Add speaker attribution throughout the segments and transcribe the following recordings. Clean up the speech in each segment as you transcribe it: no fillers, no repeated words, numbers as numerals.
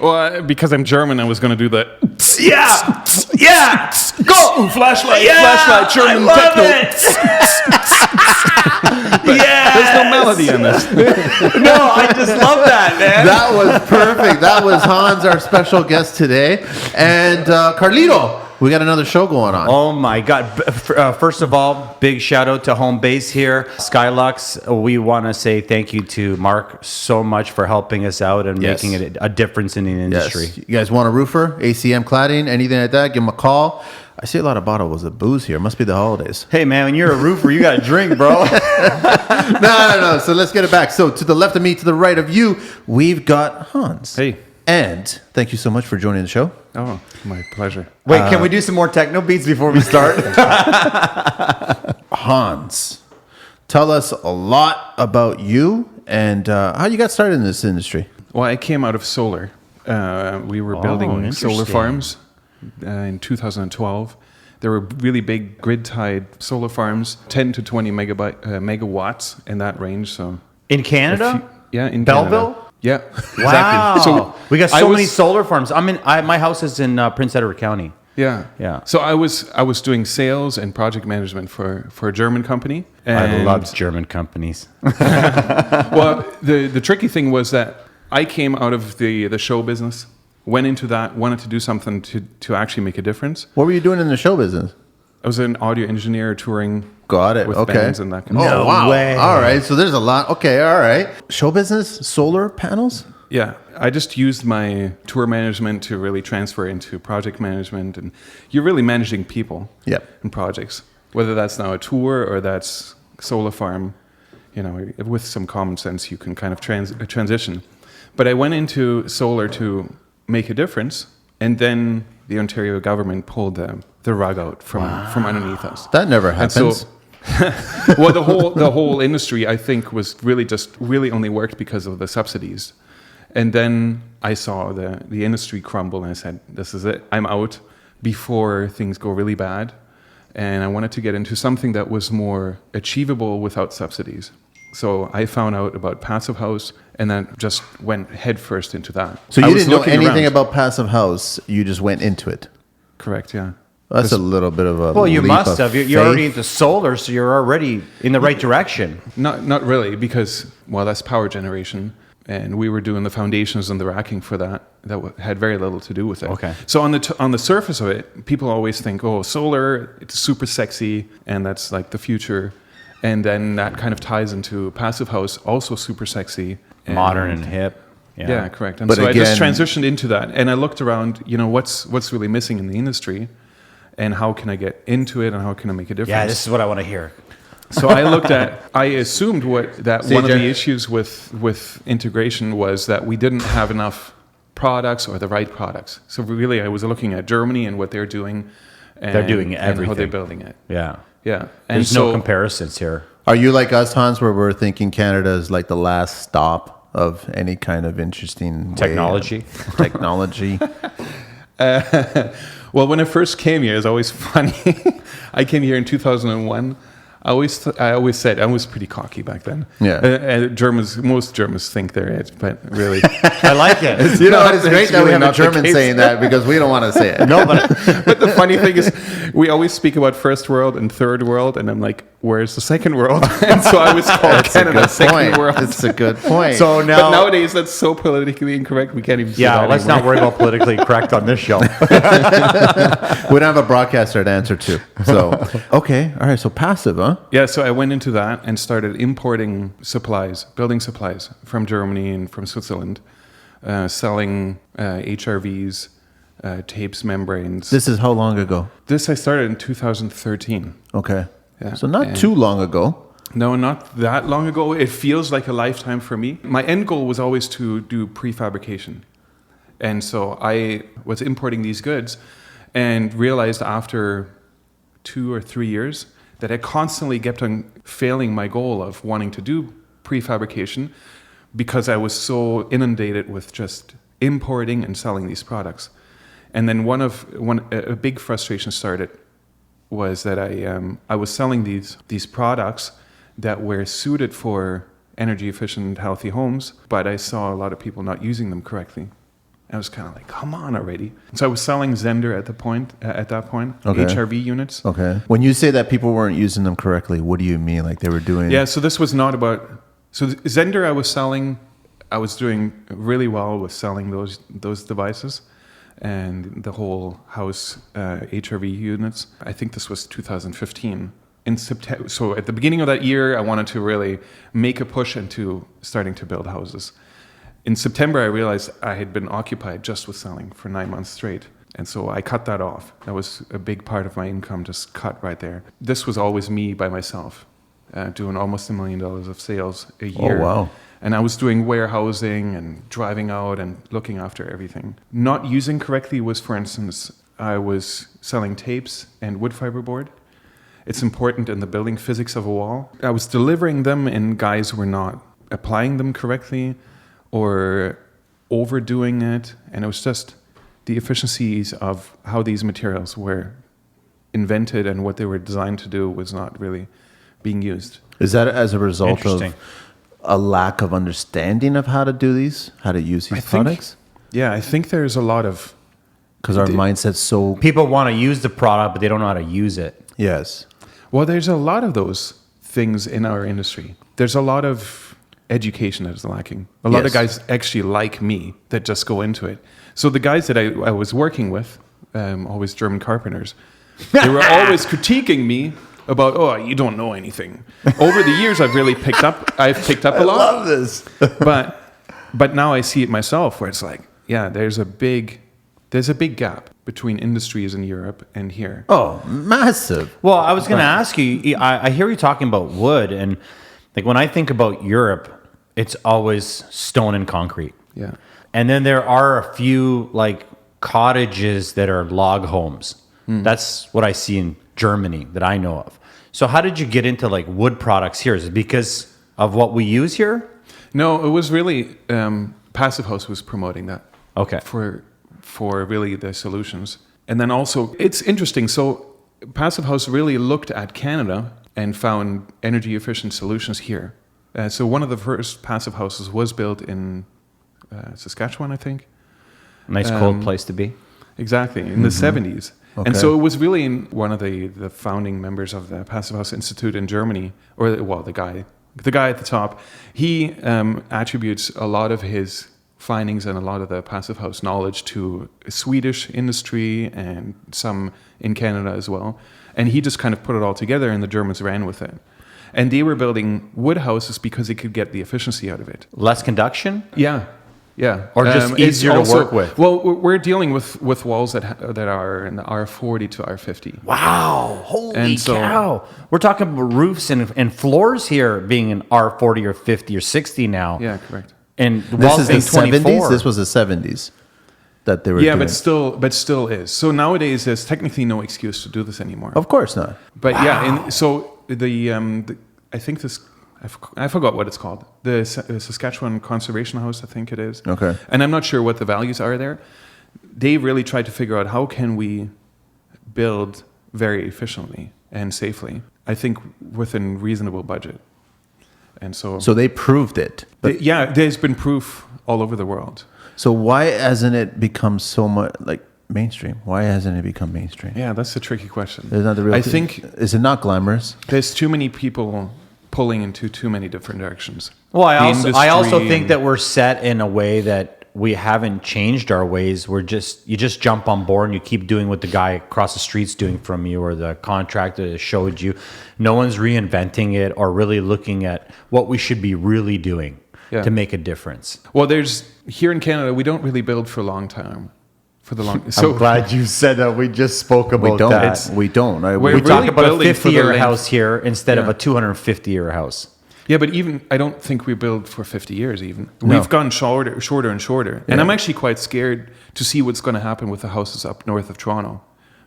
Speaker 1: Well, because I'm German, I was going to do the
Speaker 2: Yeah, go
Speaker 1: flashlight, German
Speaker 2: I love
Speaker 1: techno.
Speaker 2: It.
Speaker 1: There's no melody in this.
Speaker 2: No, I just love that, man.
Speaker 3: That was perfect. That was Hans, our special guest today. And Carlito, we got another show going on.
Speaker 2: Oh my God. First of all, big shout out to Home Base here. Skylux, we want to say thank you to Mark so much for helping us out and making it a difference in the industry.
Speaker 3: Yes. You guys want a roofer, ACM cladding, anything like that, give them a call. I see a lot of bottles of booze here. Must be the holidays.
Speaker 2: Hey, man, when you're a roofer, you got to drink, bro.
Speaker 3: No. So let's get it back. So to the left of me, to the right of you, we've got Hans.
Speaker 1: Hey.
Speaker 3: And thank you so much for joining the show.
Speaker 1: Oh, my pleasure.
Speaker 2: Wait, can we do some more techno beats before we start?
Speaker 3: Hans, tell us a lot about you and how you got started in this industry.
Speaker 1: Well, I came out of solar. We were building solar
Speaker 2: interesting.
Speaker 1: farms in 2012. There were really big grid-tied solar farms, 10 to 20 megawatts in that range. So
Speaker 2: In Canada?
Speaker 1: in
Speaker 2: Belleville?
Speaker 1: Canada. Yeah,
Speaker 2: Wow.
Speaker 1: exactly. So
Speaker 2: we got so many solar farms. My house is in Prince Edward County.
Speaker 1: Yeah. So I was doing sales and project management for a German company.
Speaker 2: I
Speaker 1: And,
Speaker 2: love German companies.
Speaker 1: Well, the tricky thing was that I came out of the show business, went into that, wanted to do something to actually make a difference.
Speaker 3: What were you doing in the show business?
Speaker 1: I was an audio engineer touring.
Speaker 3: Got it.
Speaker 1: With
Speaker 3: Okay.
Speaker 1: bands and that kind of
Speaker 3: Oh,
Speaker 1: stuff.
Speaker 3: wow.
Speaker 2: way.
Speaker 3: All right. So there's a lot. Okay. All right. Show business, solar panels?
Speaker 1: Yeah, I just used my tour management to really transfer into project management, and you're really managing people and projects, whether that's now a tour or that's solar farm. With some common sense, you can kind of transition. But I went into solar to make a difference, and then the Ontario government pulled the rug out from underneath us.
Speaker 3: That never
Speaker 1: And
Speaker 3: happens.
Speaker 1: so, well, the whole industry, I think, was really only worked because of the subsidies. And then I saw the industry crumble, and I said, "This is it. I'm out before things go really bad." And I wanted to get into something that was more achievable without subsidies. So I found out about Passive House, and then just went headfirst into that.
Speaker 3: So
Speaker 1: I
Speaker 3: you
Speaker 1: was
Speaker 3: didn't know
Speaker 1: looking
Speaker 3: anything
Speaker 1: around.
Speaker 3: about Passive House. You just went into it.
Speaker 1: Correct, yeah.
Speaker 3: That's a little bit of a
Speaker 2: Well, you
Speaker 3: leap
Speaker 2: must
Speaker 3: of
Speaker 2: have. You're
Speaker 3: faith.
Speaker 2: already into solar, so you're already in the right direction.
Speaker 1: Not really, because, well, that's power generation. And we were doing the foundations and the racking for that. That had very little to do with it.
Speaker 2: Okay.
Speaker 1: So on the surface of it, people always think, oh, solar, it's super sexy, and that's like the future. And then that kind of ties into Passive House, also super sexy.
Speaker 2: Modern and hip.
Speaker 1: Yeah, correct. And
Speaker 3: But
Speaker 1: so I
Speaker 3: again-
Speaker 1: just transitioned into that. And I looked around, what's really missing in the industry, and how can I get into it, and how can I make a difference?
Speaker 2: Yeah, this is what I want to hear.
Speaker 1: So I assumed that one of
Speaker 3: CJ.
Speaker 1: the issues with integration was that we didn't have enough products or the right products. So really, I was looking at Germany and what they're doing. And,
Speaker 2: They're doing
Speaker 1: and how
Speaker 2: everything.
Speaker 1: they're building it.
Speaker 2: Yeah.
Speaker 1: Yeah. And
Speaker 2: There's no comparisons here.
Speaker 3: Are you like us, Hans, where we're thinking Canada is like the last stop of any kind of interesting way of
Speaker 2: Technology.
Speaker 3: technology?
Speaker 1: Well, when I first came here, it's always funny. I came here in 2001. I always said I was pretty cocky back then.
Speaker 3: Yeah.
Speaker 1: Most Germans think they're it, but really,
Speaker 2: I like it.
Speaker 3: You know what? It's great
Speaker 1: it's
Speaker 3: that we
Speaker 1: really
Speaker 3: have a
Speaker 1: not the
Speaker 3: German
Speaker 1: case.
Speaker 3: saying that because we don't want to say it.
Speaker 2: No, but
Speaker 1: But the funny thing is, we always speak about first world and third world, and I'm like, where's the second world? And so I was called Canada second
Speaker 3: point.
Speaker 1: world.
Speaker 3: It's a good point.
Speaker 2: so
Speaker 1: But
Speaker 2: now,
Speaker 1: nowadays, that's so politically incorrect. We can't even. say
Speaker 2: yeah,
Speaker 1: that
Speaker 2: let's
Speaker 1: anymore.
Speaker 2: not worry about politically correct on this show.
Speaker 3: we don't have a broadcaster to answer to. So, okay. All right. So passive, huh?
Speaker 1: Yeah, so I went into that and started importing supplies, building supplies from Germany and from Switzerland, selling HRVs, tapes, membranes.
Speaker 3: This is how long ago?
Speaker 1: This I started in 2013.
Speaker 3: Okay.
Speaker 1: Yeah.
Speaker 3: So not
Speaker 1: And-
Speaker 3: too long ago.
Speaker 1: No, not that long ago. It feels like a lifetime for me. My end goal was always to do prefabrication. And so I was importing these goods and realized after 2 or 3 years that I constantly kept on failing my goal of wanting to do prefabrication because I was so inundated with just importing and selling these products. And then a big frustration started was that I was selling these products that were suited for energy efficient, healthy homes, but I saw a lot of people not using them correctly. I was kind of like, come on already. So I was selling Zender at that point,
Speaker 3: Okay.
Speaker 1: HRV units.
Speaker 3: Okay. When you say that people weren't using them correctly, what do you mean? Like they were doing?
Speaker 1: Yeah, so this was not about... So Zender I was doing really well with selling those devices and the whole house HRV units. I think this was 2015. In September, so at the beginning of that year, I wanted to really make a push into starting to build houses. In September, I realized I had been occupied just with selling for 9 months straight. And so I cut that off. That was a big part of my income, just cut right there. This was always me by myself, doing almost $1 million of sales a year.
Speaker 3: Oh, wow.
Speaker 1: And I was doing warehousing and driving out and looking after everything. Not using correctly was, for instance, I was selling tapes and wood fiber board. It's important in the building physics of a wall. I was delivering them and guys were not applying them correctly or overdoing it. And it was just the efficiencies of how these materials were invented and what they were designed to do was not really being used.
Speaker 3: Is that as a result of
Speaker 2: Interesting.
Speaker 3: a lack of understanding of how to do these, how to use these products?
Speaker 1: Yeah, I think there's a lot of...
Speaker 3: Because our mindset's so...
Speaker 2: People want to use the product, but they don't know how to use it.
Speaker 3: Yes.
Speaker 1: Well, there's a lot of those things in our industry. There's a lot of education that is lacking. A lot of guys actually like me that just go into it. So the guys that I was working with, always German carpenters, they were always critiquing me about, oh, you don't know anything. Over the years, I've picked up a lot.
Speaker 3: I love this.
Speaker 1: but now I see it myself where it's like, yeah, there's a big gap between industries in Europe and here.
Speaker 3: Oh, massive.
Speaker 2: Well, I was going to ask you, I hear you talking about wood, and like when I think about Europe, it's always stone and concrete.
Speaker 1: Yeah.
Speaker 2: And then there are a few like cottages that are log homes. That's what I see in Germany that I know of. So how did you get into like wood products here? Is it because of what we use here?
Speaker 1: No, it was really Passive House was promoting that.
Speaker 2: Okay.
Speaker 1: For really the solutions. And then also, it's interesting. So Passive House really looked at Canada and found energy efficient solutions here. So one of the first passive houses was built in Saskatchewan, I think.
Speaker 2: Nice cold place to be.
Speaker 1: Exactly, in the 70s.
Speaker 3: Okay.
Speaker 1: And so it was really one of the founding members of the Passive House Institute in Germany, the guy at the top, he attributes a lot of his findings and a lot of the Passive House knowledge to Swedish industry and some in Canada as well. And he just kind of put it all together and the Germans ran with it. And they were building wood houses because they could get the efficiency out of it.
Speaker 2: Less conduction?
Speaker 1: Yeah.
Speaker 2: Or just easier to work with?
Speaker 1: Well, we're dealing with walls that are in the R40 to R50.
Speaker 2: Wow. Holy cow. We're talking about roofs and floors here being an R40 or 50 or 60 now.
Speaker 1: Yeah, correct.
Speaker 2: And
Speaker 3: This is the
Speaker 2: 24.
Speaker 3: 70s? This was the 70s that they were doing.
Speaker 1: But still is. So nowadays, there's technically no excuse to do this anymore.
Speaker 3: Of course not.
Speaker 1: But yeah, and so the I think this, I forgot what it's called. The Saskatchewan Conservation House, I think it is.
Speaker 3: Okay.
Speaker 1: And I'm not sure what the values are there. They really tried to figure out how can we build very efficiently and safely, I think within reasonable budget. And so
Speaker 3: they proved it. But
Speaker 1: there's been proof all over the world.
Speaker 3: so why hasn't it become so much like mainstream? Why hasn't it become mainstream?
Speaker 1: Yeah, that's a tricky question.
Speaker 3: Is that the real
Speaker 1: I
Speaker 3: thing?
Speaker 1: think
Speaker 3: Is it not glamorous?
Speaker 1: there's too many people pulling into too many different directions.
Speaker 2: Well, I
Speaker 1: The
Speaker 2: also
Speaker 1: industry
Speaker 2: think that we're set in a way that we haven't changed our ways. You just jump on board and you keep doing what the guy across the street's doing from you or the contractor that showed you. No one's reinventing it or really looking at what we should be really doing to make a difference.
Speaker 1: Well, here in Canada, we don't really build for long term. So
Speaker 2: I'm glad you said that. We just spoke about
Speaker 3: We don't.
Speaker 2: that.
Speaker 3: We don't.
Speaker 1: We're
Speaker 2: We
Speaker 1: really
Speaker 2: talk about a
Speaker 1: building for the
Speaker 2: 50-year
Speaker 1: length.
Speaker 2: house here instead of
Speaker 1: Yeah.
Speaker 2: a 250-year house.
Speaker 1: Yeah, but even I don't think we build for 50 years even.
Speaker 3: No.
Speaker 1: We've gone shorter and shorter. And I'm actually quite scared to see what's going to happen with the houses up north of Toronto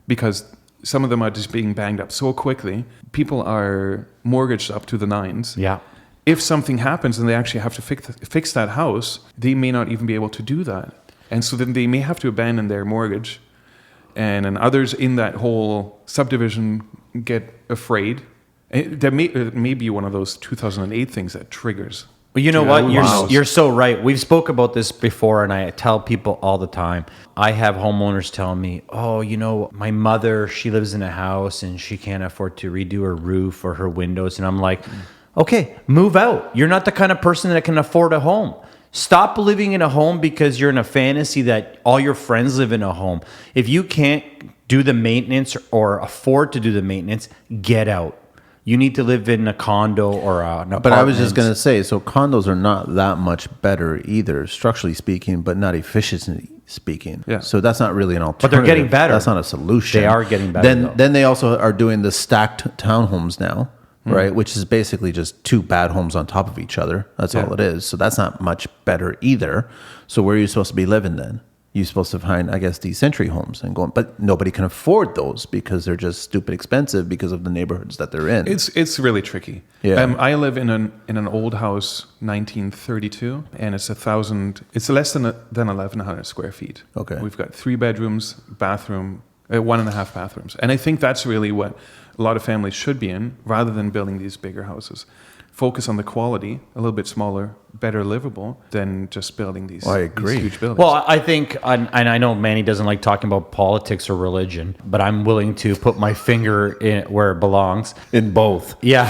Speaker 1: because some of them are just being banged up so quickly. People are mortgaged up to the nines.
Speaker 2: Yeah.
Speaker 1: If something happens and they actually have to fix that house, they may not even be able to do that. And so then they may have to abandon their mortgage. And others in that whole subdivision get afraid. It may be one of those 2008 things that triggers
Speaker 2: Well, you know
Speaker 1: Dude,
Speaker 2: what?
Speaker 1: wow.
Speaker 2: You're so right. We've spoke about this before, and I tell people all the time. I have homeowners tell me, "Oh, my mother, she lives in a house and she can't afford to redo her roof or her windows." And I'm like, "Okay, move out. You're not the kind of person that can afford a home. Stop living in a home because you're in a fantasy that all your friends live in a home. If you can't do the maintenance or afford to do the maintenance, get out. You need to live in a condo or an apartment."
Speaker 3: But I was just going to say, so condos are not that much better either, structurally speaking, but not efficiently speaking.
Speaker 1: Yeah.
Speaker 3: So that's not really an alternative.
Speaker 2: But they're getting better.
Speaker 3: That's not a solution.
Speaker 2: They are getting better, though.
Speaker 3: Then they also are doing the stacked townhomes now, right? Which is basically just two bad homes on top of each other. That's all it is. So that's not much better either. So where are you supposed to be living then? You're supposed to find, I guess, these century homes and going, but nobody can afford those because they're just stupid expensive because of the neighborhoods that they're in.
Speaker 1: It's really tricky.
Speaker 3: Yeah.
Speaker 1: I live in an old house, 1932, and it's less than 1,100 square feet.
Speaker 3: Okay.
Speaker 1: We've got 3 bedrooms, bathroom, 1.5 bathrooms, and I think that's really what a lot of families should be in, rather than building these bigger houses. Focus on the quality, a little bit smaller, better livable, than just building these,
Speaker 3: I agree.
Speaker 1: these huge buildings.
Speaker 2: Well, I think, and I know Manny doesn't like talking about politics or religion, but I'm willing to put my finger in where it belongs.
Speaker 3: In both.
Speaker 2: Yeah.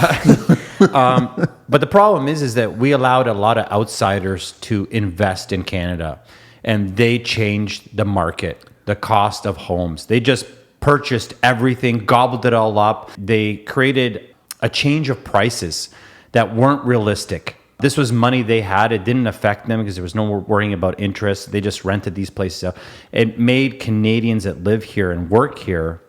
Speaker 2: But the problem is that we allowed a lot of outsiders to invest in Canada, and they changed the market, the cost of homes. They just purchased everything, gobbled it all up. They created a change of prices that weren't realistic. This was money they had. It didn't affect them because there was no worrying about interest. They just rented these places out. It made Canadians that live here and work here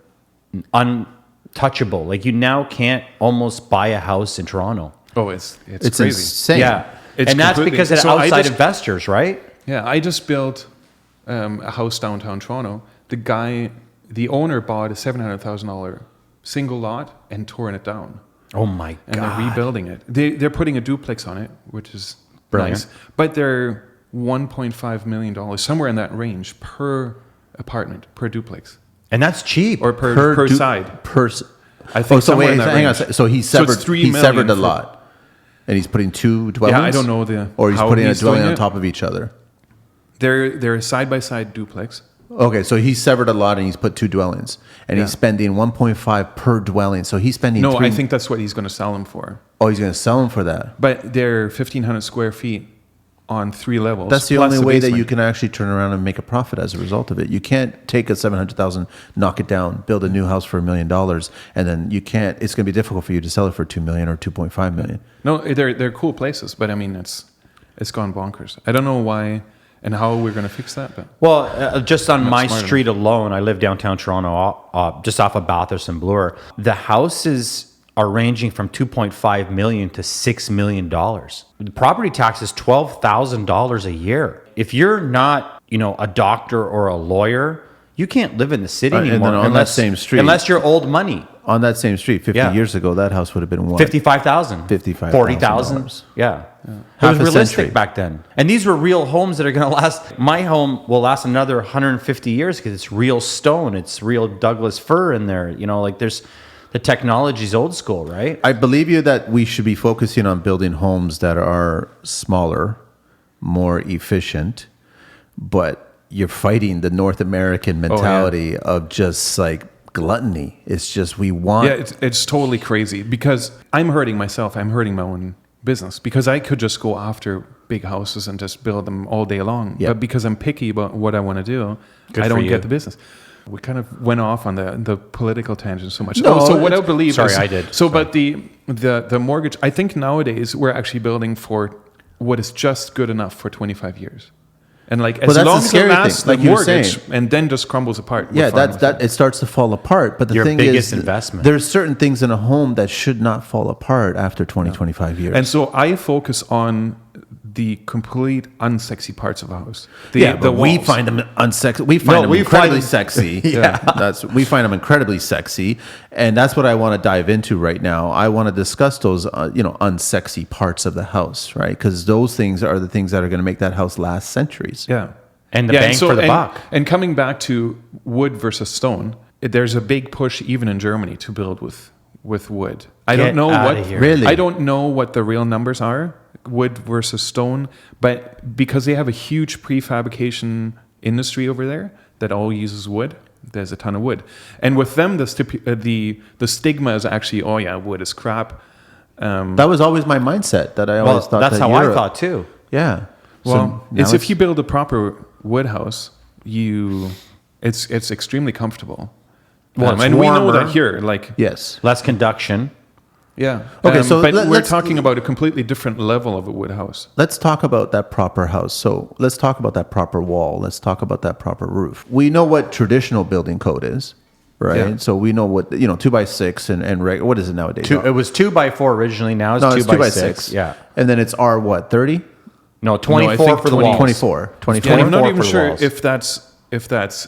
Speaker 2: untouchable. Like, you now can't almost buy a house in Toronto.
Speaker 1: oh, it's
Speaker 3: It's
Speaker 1: crazy.
Speaker 3: insane.
Speaker 2: Yeah.
Speaker 1: It's
Speaker 2: And that's
Speaker 1: completely-
Speaker 2: because of
Speaker 1: So I
Speaker 2: outside
Speaker 1: just-
Speaker 2: investors, right?
Speaker 1: Yeah, I just built a house downtown Toronto. The owner bought a $700,000 single lot and torn it down.
Speaker 2: Oh my
Speaker 1: And
Speaker 2: God.
Speaker 1: they're rebuilding it. They're putting a duplex on it, which is
Speaker 2: Brilliant.
Speaker 1: nice. But they're $1.5 million, somewhere in that range, per apartment, per duplex,
Speaker 2: And that's cheap.
Speaker 1: or per side. I think
Speaker 3: so
Speaker 1: somewhere
Speaker 3: wait,
Speaker 1: in that
Speaker 3: hang on.
Speaker 1: range.
Speaker 3: So he
Speaker 1: So it's
Speaker 3: severed,
Speaker 1: $3
Speaker 3: he severed
Speaker 1: million
Speaker 3: the
Speaker 1: for-
Speaker 3: lot, and he's putting 2 dwellings.
Speaker 1: Yeah, I don't know
Speaker 3: or he's
Speaker 1: how
Speaker 3: putting a dwelling
Speaker 1: doing
Speaker 3: on
Speaker 1: it.
Speaker 3: top of each other.
Speaker 1: They're a side-by-side duplex.
Speaker 3: Okay, so he severed a lot and he's put 2 dwellings, and
Speaker 1: Yeah.
Speaker 3: he's spending 1.5 per dwelling. So he's spending.
Speaker 1: No,
Speaker 3: 3,
Speaker 1: I think that's what he's going to sell them for.
Speaker 3: Oh, he's going to sell them for that.
Speaker 1: But they're 1,500 square feet on 3 levels.
Speaker 3: That's the
Speaker 1: plus
Speaker 3: only way that
Speaker 1: basement.
Speaker 3: you can actually turn around and make a profit as a result of it. You can't take a 700,000, knock it down, build a new house for $1 million, and then you can't. It's going to be difficult for you to sell it for $2 million or 2.5 million.
Speaker 1: No, they're cool places, but I mean it's gone bonkers. I don't know why and how we're going to fix that, but
Speaker 2: Well, just on my
Speaker 1: smart
Speaker 2: street alone, I live downtown Toronto, just off of Bathurst and Bloor. The houses are ranging from $2.5 million to $6 million. The property tax is $12,000 a year. If you're not, a doctor or a lawyer, you can't live in the city
Speaker 3: And
Speaker 2: anymore
Speaker 3: then on that
Speaker 2: unless
Speaker 3: same street-
Speaker 2: unless you're old money.
Speaker 3: On that same street, 50
Speaker 2: Yeah.
Speaker 3: years ago, that house would have been what?
Speaker 2: 55,000,
Speaker 3: $55,000.
Speaker 2: 40,000. Yeah. It
Speaker 3: Half
Speaker 2: was
Speaker 3: a
Speaker 2: realistic
Speaker 3: century.
Speaker 2: back then. And these were real homes that are going to last. My home will last another 150 years because it's real stone. It's real Douglas fir in there. There's the technology's old school, right?
Speaker 3: I believe you that we should be focusing on building homes that are smaller, more efficient, but you're fighting the North American mentality of just like gluttony. It's just we want.
Speaker 1: yeah, it's totally crazy because I'm hurting myself. I'm hurting my own business because I could just go after big houses and just build them all day long.
Speaker 3: Yeah.
Speaker 1: But because I'm picky about what I want to do,
Speaker 2: Good
Speaker 1: I
Speaker 2: for
Speaker 1: don't
Speaker 2: you.
Speaker 1: get the business. We kind of went off on the political tangent so much.
Speaker 3: No,
Speaker 1: so what I
Speaker 3: it's-
Speaker 1: believe
Speaker 2: Sorry,
Speaker 1: is,
Speaker 2: I did.
Speaker 1: So, but the mortgage, I think nowadays we're actually building for what is just good enough for 25 years. And like as
Speaker 3: that's
Speaker 1: long
Speaker 3: the
Speaker 1: as it
Speaker 3: scary thing,
Speaker 1: lasts
Speaker 3: like
Speaker 1: the
Speaker 3: you were
Speaker 1: mortgage
Speaker 3: saying.
Speaker 1: and then just crumbles apart. we're
Speaker 3: Yeah,
Speaker 1: fine
Speaker 3: that's
Speaker 1: with
Speaker 3: that. It starts to fall apart. But the
Speaker 2: Your
Speaker 3: thing
Speaker 2: biggest
Speaker 3: is,
Speaker 2: investment.
Speaker 3: there's certain things in a home that should not fall apart after 20, 25 years.
Speaker 1: And so I focus on the complete unsexy parts of a house.
Speaker 3: But we
Speaker 1: walls.
Speaker 3: find them unsexy. We find them
Speaker 2: we
Speaker 3: incredibly
Speaker 2: find-
Speaker 3: sexy. We find them incredibly sexy, and that's what I want to dive into right now. I want to discuss those, unsexy parts of the house, right? Because those things are the things that are going to make that house last centuries.
Speaker 1: Yeah.
Speaker 2: And the bang for the buck.
Speaker 1: And coming back to wood versus stone, there's a big push even in Germany to build with wood. I
Speaker 2: Get
Speaker 1: don't know
Speaker 2: outta
Speaker 1: what
Speaker 2: here.
Speaker 3: Really?
Speaker 1: I don't know what the real numbers are wood versus stone, but because they have a huge prefabrication industry over there that all uses wood, there's a ton of wood. And with them, the stigma is actually, oh yeah, wood is crap.
Speaker 3: That was always my mindset. That I always thought.
Speaker 2: That's
Speaker 3: that
Speaker 2: how I
Speaker 3: Europe-
Speaker 2: thought too.
Speaker 3: Yeah.
Speaker 1: Well,
Speaker 3: now
Speaker 1: it's if you build a proper wood house, it's extremely comfortable.
Speaker 2: Well, it's
Speaker 1: and we know
Speaker 2: warmer.
Speaker 1: that here, like
Speaker 3: Yes.
Speaker 2: Less conduction.
Speaker 1: yeah.
Speaker 3: Okay, so
Speaker 1: but we're
Speaker 3: let's-
Speaker 1: talking about a completely different level of a wood house.
Speaker 3: Let's talk about that proper house. So let's talk about that proper wall. Let's talk about that proper roof. We know what traditional building code is, right?
Speaker 1: Yeah.
Speaker 3: So we know what 2x6 and what is it nowadays?
Speaker 2: It was 2x4 originally. Now it's
Speaker 3: No,
Speaker 2: 2
Speaker 3: it's
Speaker 2: by
Speaker 3: 2x6.
Speaker 2: 6. Yeah.
Speaker 3: And then it's R what 30?
Speaker 2: No,
Speaker 1: No, I
Speaker 2: 24
Speaker 1: think
Speaker 2: for the
Speaker 1: 20.
Speaker 2: walls.
Speaker 3: 24. 24.
Speaker 1: Yeah, I'm not
Speaker 2: 24
Speaker 1: even
Speaker 2: for the
Speaker 1: sure
Speaker 2: walls.
Speaker 1: if that's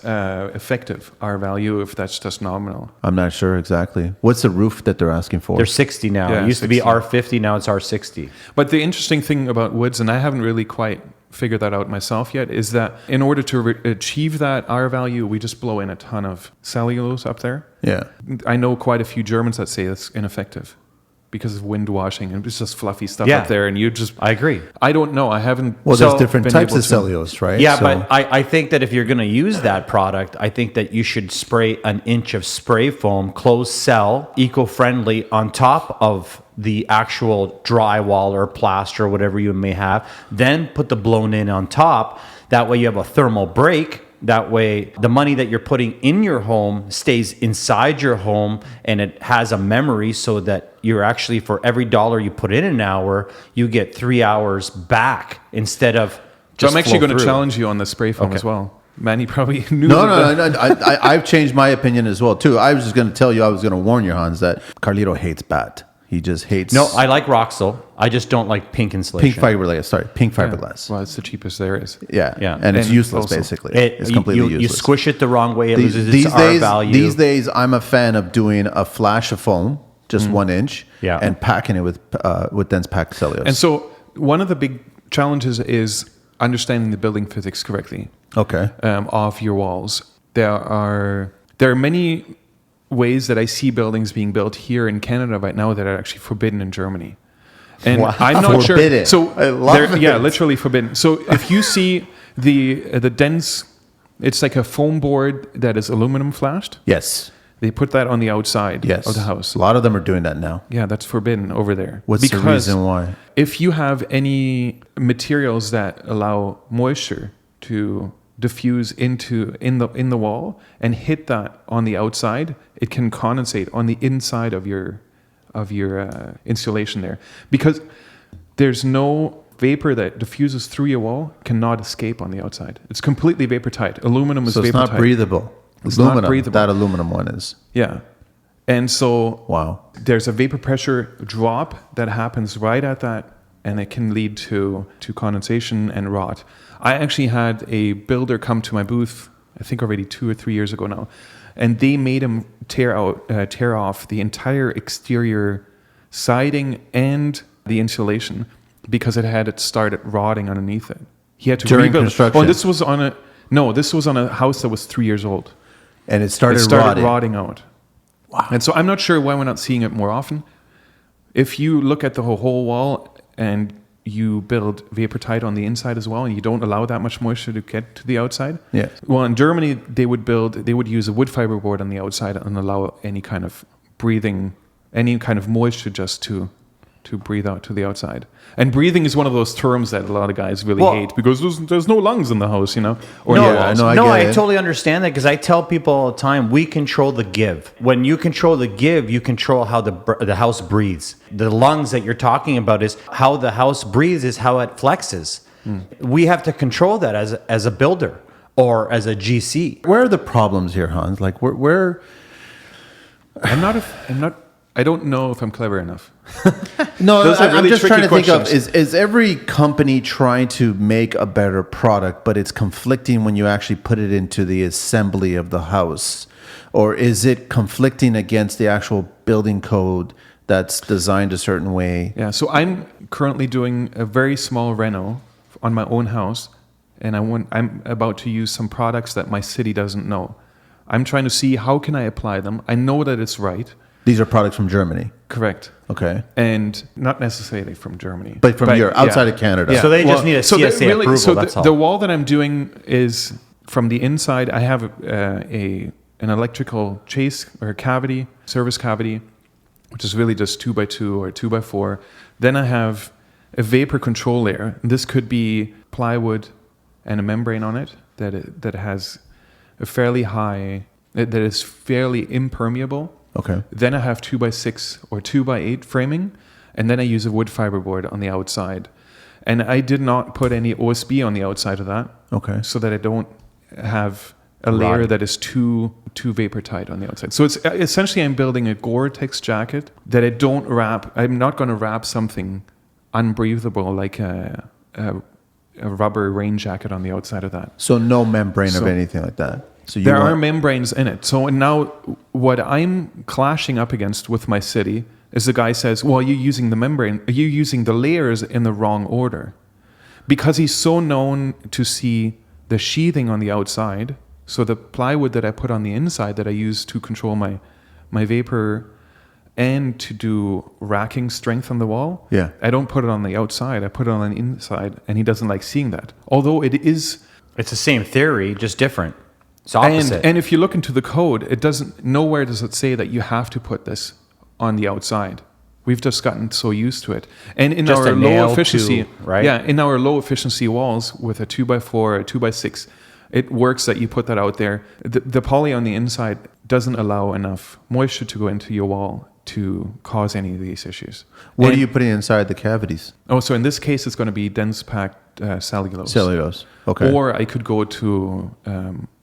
Speaker 1: effective, our value, if that's just nominal.
Speaker 3: I'm not sure exactly. What's the roof that they're asking for?
Speaker 2: They're 60 now.
Speaker 1: Yeah,
Speaker 2: it used to be
Speaker 1: 60.
Speaker 2: R50. Now it's R60.
Speaker 1: But the interesting thing about woods, and I haven't really quite figured that out myself yet, is that in order to achieve that R value, we just blow in a ton of cellulose up there.
Speaker 3: Yeah.
Speaker 1: I know quite a few Germans that say it's ineffective because of wind washing and it's just fluffy stuff
Speaker 2: Yeah.
Speaker 1: up there, and you just
Speaker 2: I agree.
Speaker 1: I don't know. I haven't.
Speaker 3: Well,
Speaker 2: So,
Speaker 3: there's different
Speaker 1: been
Speaker 3: types
Speaker 1: able
Speaker 3: of
Speaker 1: to-
Speaker 3: cellulose, right?
Speaker 2: Yeah,
Speaker 3: So-
Speaker 2: but I think that if you're going to use that product, I think that you should spray an inch of spray foam, closed cell, eco-friendly, on top of the actual drywall or plaster or whatever you may have. Then put the blown in on top. That way you have a thermal break. That way the money that you're putting in your home stays inside your home, and it has a memory so that you're actually, for every dollar you put in an hour, you get 3 hours back instead of
Speaker 1: So
Speaker 2: just
Speaker 1: I'm actually
Speaker 2: flow
Speaker 1: going to
Speaker 2: through.
Speaker 1: challenge you on the spray foam
Speaker 2: Okay.
Speaker 1: as well. Manny probably knew.
Speaker 3: No,
Speaker 1: that-
Speaker 3: no. I've changed my opinion as well too. I was just going to tell you. I was going to warn you, Hans, that Carlito hates bat. He just hates.
Speaker 2: No, I like Roxel. I just don't like pink insulation.
Speaker 3: pink fiberglass. Sorry, pink fiberglass.
Speaker 1: Well, it's the cheapest there is.
Speaker 3: Yeah,
Speaker 2: Yeah.
Speaker 3: and it's
Speaker 1: And
Speaker 3: useless
Speaker 1: also-
Speaker 3: basically.
Speaker 2: It's
Speaker 3: it's completely
Speaker 2: you
Speaker 3: useless.
Speaker 2: squish it the wrong way, it loses
Speaker 3: these
Speaker 2: its R
Speaker 3: days,
Speaker 2: value.
Speaker 3: these days, I'm a fan of doing a flash of foam, just 1 inch,
Speaker 2: Yeah.
Speaker 3: and packing it with dense packed cellulose.
Speaker 1: And so one of the big challenges is understanding the building physics correctly
Speaker 3: okay,
Speaker 1: of your walls. There are many ways that I see buildings being built here in Canada right now that are actually forbidden in Germany. And
Speaker 3: Wow.
Speaker 1: I'm not
Speaker 3: Forbidden.
Speaker 1: sure. So
Speaker 3: I love
Speaker 1: yeah,
Speaker 3: it.
Speaker 1: literally forbidden. So if you see the dense, it's like a foam board that is aluminum flashed.
Speaker 3: yes,
Speaker 1: They put that on the outside
Speaker 3: yes.
Speaker 1: of the house.
Speaker 3: A lot of them are doing that now.
Speaker 1: Yeah, that's forbidden over there.
Speaker 3: What's the reason why?
Speaker 1: If you have any materials that allow moisture to diffuse in the wall and hit that on the outside, it can condensate on the inside of your insulation there, because there's no vapor that diffuses through your wall cannot escape on the outside. It's completely vapor tight. Aluminum is
Speaker 3: So it's
Speaker 1: vapor
Speaker 3: not
Speaker 1: tight.
Speaker 3: breathable.
Speaker 1: It's not
Speaker 3: Aluminum,
Speaker 1: breathable.
Speaker 3: that aluminum one is.
Speaker 1: Yeah, and so
Speaker 3: Wow.
Speaker 1: there's a vapor pressure drop that happens right at that, and it can lead to condensation and rot. I actually had a builder come to my booth, I think already 2 or 3 years ago now, and they made him tear off the entire exterior siding and the insulation because it started rotting underneath it. He had to
Speaker 3: During
Speaker 1: rebuild.
Speaker 3: construction?
Speaker 1: Oh, this was on a house that was 3 years old.
Speaker 3: And it started,
Speaker 1: It started
Speaker 3: rotting.
Speaker 1: rotting out. Wow. And so I'm not sure why we're not seeing it more often. If you look at the whole wall and you build vapor tight on the inside as well, and you don't allow that much moisture to get to the outside.
Speaker 3: Yes.
Speaker 1: Well, in Germany, they would use a wood fiber board on the outside and allow any kind of moisture just to breathe out to the outside. And breathing is one of those terms that a lot of guys really
Speaker 2: Well-
Speaker 1: hate because there's no lungs in the house, or
Speaker 2: No,
Speaker 1: in the walls.
Speaker 3: I
Speaker 2: no,
Speaker 3: get
Speaker 2: I
Speaker 3: it.
Speaker 2: totally understand that, because I tell people all the time, we control the give. When you control the give, you control how the house breathes. The lungs that you're talking about is how the house breathes, is how it flexes. We have to control that as a builder or as a GC.
Speaker 3: Where are the problems here, Hans? Like where
Speaker 1: I don't know if I'm clever enough.
Speaker 3: No,
Speaker 1: Those are
Speaker 3: I'm
Speaker 1: really
Speaker 3: just trying to
Speaker 1: tricky
Speaker 3: think of
Speaker 1: questions.
Speaker 3: is every company trying to make a better product, but it's conflicting when you actually put it into the assembly of the house, or is it conflicting against the actual building code that's designed a certain way?
Speaker 1: Yeah, so I'm currently doing a very small reno on my own house, and I'm about to use some products that my city doesn't know. I'm trying to see how can I apply them. I know that it's right,
Speaker 3: These are products from Germany.
Speaker 1: Correct.
Speaker 3: Okay.
Speaker 1: And not necessarily from Germany.
Speaker 3: But from Europe, outside of Canada.
Speaker 1: Yeah.
Speaker 2: So they just need a CSA approval,
Speaker 1: So
Speaker 2: that's all.
Speaker 1: the wall that I'm doing is from the inside. I have an electrical chase or cavity, service cavity, which is really just 2x2 or 2x4. Then I have a vapor control layer. This could be plywood and a membrane on it that has a fairly high, that is fairly impermeable.
Speaker 3: Okay.
Speaker 1: Then I have 2x6 or 2x8 framing, and then I use a wood fiber board on the outside. And I did not put any OSB on the outside of that.
Speaker 3: Okay.
Speaker 1: So that I don't have a layer that is too vapor tight on the outside. So it's essentially I'm building a Gore-Tex jacket that I don't wrap. I'm not going to wrap something unbreathable like a rubber rain jacket on the outside of that.
Speaker 3: So no membrane of anything like that. So
Speaker 1: there are membranes in it. So now what I'm clashing up against with my city is the guy says, well, you're using the membrane, you're using the layers in the wrong order. Because he's so known to see the sheathing on the outside, so the plywood that I put on the inside that I use to control my vapor and to do racking strength on the wall,
Speaker 3: Yeah.
Speaker 1: I don't put it on the outside, I put it on the inside, and he doesn't like seeing that. Although it is...
Speaker 2: It's the same theory, just different. It's opposite.
Speaker 1: And if you look into the code, it doesn't. Nowhere does it say that you have to put this on the outside. We've just gotten so used to it. And in
Speaker 2: Just
Speaker 1: our
Speaker 2: a nail
Speaker 1: low efficiency,
Speaker 2: right?
Speaker 1: Yeah, in our low efficiency walls with a 2x4 or a 2x6, it works that you put that out there. The poly on the inside doesn't allow enough moisture to go into your wall to cause any of these issues.
Speaker 3: What are you putting inside the cavities?
Speaker 1: Oh, so in this case, it's going to be dense packed cellulose.
Speaker 3: Cellulose. Okay.
Speaker 1: Or I could go to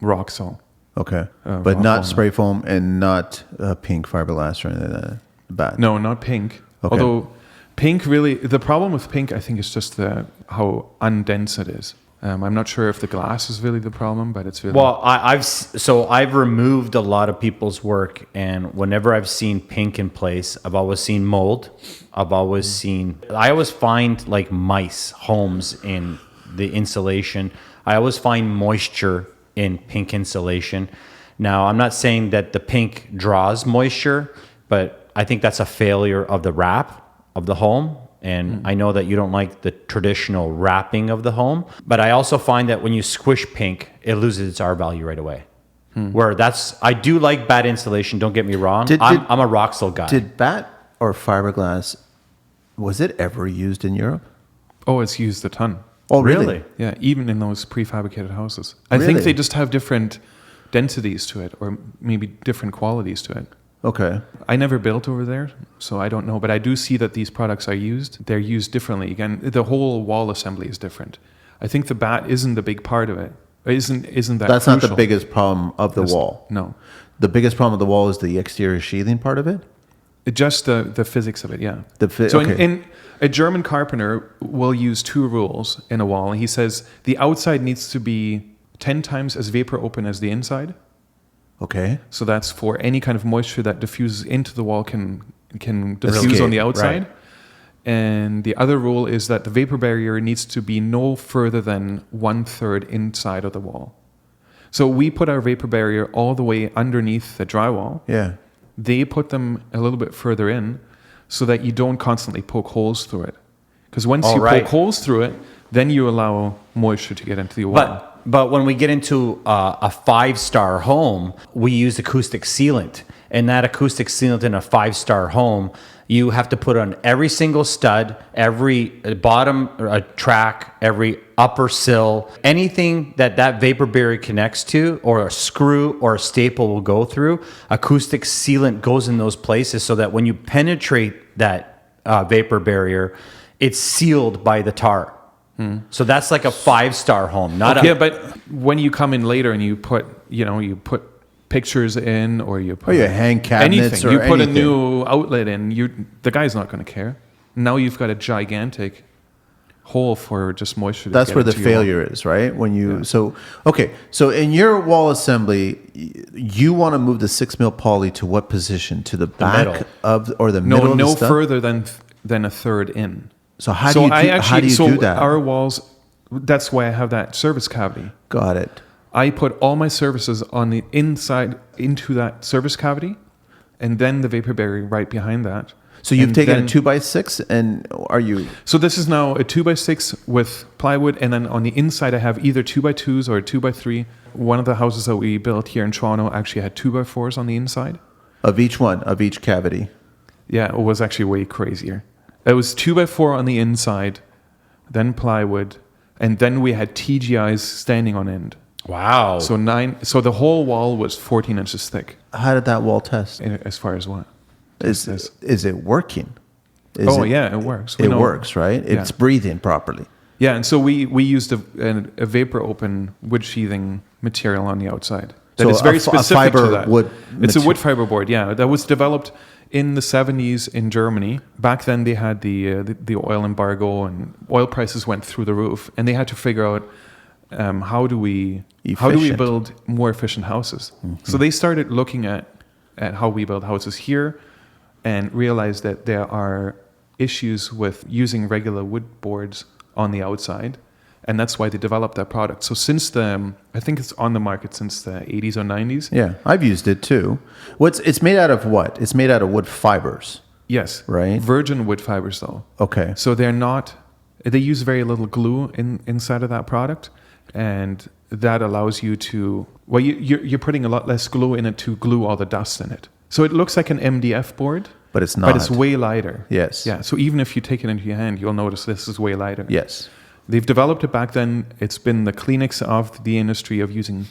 Speaker 1: rock salt.
Speaker 3: Okay. But
Speaker 1: rock
Speaker 3: not
Speaker 1: walnut.
Speaker 3: spray foam and not pink fiberglass or anything like that. Bad.
Speaker 1: No, not pink.
Speaker 3: Okay.
Speaker 1: Although pink really, the problem with pink, I think, is just how undense it is. I'm not sure if the glass is really the problem, but it's really...
Speaker 2: Well, I've removed a lot of people's work, and whenever I've seen pink in place, I've always seen mold. I always find like mice, homes in the insulation. I always find moisture in pink insulation. Now, I'm not saying that the pink draws moisture, but I think that's a failure of the wrap of the home. And I know that you don't like the traditional wrapping of the home, but I also find that when you squish pink, it loses its R value right away. I do like bad insulation, don't get me wrong. I'm a Roxel guy.
Speaker 3: Did bat or fiberglass, was it ever used in Europe?
Speaker 1: Oh, it's used a ton.
Speaker 3: Oh, really?
Speaker 1: Yeah, even in those prefabricated houses. I
Speaker 3: Really?
Speaker 1: think they just have different densities to it, or maybe different qualities to it.
Speaker 3: Okay.
Speaker 1: I never built over there, so I don't know. But I do see that these products are used. They're used differently. Again, the whole wall assembly is different. I think the bat isn't the big part of it. Isn't that
Speaker 3: That's
Speaker 1: crucial.
Speaker 3: not the biggest problem of the wall.
Speaker 1: No.
Speaker 3: The biggest problem of the wall is the exterior sheathing part of it?
Speaker 1: Just the physics of it, yeah.
Speaker 3: Okay.
Speaker 1: in a German carpenter will use two rules in a wall. And he says the outside needs to be 10 times as vapor open as the inside.
Speaker 3: Okay.
Speaker 1: So that's for any kind of moisture that diffuses into the wall can diffuse
Speaker 3: Escape,
Speaker 1: on the outside.
Speaker 2: right.
Speaker 1: And the other rule is that the vapor barrier needs to be no further than 1/3 inside of the wall. So we put our vapor barrier all the way underneath the drywall.
Speaker 3: Yeah.
Speaker 1: They put them a little bit further in so that you don't constantly poke holes through it. Because once you poke holes through it, then you allow moisture to get into the wall.
Speaker 2: But when we get into a 5-star home, we use acoustic sealant. And that acoustic sealant in a 5-star home, you have to put on every single stud, every bottom track, every upper sill, anything that vapor barrier connects to, or a screw or a staple will go through. Acoustic sealant goes in those places so that when you penetrate that vapor barrier, it's sealed by the tar. So that's like a 5-star home,
Speaker 1: Yeah, but when you come in later and you put pictures in, or you put
Speaker 3: Or you hang cabinets
Speaker 1: anything,
Speaker 3: or
Speaker 1: you put
Speaker 3: anything.
Speaker 1: a new outlet in, the guy's not going to care. Now you've got a gigantic hole for just moisture.
Speaker 3: That's where the failure is, right? When you so in your wall assembly, you want to move the 6 mil poly to what position? To the back
Speaker 2: middle.
Speaker 3: of or the middle?
Speaker 1: No
Speaker 3: of the
Speaker 1: further than 1/3 in.
Speaker 3: So how do you do that?
Speaker 1: Our walls, that's why I have that service cavity.
Speaker 3: Got it.
Speaker 1: I put all my services on the inside into that service cavity, and then the vapor barrier right behind that.
Speaker 3: So you've
Speaker 1: And
Speaker 3: taken
Speaker 1: then-
Speaker 3: a 2x6, and are you?
Speaker 1: So this is now a 2x6 with plywood, and then on the inside I have either 2x2s or a 2x3. One of the houses that we built here in Toronto actually had 2x4s on the inside.
Speaker 3: Of each cavity.
Speaker 1: Yeah, it was actually way crazier. It was 2x4 on the inside, then plywood, and then we had TGIs standing on end.
Speaker 2: Wow.
Speaker 1: So the whole wall was 14 inches thick.
Speaker 3: How did that wall test?
Speaker 1: As far as what?
Speaker 3: Is it working?
Speaker 1: Yeah, it works. We
Speaker 3: It
Speaker 1: know-
Speaker 3: works, right?
Speaker 1: Yeah.
Speaker 3: It's breathing properly.
Speaker 1: Yeah, and so we used a vapor open wood sheathing material on the outside. That
Speaker 3: So
Speaker 1: is very
Speaker 3: a
Speaker 1: specific
Speaker 3: fiber
Speaker 1: to that.
Speaker 3: wood
Speaker 1: It's a
Speaker 3: mater-
Speaker 1: wood fiber board, yeah. That was developed in the 70s in Germany. Back then they had the oil embargo and oil prices went through the roof, and they had to figure out how do we
Speaker 3: Efficient.
Speaker 1: build more efficient houses. So they started looking at how we build houses here and realized that there are issues with using regular wood boards on the outside, and that's why they developed that product. So since I think it's on the market since the 80s or 90s.
Speaker 3: Yeah, I've used it too. It's made out of what? It's made out of wood fibers.
Speaker 1: Yes.
Speaker 3: Right.
Speaker 1: Virgin wood fibers, though.
Speaker 3: Okay.
Speaker 1: So they use very little glue inside of that product, and that allows you to, well, you're putting a lot less glue in it to glue all the dust in it. So it looks like an MDF board,
Speaker 3: But it's not.
Speaker 1: but it's way lighter.
Speaker 3: Yes.
Speaker 1: Yeah. So even if you take it into your hand, you'll notice this is way lighter.
Speaker 3: Yes.
Speaker 1: They've developed it back then. It's been the Kleenex of the industry of using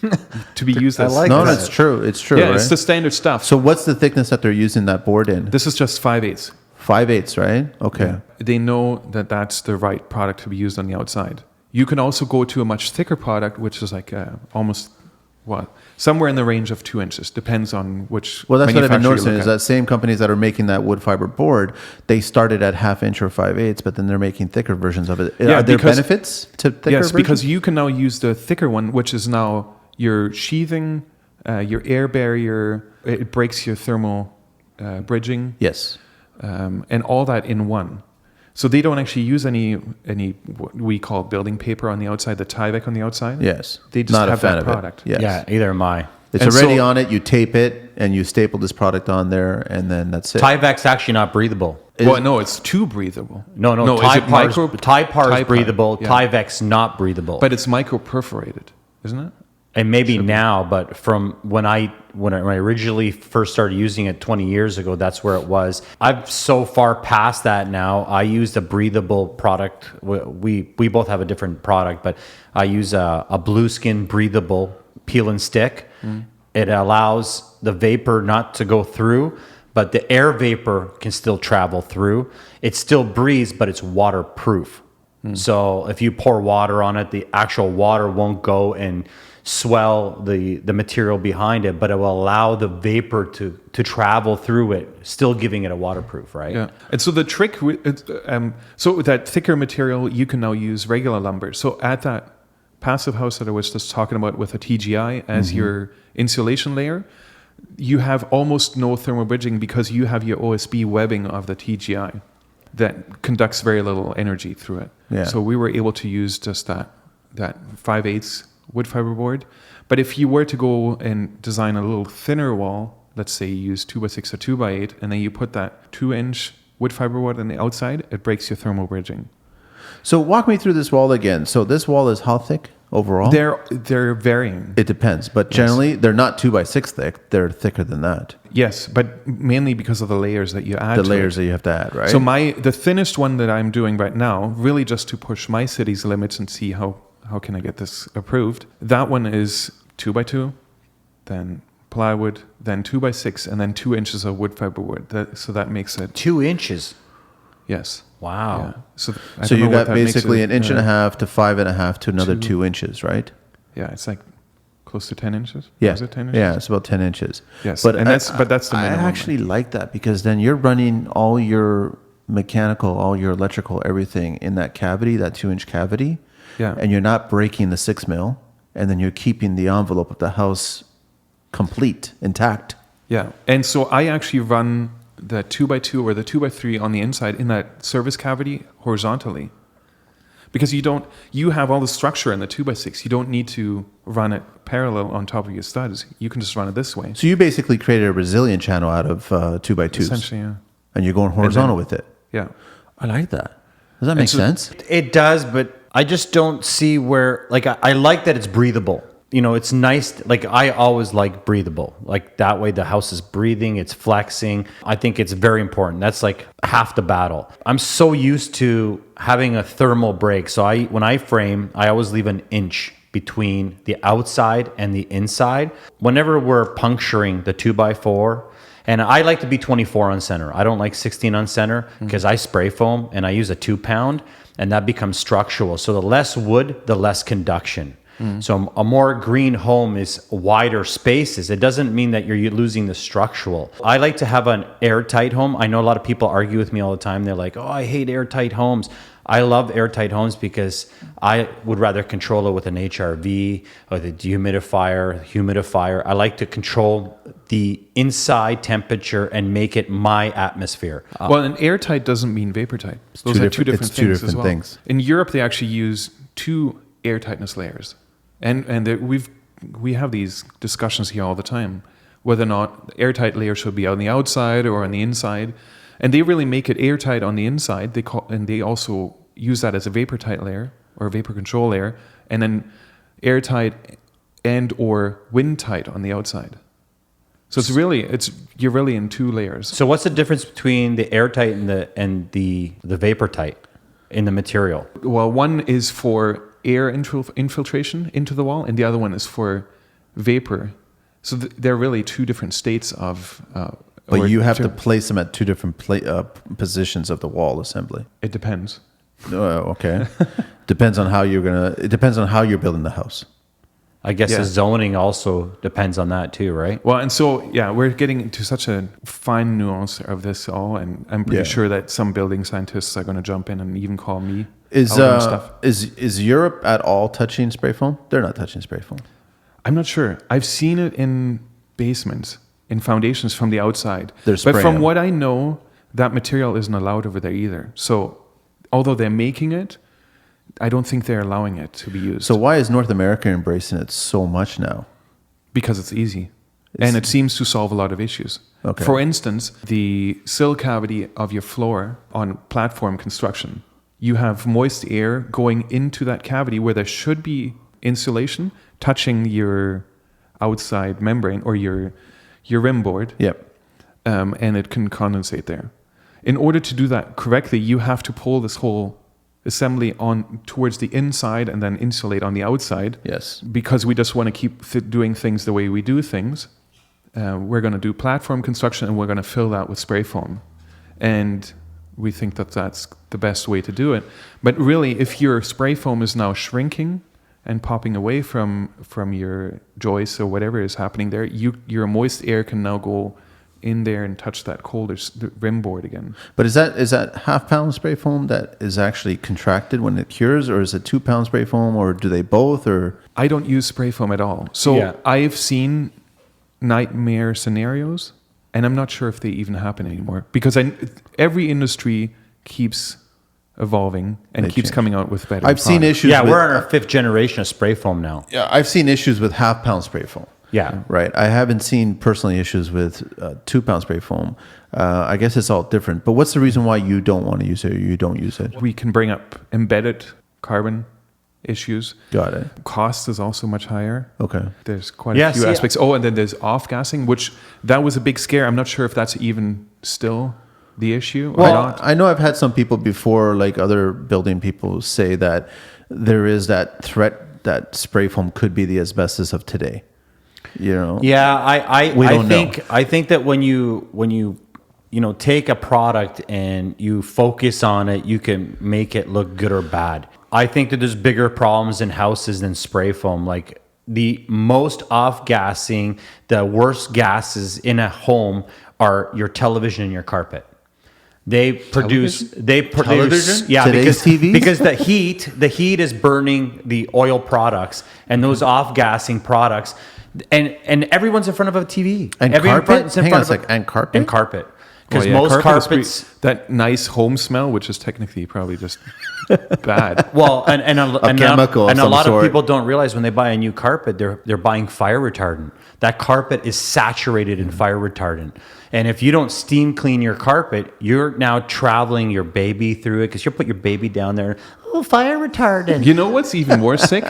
Speaker 1: to be used as.
Speaker 2: like
Speaker 3: No,
Speaker 2: that.
Speaker 3: it's true. It's true.
Speaker 1: Yeah,
Speaker 3: right?
Speaker 1: it's the standard stuff.
Speaker 3: So what's the thickness that they're using that board in?
Speaker 1: This is just 5/8.
Speaker 3: 5/8, right? Okay.
Speaker 1: Yeah. They know that that's the right product to be used on the outside. You can also go to a much thicker product, which is like almost, somewhere in the range of 2 inches. Depends on which.
Speaker 3: Well, that's what I've been
Speaker 1: manufacturer you
Speaker 3: noticing
Speaker 1: look
Speaker 3: is
Speaker 1: at.
Speaker 3: that same companies that are making that wood fiber board, they started at 1/2 inch or 5/8, but then they're making thicker versions of it.
Speaker 1: Yeah,
Speaker 3: are there
Speaker 1: because-
Speaker 3: benefits to thicker
Speaker 1: Yes, because
Speaker 3: versions?
Speaker 1: you can now use the thicker one, which is now your sheathing, your air barrier. It breaks your thermal bridging.
Speaker 3: Yes.
Speaker 1: And all that in one. So they don't actually use any what we call building paper on the outside, the Tyvek on the outside.
Speaker 3: Yes.
Speaker 1: They just
Speaker 3: Not a
Speaker 1: have
Speaker 3: fan
Speaker 1: that
Speaker 3: of it.
Speaker 1: product.
Speaker 3: Yes.
Speaker 2: Yeah, either am I.
Speaker 3: It's
Speaker 1: And
Speaker 3: already
Speaker 1: so-
Speaker 3: on it. You tape it and you staple this product on there, and then that's it.
Speaker 2: Tyvek's actually not breathable.
Speaker 1: Well, no, it's too breathable.
Speaker 2: No,
Speaker 1: is it
Speaker 2: Typar is
Speaker 1: Typar,
Speaker 2: breathable.
Speaker 1: yeah.
Speaker 2: Tyvek's not breathable.
Speaker 1: But it's micro perforated, isn't it?
Speaker 2: And maybe now, but from when I originally first started using it 20 years ago, that's where it was. I've so far past that now. I used a breathable product. We both have a different product, but I use a Blue Skin breathable peel and stick. It allows the vapor not to go through, but the air vapor can still travel through. It still breathes, but it's waterproof. So if you pour water on it, the actual water won't go and swell the material behind it, but it will allow the vapor to travel through it, still giving it a waterproof, right?
Speaker 1: Yeah. And so the trick, so with that thicker material, you can now use regular lumber. So at that passive house that I was just talking about with a TGI as your insulation layer, you have almost no thermal bridging because you have your OSB webbing of the TGI that conducts very little energy through it.
Speaker 3: Yeah.
Speaker 1: So we were able to use just that 5/8 wood fiber board. But if you were to go and design a little thinner wall, let's say you use 2x6 or 2x8, and then you put that 2-inch wood fiber board on the outside, it breaks your thermal bridging.
Speaker 3: So walk me through this wall again. So this wall is how thick overall?
Speaker 1: They're varying.
Speaker 3: It depends, but generally they're not 2x6 thick. They're thicker than that.
Speaker 1: Yes, but mainly because of the layers that you add.
Speaker 3: The
Speaker 1: to
Speaker 3: layers
Speaker 1: it.
Speaker 3: that you have to add, right?
Speaker 1: So the thinnest one that I'm doing right now, really just to push my city's limits and see how can I get this approved. That one is 2x2, then plywood, then 2x6, and then 2 inches of wood fiber wood. So that makes it
Speaker 2: 2 inches.
Speaker 1: yes.
Speaker 2: Wow.
Speaker 1: Yeah. So I
Speaker 3: So
Speaker 1: don't
Speaker 3: you
Speaker 1: know what
Speaker 3: got
Speaker 1: that makes
Speaker 3: basically
Speaker 1: it,
Speaker 3: an inch and a half to 5.5 to another 2 inches, right?
Speaker 1: Yeah, it's like close to 10 inches.
Speaker 3: Yeah.
Speaker 1: Is it 10 inches?
Speaker 3: Yeah, it's about 10 inches.
Speaker 1: Yes,
Speaker 3: But
Speaker 1: and that's the
Speaker 3: I
Speaker 1: minimum.
Speaker 3: actually like that because then you're running all your mechanical, all your electrical, everything in that cavity, that 2-inch cavity.
Speaker 1: Yeah.
Speaker 3: And you're not breaking the 6 mil, and then you're keeping the envelope of the house complete, intact.
Speaker 1: Yeah, and so I actually run the 2x2 or the 2x3 on the inside in that service cavity horizontally, because you have all the structure in the 2x6. You don't need to run it parallel on top of your studs. You can just run it this way.
Speaker 3: So you basically created a resilient channel out of 2x2s.
Speaker 1: Essentially, yeah.
Speaker 3: And you're going horizontal with it.
Speaker 1: Yeah.
Speaker 3: I like that. Does that make sense?
Speaker 2: It does, but I just don't see where, like, I like that it's breathable. You know, it's nice. Like, I always like breathable. Like, that way the house is breathing, it's flexing. I think it's very important. That's like half the battle. I'm so used to having a thermal break. So when I frame, I always leave an inch between the outside and the inside. Whenever we're puncturing the 2x4, and I like to be 24 on center. I don't like 16 on center because I spray foam and I use a 2-pound, and that becomes structural. So the less wood, the less conduction. So a more green home is wider spaces. It doesn't mean that you're losing the structural. I like to have an airtight home. I know a lot of people argue with me all the time. They're like, oh, I hate airtight homes. I love airtight homes because I would rather control it with an HRV or the humidifier. I like to control the inside temperature and make it my atmosphere.
Speaker 1: Well, and airtight doesn't mean vapor tight. Those are two different things as well. In Europe, they actually use 2 airtightness layers. And we have these discussions here all the time, whether or not the airtight layer should be on the outside or on the inside. And they really make it airtight on the inside. They also use that as a vapor tight layer or a vapor control layer, and then airtight and or wind tight on the outside. So you're really in 2 layers.
Speaker 2: So what's the difference between the airtight and the vapor tight in the material?
Speaker 1: Well, one is for air infiltration into the wall, and the other one is for vapor. So they're really 2 different states of.
Speaker 3: But you have to place them at 2 different positions of the wall assembly.
Speaker 1: It depends.
Speaker 3: Oh, okay. Depends on how it depends on how you're building the house.
Speaker 2: I guess the zoning also depends on that too, right?
Speaker 1: Well, and so, we're getting into such a fine nuance of this all, and I'm pretty sure that some building scientists are going to jump in and even call me.
Speaker 3: Is Europe at all touching spray foam? They're not touching spray foam.
Speaker 1: I'm not sure. I've seen it in basements, in foundations from the outside.
Speaker 3: But
Speaker 1: from what I know, that material isn't allowed over there either. So although they're making it, I don't think they're allowing it to be used.
Speaker 3: So why is North America embracing it so much now?
Speaker 1: Because it's easy. And it seems to solve a lot of issues.
Speaker 3: Okay.
Speaker 1: For instance, the sill cavity of your floor on platform construction, you have moist air going into that cavity where there should be insulation touching your outside membrane or your rim board.
Speaker 3: Yep.
Speaker 1: And it can condensate there. In order to do that correctly, you have to pull this whole assembly on towards the inside and then insulate on the outside.
Speaker 3: Yes.
Speaker 1: Because we just want to keep doing things the way we do things. We're going to do platform construction and we're going to fill that with spray foam. And we think that that's the best way to do it. But really, if your spray foam is now shrinking and popping away from your joists or whatever is happening there, your moist air can now go in there and touch that colder rim board again.
Speaker 3: But is that half-pound spray foam that is actually contracted when it cures, or is it 2-pound spray foam, or do they both? Or
Speaker 1: I don't use spray foam at all. So I've seen nightmare scenarios, and I'm not sure if they even happen anymore, because every industry keeps evolving and keeps coming out with better products.
Speaker 3: Seen issues.
Speaker 2: Yeah, we're in our 5th generation of spray foam now.
Speaker 3: Yeah, I've seen issues with half-pound spray foam.
Speaker 2: Yeah.
Speaker 3: Right. I haven't seen personally issues with 2-pound spray foam. I guess it's all different. But what's the reason why you don't want to use it or you don't use it?
Speaker 1: We can bring up embedded carbon issues.
Speaker 3: Got it.
Speaker 1: Cost is also much higher.
Speaker 3: Okay.
Speaker 1: There's quite a few aspects. Oh, and then there's off-gassing, which that was a big scare. I'm not sure if that's even still the issue or not.
Speaker 3: I know I've had some people before, like other building people, say that there is that threat that spray foam could be the asbestos of today. You know?
Speaker 2: Yeah, I think that when you take a product and you focus on it, you can make it look good or bad. I think that there's bigger problems in houses than spray foam. Like the most off-gassing, the worst gases in a home are your television and your carpet. They produce
Speaker 3: television?
Speaker 2: Yeah,
Speaker 3: Today's TVs?
Speaker 2: because the heat is burning the oil products and those off-gassing products. And everyone's in front of a TV.
Speaker 3: And carpet? Hang on a sec. And carpet?
Speaker 2: And carpet. Because
Speaker 1: yeah,
Speaker 2: most
Speaker 1: carpet is
Speaker 2: carpets.
Speaker 1: that nice home smell, which is technically probably just bad.
Speaker 2: Well, and a
Speaker 3: chemical of
Speaker 2: and a
Speaker 3: some
Speaker 2: lot
Speaker 3: sort.
Speaker 2: of people don't realize when they buy a new carpet, they're buying fire retardant. That carpet is saturated in fire retardant. And if you don't steam clean your carpet, you're now traveling your baby through it because you'll put your baby down there. Oh, fire retardant.
Speaker 1: You know what's even more sick?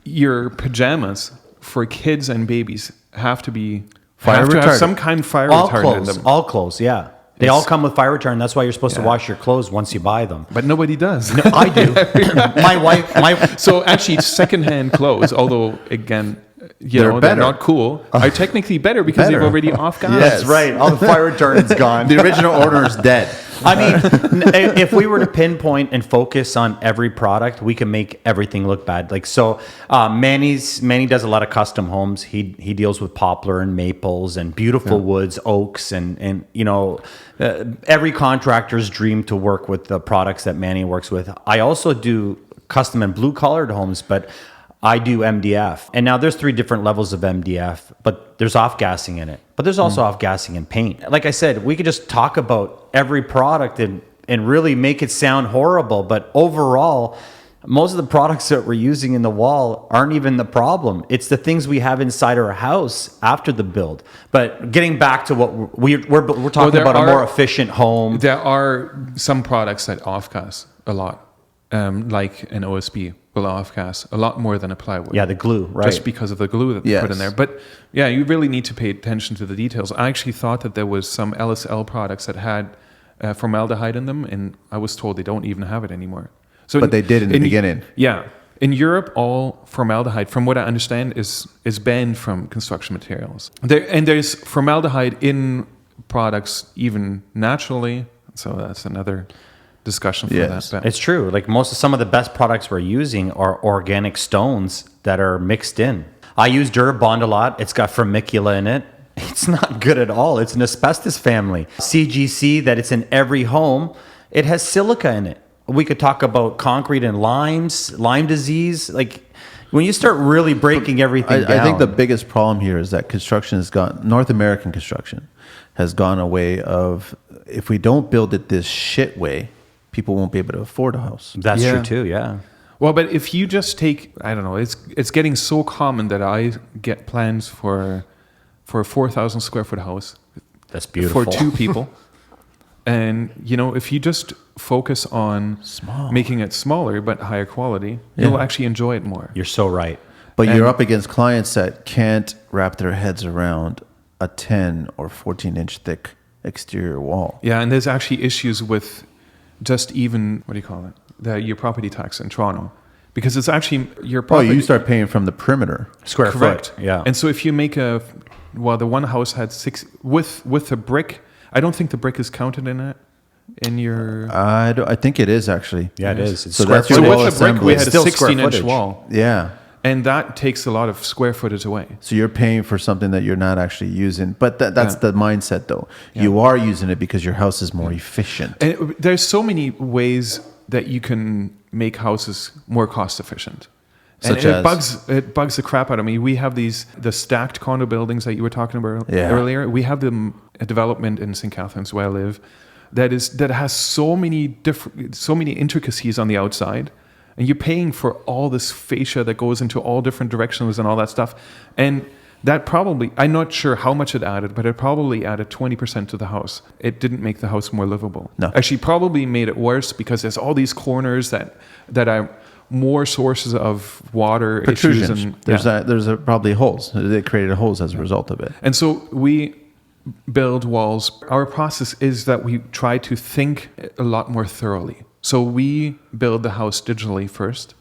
Speaker 1: Your pajamas for kids and babies have to be have to have some kind of fire
Speaker 2: all
Speaker 1: retardant
Speaker 2: clothes,
Speaker 1: in them.
Speaker 2: all clothes, yeah. They all come with fire retardant. That's why you're supposed to wash your clothes once you buy them.
Speaker 1: But nobody does.
Speaker 2: No, I do. my
Speaker 1: So actually, secondhand clothes, although again,
Speaker 3: They're
Speaker 1: they're
Speaker 3: better.
Speaker 1: not cool, are technically better because
Speaker 3: Better.
Speaker 1: they've already off gas.
Speaker 3: Yes.
Speaker 2: That's right. All the fire retardant's gone.
Speaker 3: The original owner is dead.
Speaker 2: I mean, if we were to pinpoint and focus on every product, we can make everything look bad. Like so, Manny does a lot of custom homes. He deals with poplar and maples and beautiful woods, oaks, and every contractor's dream to work with the products that Manny works with. I also do custom and blue collared homes, but I do MDF. And now there's 3 different levels of MDF, but there's off-gassing in it. But there's also off-gassing in paint. Like I said, we could just talk about every product and really make it sound horrible. But overall, most of the products that we're using in the wall aren't even the problem. It's the things we have inside our house after the build. But getting back to what we're talking about, a more efficient home.
Speaker 1: There are some products that off-gas a lot, like an OSB will off-gas a lot more than a plywood.
Speaker 2: Yeah, the glue, right?
Speaker 1: Just because of the glue that they put in there. But yeah, you really need to pay attention to the details. I actually thought that there was some LSL products that had formaldehyde in them, and I was told they don't even have it anymore. So
Speaker 3: But they did in the beginning.
Speaker 1: Yeah. In Europe, all formaldehyde, from what I understand, is banned from construction materials. There's formaldehyde in products even naturally, so that's another discussion for that. But
Speaker 2: It's true. Like some of the best products we're using are organic stones that are mixed in. I use Durabond a lot. It's got formicula in it. It's not good at all. It's an asbestos family. CGC, that it's in every home, it has silica in it. We could talk about concrete and Lyme disease. Like when you start really breaking everything down.
Speaker 3: I think the biggest problem here is that construction has gone, North American construction has gone a way of, if we don't build it this shit way, people won't be able to afford a house.
Speaker 2: That's true too, yeah.
Speaker 1: Well, but if you just take, I don't know, it's getting so common that I get plans for a 4,000 square foot house.
Speaker 2: That's beautiful.
Speaker 1: For 2 people. And, if you just focus on making it smaller but higher quality, you'll actually enjoy it more.
Speaker 2: You're so right.
Speaker 3: But you're up against clients that can't wrap their heads around a 10 or 14-inch thick exterior wall.
Speaker 1: Yeah, and there's actually issues with just even, what do you call it? Your property tax in Toronto. Because it's actually your property.
Speaker 3: You start paying from the perimeter.
Speaker 2: Square
Speaker 1: Correct.
Speaker 2: foot. Yeah.
Speaker 1: And so if you make the one house had 6, with the brick, I don't think the brick is counted in it. In your...
Speaker 3: I think it is actually.
Speaker 2: Yeah, it is. It's
Speaker 3: So
Speaker 2: square
Speaker 3: that's your
Speaker 1: So
Speaker 3: wall
Speaker 1: with the brick,
Speaker 3: assembly.
Speaker 1: we had a
Speaker 2: Still square
Speaker 1: 16-inch
Speaker 2: footage.
Speaker 1: wall.
Speaker 3: Yeah.
Speaker 1: And that takes a lot of square footage away.
Speaker 3: So you're paying for something that you're not actually using. But that's the mindset, though. Yeah. You are using it because your house is more efficient.
Speaker 1: And there's so many ways that you can make houses more cost efficient.
Speaker 3: Such
Speaker 1: And
Speaker 3: as?
Speaker 1: it bugs the crap out of me. We have the stacked condo buildings that you were talking about earlier. We have a development in St. Catharines where I live that has so many intricacies on the outside, and you're paying for all this fascia that goes into all different directions and all that stuff. And that probably, I'm not sure how much it added, but it probably added 20% to the house. It didn't make the house more livable.
Speaker 3: No.
Speaker 1: Actually, probably made it worse because there's all these corners that are more sources of water issues. And
Speaker 3: there's probably holes. They created holes as a result of it.
Speaker 1: And so we build walls. Our process is that we try to think a lot more thoroughly. So we build the house digitally first.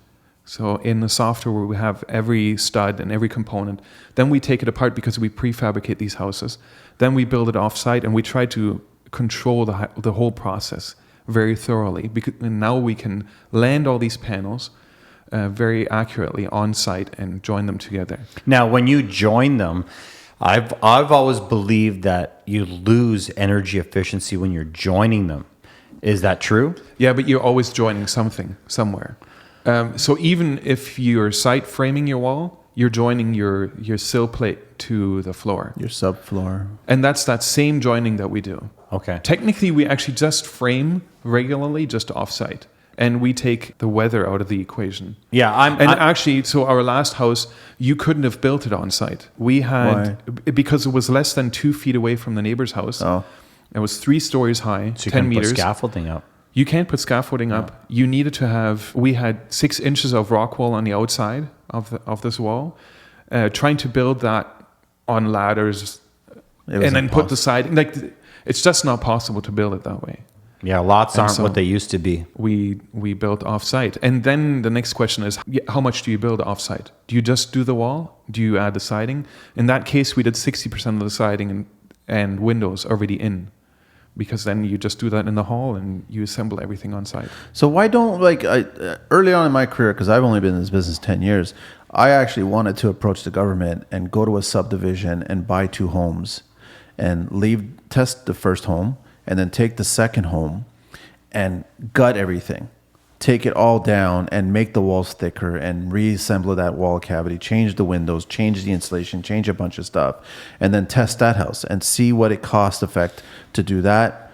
Speaker 1: So in the software where we have every stud and every component, then we take it apart because we prefabricate these houses. Then we build it off-site and we try to control the whole process very thoroughly. And now we can land all these panels very accurately on-site and join them together.
Speaker 2: Now, when you join them, I've always believed that you lose energy efficiency when you're joining them. Is that true?
Speaker 1: Yeah, but you're always joining something somewhere. So even if you're site framing your wall, you're joining your sill plate to the floor.
Speaker 3: Your subfloor.
Speaker 1: And that's that same joining that we do.
Speaker 2: Okay.
Speaker 1: Technically, we actually just frame regularly, just offsite. And we take the weather out of the equation.
Speaker 2: Yeah,
Speaker 1: actually, so our last house, you couldn't have built it on site. We had, because it was less than 2 feet away from the neighbor's house.
Speaker 3: Oh.
Speaker 1: It was 3 stories high,
Speaker 2: so you
Speaker 1: 10
Speaker 2: can
Speaker 1: meters.
Speaker 2: put scaffolding up.
Speaker 1: You can't put scaffolding up. You needed to have, we had 6 inches of rock wall on the outside of this wall. Trying to build that on ladders and then put the siding. Like, it's just not possible to build it that way.
Speaker 2: Yeah, lots aren't what they used to be.
Speaker 1: We built off-site. And then the next question is, how much do you build off-site? Do you just do the wall? Do you add the siding? In that case, we did 60% of the siding and windows already in. Because then you just do that in the hall and you assemble everything on site.
Speaker 3: So why don't, like, early on in my career, because I've only been in this business 10 years, I actually wanted to approach the government and go to a subdivision and buy 2 homes and test the first home and then take the second home and gut everything. Take it all down and make the walls thicker and reassemble that wall cavity, change the windows, change the insulation, change a bunch of stuff, and then test that house and see what it cost effect to do that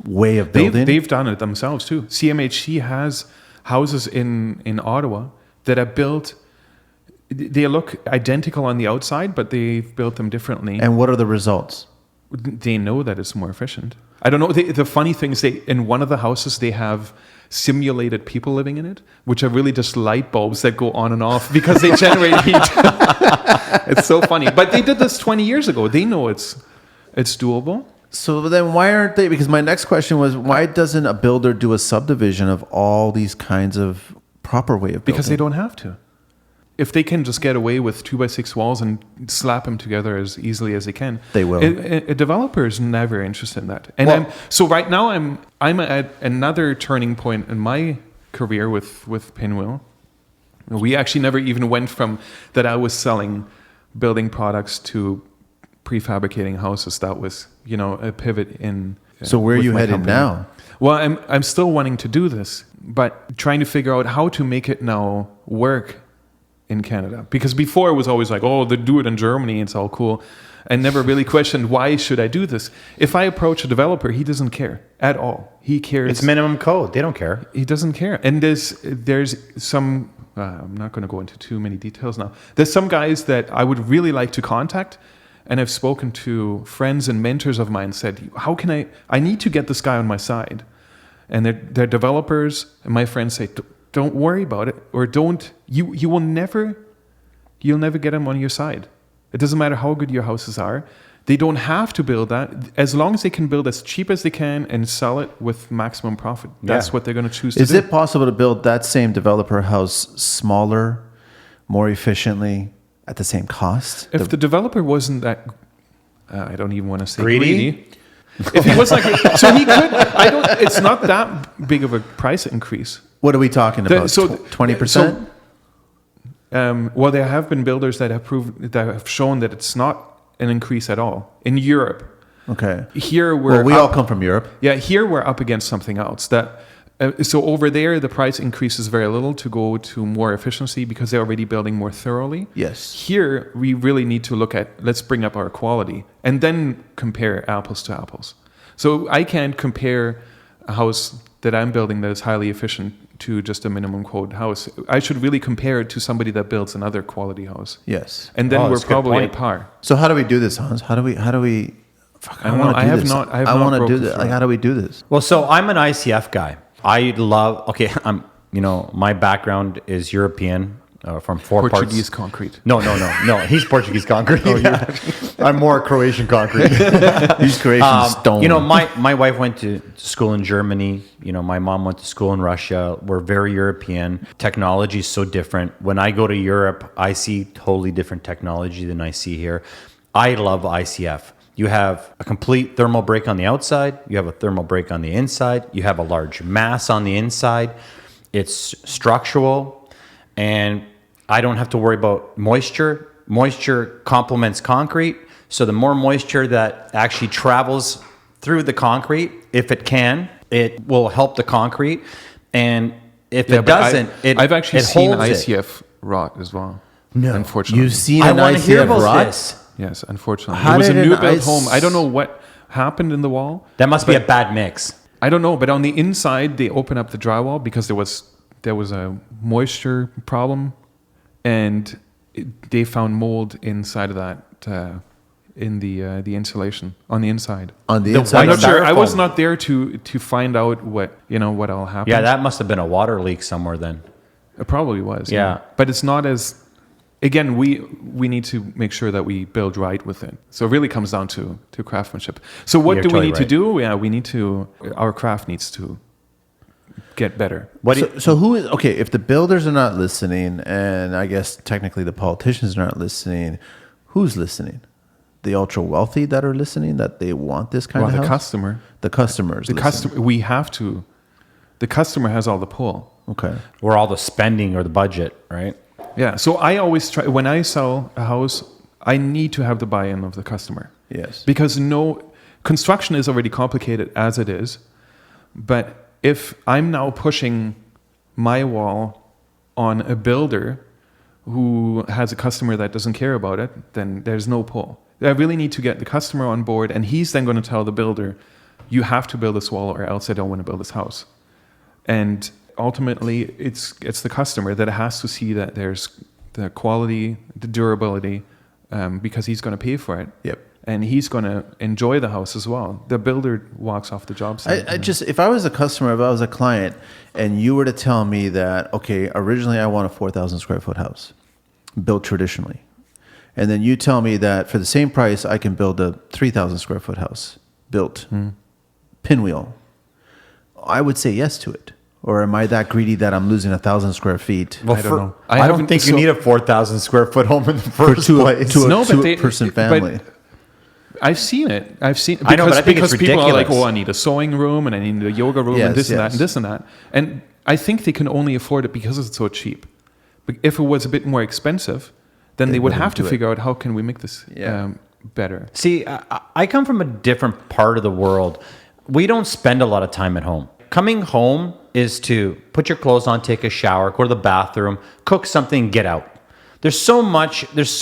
Speaker 3: way of building.
Speaker 1: They've done it themselves too. CMHC has houses in Ottawa that are built, they look identical on the outside, but they've built them differently.
Speaker 3: And what are the results?
Speaker 1: They know that it's more efficient. I don't know. The funny thing is, in one of the houses, they have simulated people living in it, which are really just light bulbs that go on and off because they generate heat. It's so funny. But they did this 20 years ago. They know it's doable.
Speaker 3: So then why aren't they? Because my next question was, why doesn't a builder do a subdivision of all these kinds of proper way of building?
Speaker 1: Because they don't have to. If they can just get away with 2x6 walls and slap them together as easily as they can,
Speaker 3: they will.
Speaker 1: A developer is never interested in that. And so right now I'm at another turning point in my career with Pinwheel. We actually never even went from that I was selling building products to prefabricating houses. That was, a pivot in.
Speaker 3: So where are you headed now?
Speaker 1: Well, I'm still wanting to do this, but trying to figure out how to make it now work in Canada. Because before it was always like, oh, they do it in Germany, it's all cool. And never really questioned, why should I do this? If I approach a developer, he doesn't care at all. He cares.
Speaker 2: It's minimum code. They don't care.
Speaker 1: He doesn't care. And there's some, I'm not going to go into too many details now. There's some guys that I would really like to contact. And I've spoken to friends and mentors of mine, said, how can I need to get this guy on my side. And they're developers. And my friends say, don't worry about it, or you'll never get them on your side. It doesn't matter how good your houses are. They don't have to build that. As long as they can build as cheap as they can and sell it with maximum profit. That's what they're going to choose to do.
Speaker 3: Is it possible to build that same developer house smaller, more efficiently, at the same cost?
Speaker 1: If the developer wasn't that, I don't even want to say
Speaker 2: greedy.
Speaker 1: If he was like, so he could, it's not that big of a price increase.
Speaker 3: What are we talking about? 20%?
Speaker 1: Well, there have been builders that have shown that it's not an increase at all in Europe.
Speaker 3: Okay.
Speaker 1: Here
Speaker 3: we all come from Europe.
Speaker 1: Yeah, here we're up against something else. So over there, the price increases very little to go to more efficiency because they're already building more thoroughly.
Speaker 3: Yes.
Speaker 1: Here, we really need to look at, let's bring up our quality and then compare apples to apples. So I can't compare a house that I'm building that is highly efficient to just a minimum quote house. I should really compare it to somebody that builds another quality house.
Speaker 3: Yes.
Speaker 1: And then we're probably at par.
Speaker 3: So how do we do this, Hans? How do we fuck, I want to do this. I want to do this. Like, how do we do this?
Speaker 2: Well, so I'm an ICF guy. My background is European. From
Speaker 1: Portuguese concrete.
Speaker 2: No. He's Portuguese concrete. I'm more Croatian concrete.
Speaker 3: He's Croatian stone.
Speaker 2: My wife went to school in Germany. My mom went to school in Russia. We're very European. Technology is so different. When I go to Europe, I see totally different technology than I see here. I love ICF. You have a complete thermal break on the outside. You have a thermal break on the inside. You have a large mass on the inside. It's structural. And I don't have to worry about moisture. Moisture complements concrete. So the more moisture that actually travels through the concrete, if it can, it will help the concrete. And if it doesn't,
Speaker 1: I've actually seen
Speaker 2: holds
Speaker 1: ICF rot as well.
Speaker 3: No.
Speaker 1: Unfortunately.
Speaker 3: You've seen
Speaker 2: I
Speaker 3: an
Speaker 2: want to hear
Speaker 3: ICF
Speaker 2: about
Speaker 3: rot?
Speaker 2: this.
Speaker 1: Yes, unfortunately.
Speaker 3: How
Speaker 1: It was a
Speaker 3: did
Speaker 1: new
Speaker 3: an
Speaker 1: built
Speaker 3: ice-
Speaker 1: home. I don't know what happened in the wall.
Speaker 2: That must be a bad mix.
Speaker 1: I don't know, but on the inside they opened up the drywall because there was a moisture problem, and they found mold inside of that in the insulation on the inside.
Speaker 3: On the
Speaker 2: The
Speaker 3: inside.
Speaker 1: I'm
Speaker 2: white
Speaker 1: not sure. I was
Speaker 2: styrofoam.
Speaker 1: not there to find out what all happened.
Speaker 2: Yeah, that must have been a water leak somewhere then.
Speaker 1: It probably was.
Speaker 2: Yeah.
Speaker 1: But it's not as. Again, we need to make sure that we build right with it. So it really comes down to craftsmanship. So what
Speaker 2: You're
Speaker 1: do we
Speaker 2: totally
Speaker 1: need to
Speaker 2: right.
Speaker 1: do? Yeah, we need to. Our craft needs to get better.
Speaker 2: What do
Speaker 3: So who is okay? If the builders are not listening, and I guess technically the politicians are not listening, who's listening? The ultra wealthy that are listening, that they want this kind
Speaker 1: Well,
Speaker 3: of
Speaker 1: the
Speaker 3: house?
Speaker 1: customer.
Speaker 3: The customers.
Speaker 1: The
Speaker 3: listen.
Speaker 1: customer. We have to. The customer has all the pull.
Speaker 3: Okay.
Speaker 2: Or all the spending or the budget, right?
Speaker 1: Yeah. So I always try when I sell a house, I need to have the buy-in of the customer.
Speaker 3: Yes.
Speaker 1: Because construction is already complicated as it is, but if I'm now pushing my wall on a builder who has a customer that doesn't care about it, then there's no pull. I really need to get the customer on board, and he's then going to tell the builder, you have to build this wall or else I don't want to build this house. And ultimately, it's the customer that has to see that there's the quality, the durability, because he's going to pay for it.
Speaker 3: Yep.
Speaker 1: And he's going to enjoy the house as well. The builder walks off the job site.
Speaker 3: I just, if I was a customer, if I was a client, and you were to tell me that, okay, originally I want a 4,000 square foot house built traditionally. And then you tell me that for the same price, I can build a 3,000 square foot house built pinwheel. I would say yes to it. Or am I that greedy that I'm losing 1,000 square feet?
Speaker 2: Well,
Speaker 1: I don't know.
Speaker 2: I don't
Speaker 1: haven't-
Speaker 2: think you
Speaker 1: so-
Speaker 2: need a 4,000 square foot home in the
Speaker 3: For
Speaker 2: first
Speaker 3: two,
Speaker 2: place.
Speaker 3: to a
Speaker 1: No, but they-
Speaker 3: two-person
Speaker 1: but-
Speaker 3: family.
Speaker 1: I've seen it. Because,
Speaker 2: I know, but I think
Speaker 1: because
Speaker 2: it's
Speaker 1: people are like,
Speaker 2: ridiculous.
Speaker 1: oh, I need a sewing room and I need a yoga room
Speaker 3: Yes,
Speaker 1: and this and that
Speaker 3: yes.
Speaker 1: and this and that. And I think they can only afford it because it's so cheap. But if it was a bit more expensive, then they would
Speaker 3: wouldn't
Speaker 1: have to
Speaker 3: do it.
Speaker 1: figure out how can we make this
Speaker 3: Yeah.
Speaker 1: better.
Speaker 2: See, I come from a different part of the world. We don't spend a lot of time at home. Coming home is to put your clothes on, take a shower, go to the bathroom, cook something, get out. There's so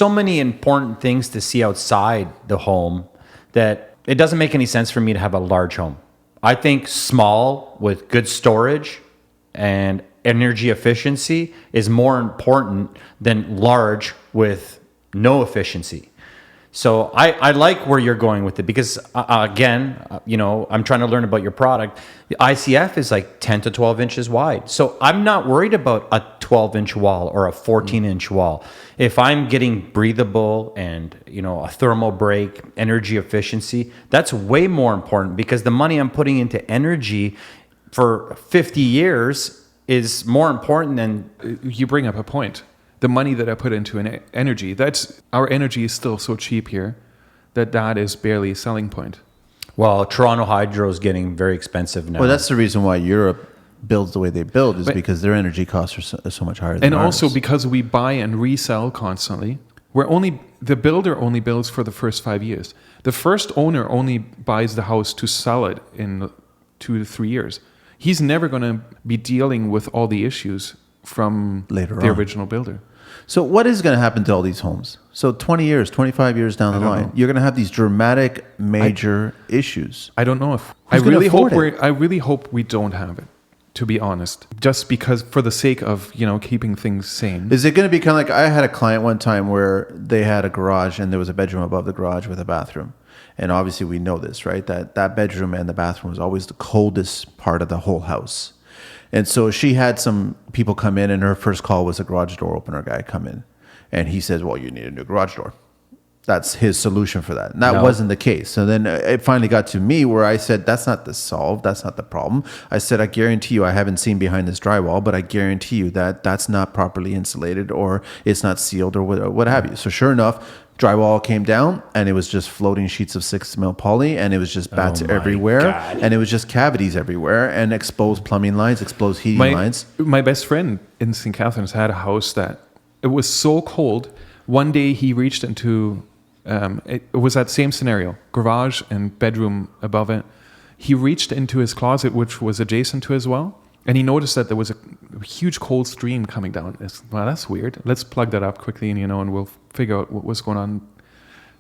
Speaker 2: many important things to see outside the home that it doesn't make any sense for me to have a large home. I think small with good storage and energy efficiency is more important than large with no efficiency. So I like where you're going with it because, again, I'm trying to learn about your product. The ICF is like 10 to 12 inches wide. So I'm not worried about a 12-inch wall or a 14-inch wall. If I'm getting breathable and, a thermal break, energy efficiency, that's way more important because the money I'm putting into energy for 50 years is more important than...
Speaker 1: You bring up a point. The money that I put into an energy, our energy is still so cheap here that is barely a selling point.
Speaker 2: Well, Toronto Hydro is getting very expensive now.
Speaker 3: Well, that's the reason why Europe builds the way they build, is because their energy costs are so much higher than
Speaker 1: And
Speaker 3: ours.
Speaker 1: also because we buy and resell constantly, the builder only builds for the first 5 years. The first owner only buys the house to sell it in 2 to 3 years. He's never going to be dealing with all the issues from
Speaker 3: Later
Speaker 1: the
Speaker 3: on.
Speaker 1: original builder.
Speaker 3: So what is going to happen to all these homes? So 20 years, 25 years down the line, you're going to have these dramatic major issues.
Speaker 1: I don't know if
Speaker 3: Who's gonna afford
Speaker 1: I really hope we don't have it, to be honest. Just because for the sake of, keeping things sane.
Speaker 3: Is it going to be kind of like, I had a client one time where they had a garage and there was a bedroom above the garage with a bathroom. And obviously we know this, right? That bedroom and the bathroom was always the coldest part of the whole house. And so she had some people come in, and her first call was a garage door opener guy come in. And he says, well, you need a new garage door. That's his solution for that. And that wasn't the case. So then it finally got to me where I said, that's not the solve. That's not the problem. I said, I guarantee you, I haven't seen behind this drywall, but I guarantee you that that's not properly insulated or it's not sealed or what have you. So sure enough, drywall came down and it was just floating sheets of 6 mil poly, and it was just bats everywhere.
Speaker 2: God.
Speaker 3: And it was just cavities everywhere and exposed plumbing lines, exposed heating lines.
Speaker 1: My best friend in St. Catharines had a house that it was so cold. One day he reached into, it was that same scenario, garage and bedroom above it. He reached into his closet, which was adjacent to his well, And he noticed that there was a huge cold stream coming down. Well, that's weird. Let's plug that up quickly, and we'll figure out what was going on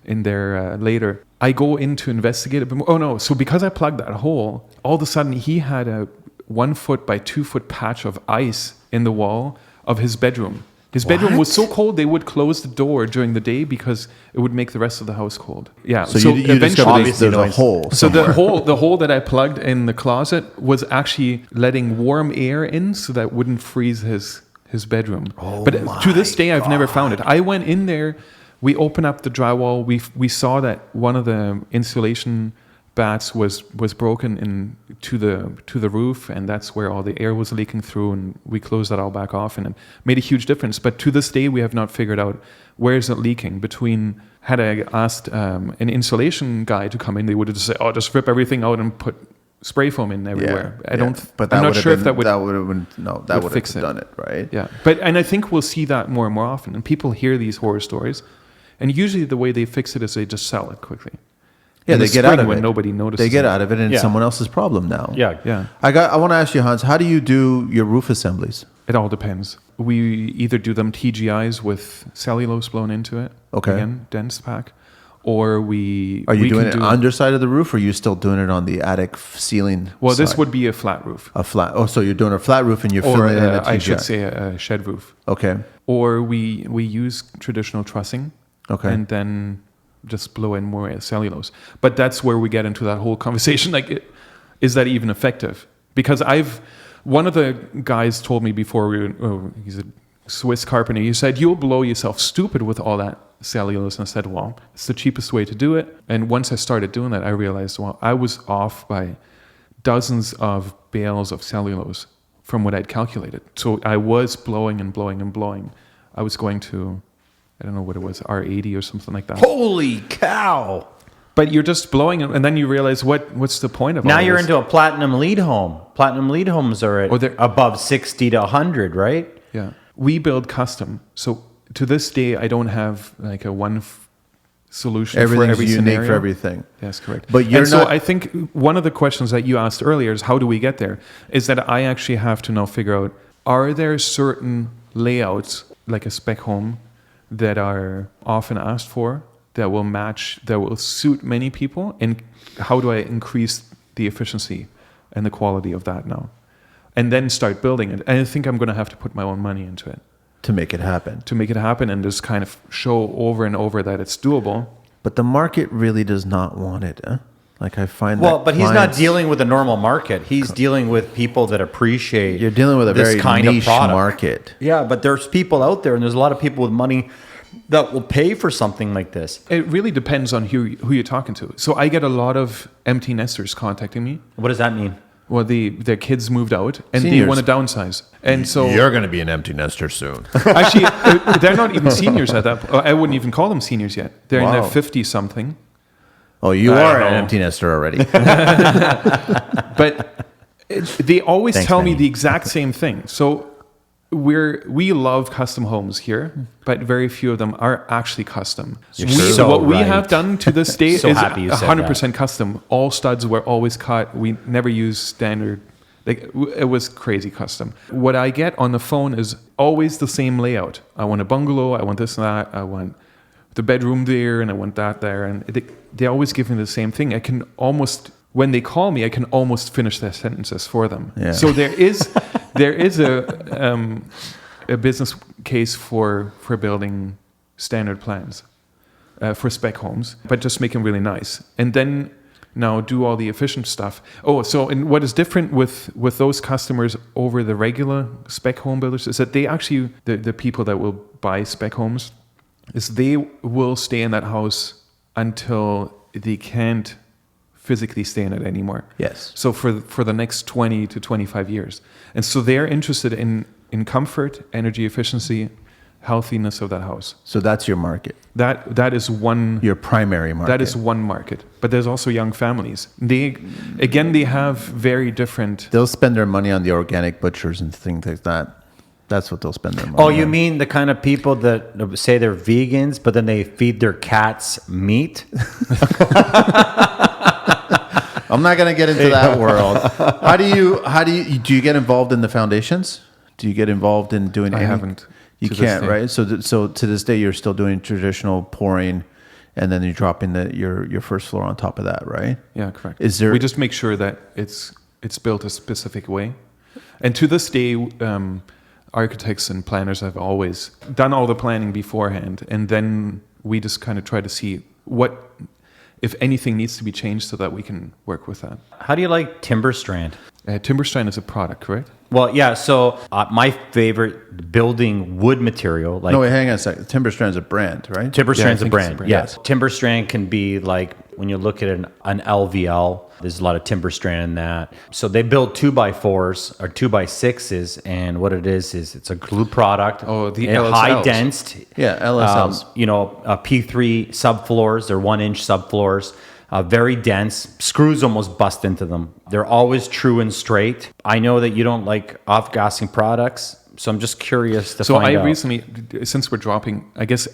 Speaker 1: in there later. I go in to investigate it. Oh no! So because I plugged that hole, all of a sudden he had a 1 foot by 2 foot patch of ice in the wall of his bedroom. His bedroom was so cold they would close the door during the day because it would make the rest of the house cold. Yeah.
Speaker 3: So you eventually there's a hole.
Speaker 1: So the hole that I plugged in the closet was actually letting warm air in so that it wouldn't freeze his bedroom. But to this day, I've never found it. I went in there. We opened up the drywall. We saw that one of the insulation bats was broken to the roof, and that's where all the air was leaking through, and we closed that all back off, and it made a huge difference. But to this day, we have not figured out where is it leaking. Had I asked an insulation guy to come in, they would have just said, "Oh, just rip everything out and put spray foam in everywhere."
Speaker 3: But
Speaker 1: I'm not sure if that would
Speaker 3: fix it. Done it, right?
Speaker 1: Yeah, and I think we'll see that more and more often, and people hear these horror stories, and usually the way they fix it is they just sell it quickly.
Speaker 3: Yeah, they get out of it
Speaker 1: when nobody notices.
Speaker 3: They get out of it, and it's someone else's problem now.
Speaker 2: Yeah.
Speaker 3: I want to ask you, Hans, how do you do your roof assemblies?
Speaker 1: It all depends. We either do them TGIs with cellulose blown into it.
Speaker 3: Okay.
Speaker 1: Again, dense pack. Or we...
Speaker 3: Are you doing it underside of the roof, or are you still doing it on the attic ceiling
Speaker 1: Well,
Speaker 3: side?
Speaker 1: This would be a flat roof.
Speaker 3: A flat... Oh, so you're doing a flat roof and you're filling it in a TGI.
Speaker 1: I should say a shed roof.
Speaker 3: Okay.
Speaker 1: Or we use traditional trussing. Okay. And then just blow in more cellulose. But that's where we get into that whole conversation. Like, is that even effective? Because one of the guys told me before, he's a Swiss carpenter, he said, "You'll blow yourself stupid with all that cellulose." And I said, "Well, it's the cheapest way to do it." And once I started doing that, I realized, well, I was off by dozens of bales of cellulose from what I'd calculated. So I was blowing and blowing and blowing. I was going to, I don't know what it was, R80 or something like that.
Speaker 2: Holy cow!
Speaker 1: But you're just blowing, and then you realize what's the point of all
Speaker 2: now
Speaker 1: this?
Speaker 2: You're into a platinum lead home. Platinum lead homes are at above 60 to 100, right?
Speaker 1: Yeah. We build custom. So to this day, I don't have like a solution for every
Speaker 3: unique
Speaker 1: scenario.
Speaker 3: For everything.
Speaker 1: Yes, correct.
Speaker 3: But
Speaker 1: so I think one of the questions that you asked earlier is how do we get there? Is that I actually have to now figure out, are there certain layouts, like a spec home, that are often asked for, that will suit many people, and how do I increase the efficiency and the quality of that now? And then start building it. And I think I'm going to have to put my own money into it.
Speaker 3: To make it happen.
Speaker 1: And just kind of show over and over that it's doable.
Speaker 3: But the market really does not want it. Like I find
Speaker 2: but he's not dealing with a normal market. He's dealing with people that appreciate.
Speaker 3: You're dealing with a very
Speaker 2: kind
Speaker 3: niche
Speaker 2: of
Speaker 3: market.
Speaker 2: Yeah, but there's people out there, and there's a lot of people with money that will pay for something like this.
Speaker 1: It really depends on who you're talking to. So I get a lot of empty nesters contacting me.
Speaker 2: What does that mean?
Speaker 1: Well, their kids moved out and
Speaker 3: Seniors.
Speaker 1: they want to downsize, and so
Speaker 3: you're going to be an empty nester soon.
Speaker 1: Actually, they're not even seniors at that point. I wouldn't even call them seniors yet. They're in their 50-something.
Speaker 3: Oh, you are an empty nester already.
Speaker 1: But they always tell me the exact same thing. So we love custom homes here, but very few of them are actually custom. What we have done to this day is 100% custom. All studs were always cut. We never used standard. Like, it was crazy custom. What I get on the phone is always the same layout. I want a bungalow. I want this and that. I want the bedroom there, and I want that there. And they always give me the same thing. When they call me, I can almost finish their sentences for them. Yeah. So there is a business case for building standard plans for spec homes, but just make them really nice, and then now do all the efficient stuff. And what is different with those customers over the regular spec home builders is that they actually the people that will buy spec homes is they will stay in that house until they can't physically stay in it anymore.
Speaker 3: Yes.
Speaker 1: So for the next 20 to 25 years. And so they're interested in comfort, energy efficiency, healthiness of that house.
Speaker 3: So that's your market.
Speaker 1: That is one...
Speaker 3: Your primary market.
Speaker 1: That is one market. But there's also young families. They have very different...
Speaker 3: They'll spend their money on the organic butchers and things like that. That's what they'll spend their money on.
Speaker 2: Oh, you mean the kind of people that say they're vegans, but then they feed their cats meat?
Speaker 3: I'm not going to get into that world. How do you get involved in the foundations? Do you get involved in doing?
Speaker 1: I haven't.
Speaker 3: You can't, right? So to this day, you're still doing traditional pouring, and then you're dropping your first floor on top of that, right?
Speaker 1: Yeah, correct.
Speaker 3: We
Speaker 1: just make sure that it's built a specific way, and to this day, architects and planners have always done all the planning beforehand, and then we just kind of try to see what, if anything, needs to be changed so that we can work with that.
Speaker 2: How do you like timber strand?
Speaker 1: Timber strand is a product, correct?
Speaker 2: Well, yeah. So my favorite building wood material, like
Speaker 3: no, wait, hang on a second. Timber Strand's a brand, right?
Speaker 2: Timber
Speaker 1: Yeah,
Speaker 2: Strand's
Speaker 1: I
Speaker 2: a
Speaker 1: think it's a
Speaker 2: brand.
Speaker 1: brand.
Speaker 2: Yes. Timber Strand can be like when you look at an LVL, there's a lot of timber strand in that. So they build 2x4s or 2x6s, and what it is it's a glue product.
Speaker 1: Oh, the
Speaker 2: and
Speaker 1: LSLs.
Speaker 2: high densed.
Speaker 3: Yeah, LSLs.
Speaker 2: P3 subfloors. They're 1-inch subfloors. Very dense. Screws almost bust into them. They're always true and straight. I know that you don't like off-gassing products, so I'm just curious to find out.
Speaker 1: So I recently, since we're dropping, I guess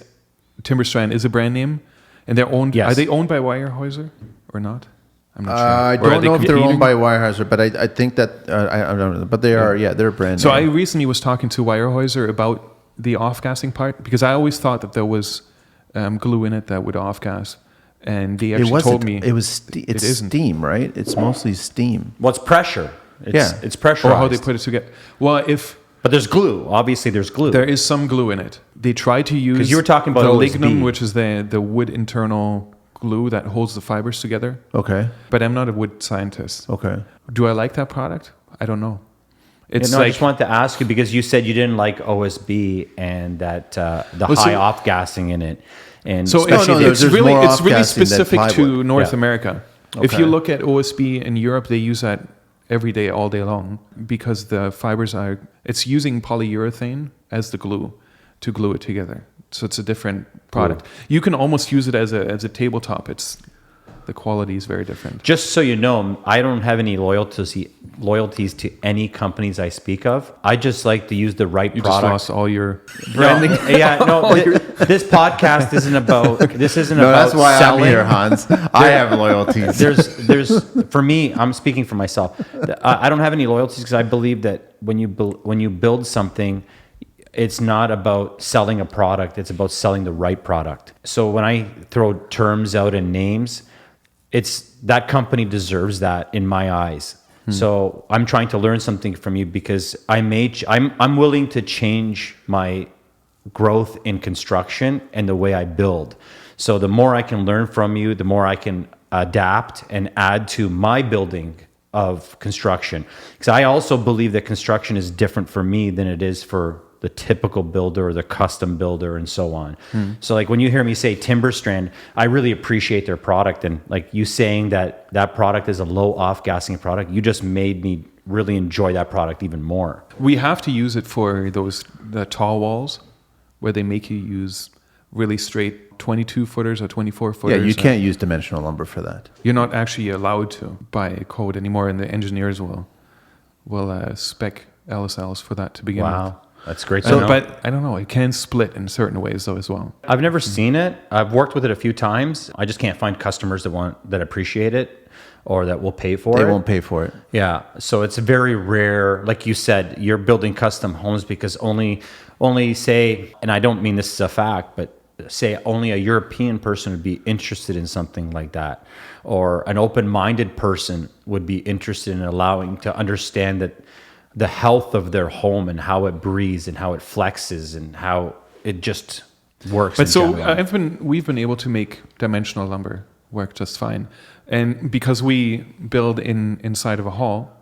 Speaker 1: Timber Strand is a brand name, and they're owned.
Speaker 2: Yes.
Speaker 1: Are they owned by Weyerhaeuser or not? I'm not sure.
Speaker 3: I
Speaker 1: Or are
Speaker 3: don't
Speaker 1: they
Speaker 3: know if they're
Speaker 1: competing?
Speaker 3: owned by Weyerhaeuser, but I think that I don't know. But they are. Yeah, they're a brand.
Speaker 1: So I
Speaker 3: name.
Speaker 1: recently was talking to Weyerhaeuser about the off-gassing part, because I always thought that there was glue in it that would off-gas. And they actually told me
Speaker 3: it's
Speaker 1: isn't.
Speaker 3: steam, right? It's mostly steam.
Speaker 2: Well, it's pressure. It's pressurized.
Speaker 1: Or how they put it together. Well,
Speaker 2: But there's glue. Obviously, there's glue.
Speaker 1: there is some glue in it. They try to use
Speaker 2: 'Cause you were talking about
Speaker 1: the
Speaker 2: OSB.
Speaker 1: lignum, which is the wood internal glue that holds the fibers together.
Speaker 3: Okay.
Speaker 1: But I'm not a wood scientist.
Speaker 3: Okay.
Speaker 1: Do I like that product? I don't know. It's
Speaker 2: I
Speaker 1: like
Speaker 2: just wanted to ask you because you said you didn't like OSB and that the high off-gassing in it. And
Speaker 1: so
Speaker 2: especially
Speaker 1: it's
Speaker 3: there's
Speaker 1: really
Speaker 3: more
Speaker 1: it's really
Speaker 3: off-gassing than
Speaker 1: specific to
Speaker 3: plywood.
Speaker 1: North
Speaker 2: Yeah.
Speaker 1: America. If
Speaker 3: Okay.
Speaker 1: you look at OSB in Europe, they use that every day, all day long, because the fibers it's using polyurethane as the glue to glue it together. So it's a different product. You can almost use it as a tabletop. The quality is very different.
Speaker 2: just so you know, I don't have any loyalties to any companies I speak of. I just like to use the right
Speaker 1: You just
Speaker 2: product.
Speaker 1: lost all your
Speaker 2: No,
Speaker 1: branding.
Speaker 2: this podcast isn't about
Speaker 3: No,
Speaker 2: about
Speaker 3: that's why
Speaker 2: selling.
Speaker 3: I'm here, Hans. I have loyalties.
Speaker 2: There's for me, I'm speaking for myself. I don't have any loyalties because I believe that when you build something, it's not about selling a product, it's about selling the right product. So when I throw terms out and names, it's that company deserves that in my eyes. So I'm trying to learn something from you because I'm willing to change my growth in construction and the way I build. So the more I can learn from you, the more I can adapt and add to my building of construction. Because I also believe that construction is different for me than it is for the typical builder or the custom builder and so on. So like when you hear me say Timber Strand, I really appreciate their product. And like you saying that product is a low off-gassing product, you just made me really enjoy that product even more.
Speaker 1: We have to use it for the tall walls where they make you use really straight 22 footers or 24 footers.
Speaker 3: Yeah, you can't use dimensional lumber for that.
Speaker 1: You're not actually allowed to by code anymore, and the engineers will spec LSLs for that to begin with.
Speaker 2: Wow. That's great to know.
Speaker 1: But I don't know. It can split in certain ways though as well.
Speaker 2: I've never seen it. I've worked with it a few times. I just can't find customers that appreciate it or that will pay for it.
Speaker 3: They won't pay for it.
Speaker 2: Yeah. So it's very rare. Like you said, you're building custom homes because only say, and I don't mean this is a fact, but say only a European person would be interested in something like that. Or an open-minded person would be interested in allowing to understand that the health of their home and how it breathes and how it flexes and how it just works.
Speaker 1: But so
Speaker 2: general.
Speaker 1: we've been able to make dimensional lumber work just fine, and because we build inside of a hall,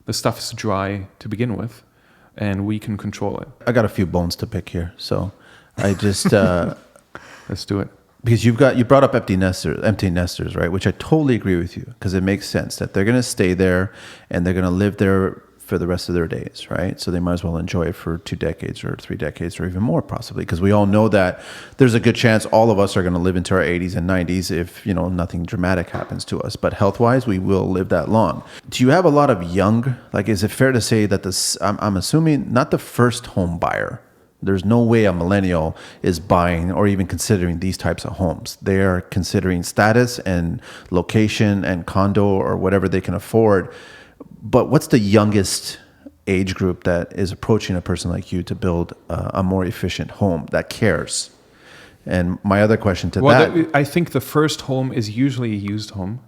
Speaker 1: the stuff is dry to begin with, and we can control it.
Speaker 3: I got a few bones to pick here, so I just
Speaker 1: Let's do it.
Speaker 3: because you brought up empty nesters, right? Which I totally agree with you because it makes sense that they're going to stay there and they're going to live there for the rest of their days, right? So they might as well enjoy it for 2 decades or 3 decades or even more possibly, because we all know that there's a good chance all of us are going to live into our 80s and 90s if, nothing dramatic happens to us. But health-wise, we will live that long. Do you have a lot of young, is it fair to say that I'm assuming not the first home buyer, There's no way a millennial is buying or even considering these types of homes. They're considering status and location and condo or whatever they can afford. But what's the youngest age group that is approaching a person like you to build a more efficient home that cares? And my other question to
Speaker 1: I think the first home is usually a used home.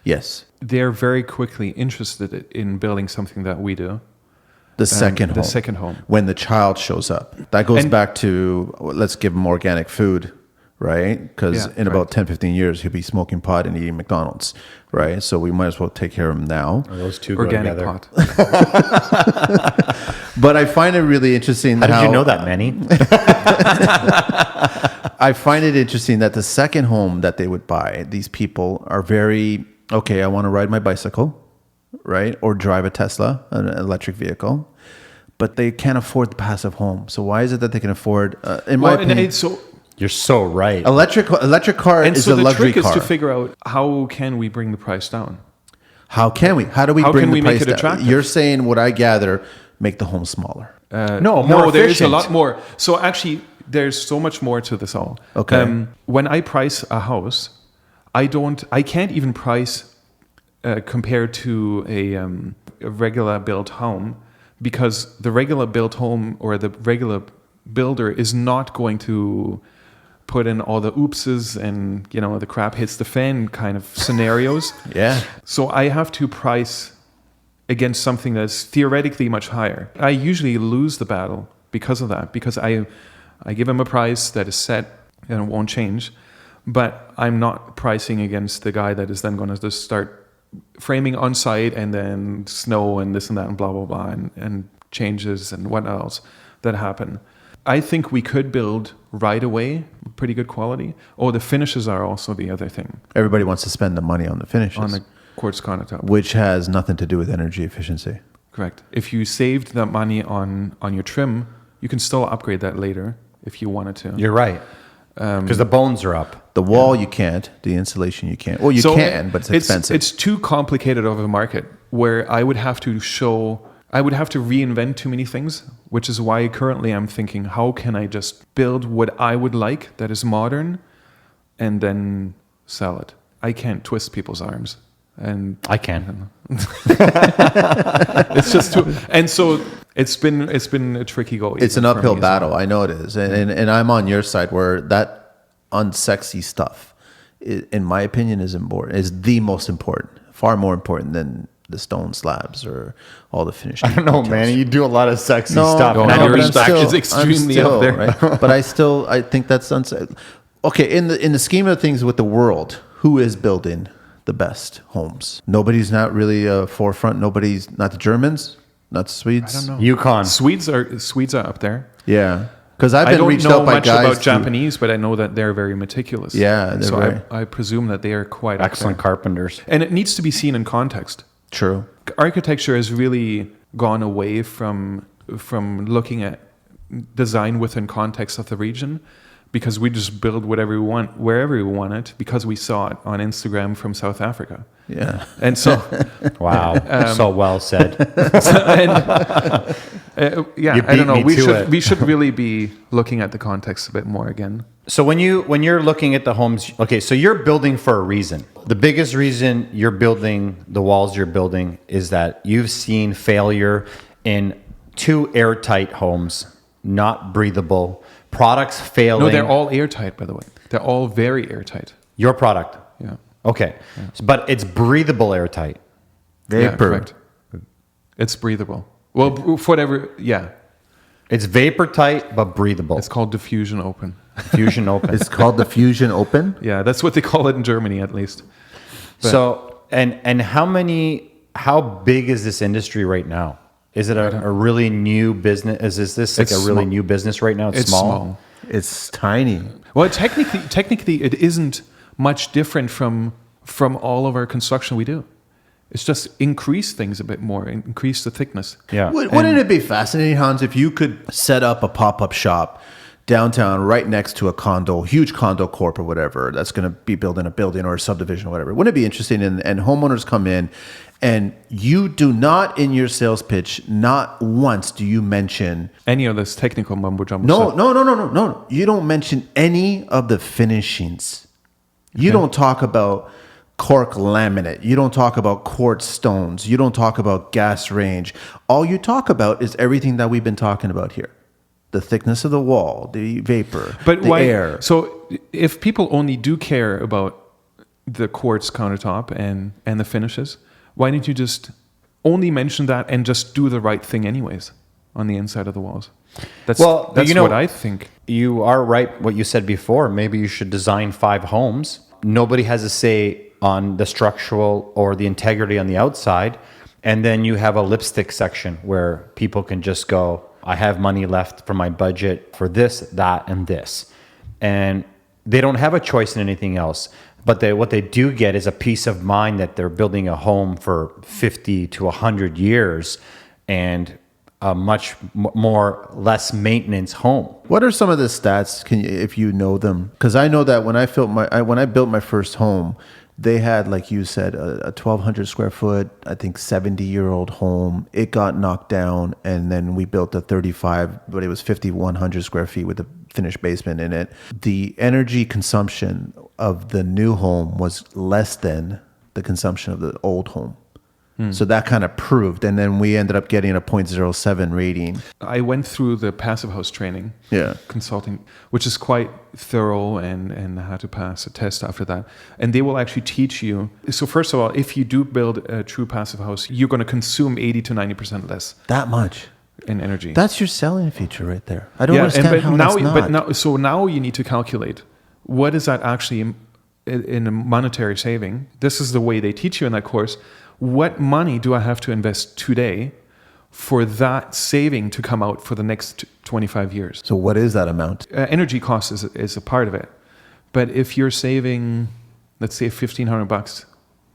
Speaker 3: Yes.
Speaker 1: They're very quickly interested in building something that we do.
Speaker 3: The second home. When the child shows up. That goes back to, let's give him organic food, right? Because in about 10, 15 years, he'll be smoking pot and eating McDonald's, right? So we might as well take care of him now.
Speaker 2: Or those two
Speaker 1: organic
Speaker 2: go
Speaker 1: pot.
Speaker 3: But I find it really interesting.
Speaker 2: How did you know that, Manny?
Speaker 3: I find it interesting that the second home that they would buy, these people are very, okay, I want to ride my bicycle, right? Or drive a Tesla, an electric vehicle. But they can't afford the passive home. So why is it that they can afford, my opinion...
Speaker 2: You're so right.
Speaker 3: Electric car is a luxury car.
Speaker 1: And so the trick is to figure out, how can we bring the price down?
Speaker 3: How can we? How do we bring the price
Speaker 1: make it
Speaker 3: down?
Speaker 1: attractive?
Speaker 3: You're saying, what I gather, make the home smaller.
Speaker 2: More
Speaker 1: there's a
Speaker 2: efficient.
Speaker 1: lot more. So actually, there's so much more to this all.
Speaker 3: Okay.
Speaker 1: When I price a house, I can't even price compared to a regular built home, because the regular built home or the regular builder is not going to put in all the oopses and, the crap hits the fan kind of scenarios.
Speaker 3: Yeah.
Speaker 1: So I have to price against something that's theoretically much higher. I usually lose the battle because of that, because I give him a price that is set and it won't change, but I'm not pricing against the guy that is then going to just start framing on site and then snow and this and that and blah, blah, blah, and changes and what else that happen. I think we could build right away, pretty good quality. Oh, the finishes are also the other thing.
Speaker 3: Everybody wants to spend the money on the finishes.
Speaker 1: On the quartz countertop.
Speaker 3: Which has nothing to do with energy efficiency.
Speaker 1: Correct. If you saved that money on your trim, you can still upgrade that later if you wanted to.
Speaker 2: You're right. Because the bones are up.
Speaker 3: The wall you can't, the insulation you can't. Well, you can, but it's expensive.
Speaker 1: It's too complicated of a market where I would have to reinvent too many things, which is why currently I'm thinking, how can I just build what I would like that is modern and then sell it? I can't twist people's arms. And
Speaker 2: I can.
Speaker 1: It's just too, and so it's been a tricky go.
Speaker 3: It's an uphill battle. I know it is, and I'm on your side where that unsexy stuff, in my opinion, is important. Is the most important, far more important than the stone slabs or all the finished.
Speaker 2: I don't know,
Speaker 3: details.
Speaker 2: man. You do a lot of sexy stuff.
Speaker 1: No,
Speaker 2: and
Speaker 1: your
Speaker 2: I'm
Speaker 1: respect is extremely up there.
Speaker 3: Right? But I think that's unsexy. Okay, in the scheme of things with the world, who is building the best homes? Nobody's not really a forefront. Nobody's, not the Germans, not the Swedes.
Speaker 1: I don't know.
Speaker 2: Yukon.
Speaker 1: Swedes are up there.
Speaker 3: Yeah, because I've been reached out by guys.
Speaker 1: I don't know much about Japanese, but I know that they're very meticulous.
Speaker 3: Yeah,
Speaker 1: I presume that they are quite
Speaker 2: excellent carpenters.
Speaker 1: And it needs to be seen in context.
Speaker 3: True.
Speaker 1: Architecture has really gone away from looking at design within context of the region, because we just build whatever we want, wherever we want it, because we saw it on Instagram from South Africa.
Speaker 3: Yeah.
Speaker 1: And so...
Speaker 2: Wow. So well said.
Speaker 1: I don't know. We should really be looking at the context a bit more again.
Speaker 2: So when you're looking at the homes, okay, so you're building for a reason. The biggest reason you're building the walls you're building is that you've seen failure in too airtight homes, not breathable, products failing.
Speaker 1: No, they're all airtight, by the way. They're all very airtight.
Speaker 2: Your product?
Speaker 1: Yeah.
Speaker 2: Okay. Yeah. But it's breathable airtight.
Speaker 3: Vapor.
Speaker 1: Yeah, correct. It's breathable. Well, whatever, yeah.
Speaker 2: It's vapor tight, but breathable.
Speaker 1: It's called diffusion open.
Speaker 2: Diffusion open.
Speaker 3: It's called diffusion open?
Speaker 1: Yeah, that's what they call it in Germany, at least. But
Speaker 2: so, and how big is this industry right now? Is it a really new business? Is this like a really new business right now? It's small.
Speaker 3: It's tiny.
Speaker 1: Well, technically, it isn't much different from all of our construction we do. It's just increase things a bit more, increase the thickness.
Speaker 2: Yeah.
Speaker 3: Wouldn't it be fascinating, Hans, if you could set up a pop-up shop downtown right next to a condo, huge condo corp or whatever that's going to be building a building or a subdivision or whatever. Wouldn't it be interesting? And homeowners come in and you do not, in your sales pitch, not once do you mention
Speaker 1: Any of this technical mumbo jumbo
Speaker 3: no,
Speaker 1: stuff.
Speaker 3: no. You don't mention any of the finishings. You don't talk about cork laminate. You don't talk about quartz stones. You don't talk about gas range. All you talk about is everything that we've been talking about here. The thickness of the wall, the vapor,
Speaker 1: But
Speaker 3: the
Speaker 1: why?
Speaker 3: air.
Speaker 1: So if people only do care about the quartz countertop and the finishes, why didn't you just only mention that and just do the right thing anyways on the inside of the walls? That's what I think.
Speaker 2: You are right what you said before. Maybe you should design 5 homes. Nobody has a say on the structural or the integrity on the outside. And then you have a lipstick section where people can just go, I have money left for my budget for this, that, and this. And they don't have a choice in anything else. But what they do get is a peace of mind that they're building a home for 50 to 100 years and a much less maintenance home.
Speaker 3: What are some of the stats? If you know them? Because I know that when I built my first home, they had, like you said, a 1,200 square foot, I think 70-year-old home. It got knocked down, and then we built a 35, but it was 5,100 square feet with a finished basement in it. The energy consumption of the new home was less than the consumption of the old home. So that kind of proved, and then we ended up getting a 0.07 rating.
Speaker 1: I went through the passive house training, consulting, which is quite thorough, and I had to pass a test after that. And they will actually teach you. So first of all, if you do build a true passive house, you're going to consume 80 to 90% less
Speaker 3: That much
Speaker 1: in energy.
Speaker 3: That's your selling feature right there. I don't understand how that's not.
Speaker 1: So now you need to calculate what is that actually in a monetary saving. This is the way they teach you in that course. What money do I have to invest today for that saving to come out for the next 25 years?
Speaker 3: So what is that amount?
Speaker 1: Energy cost is a part of it. But if you're saving, let's say $1,500,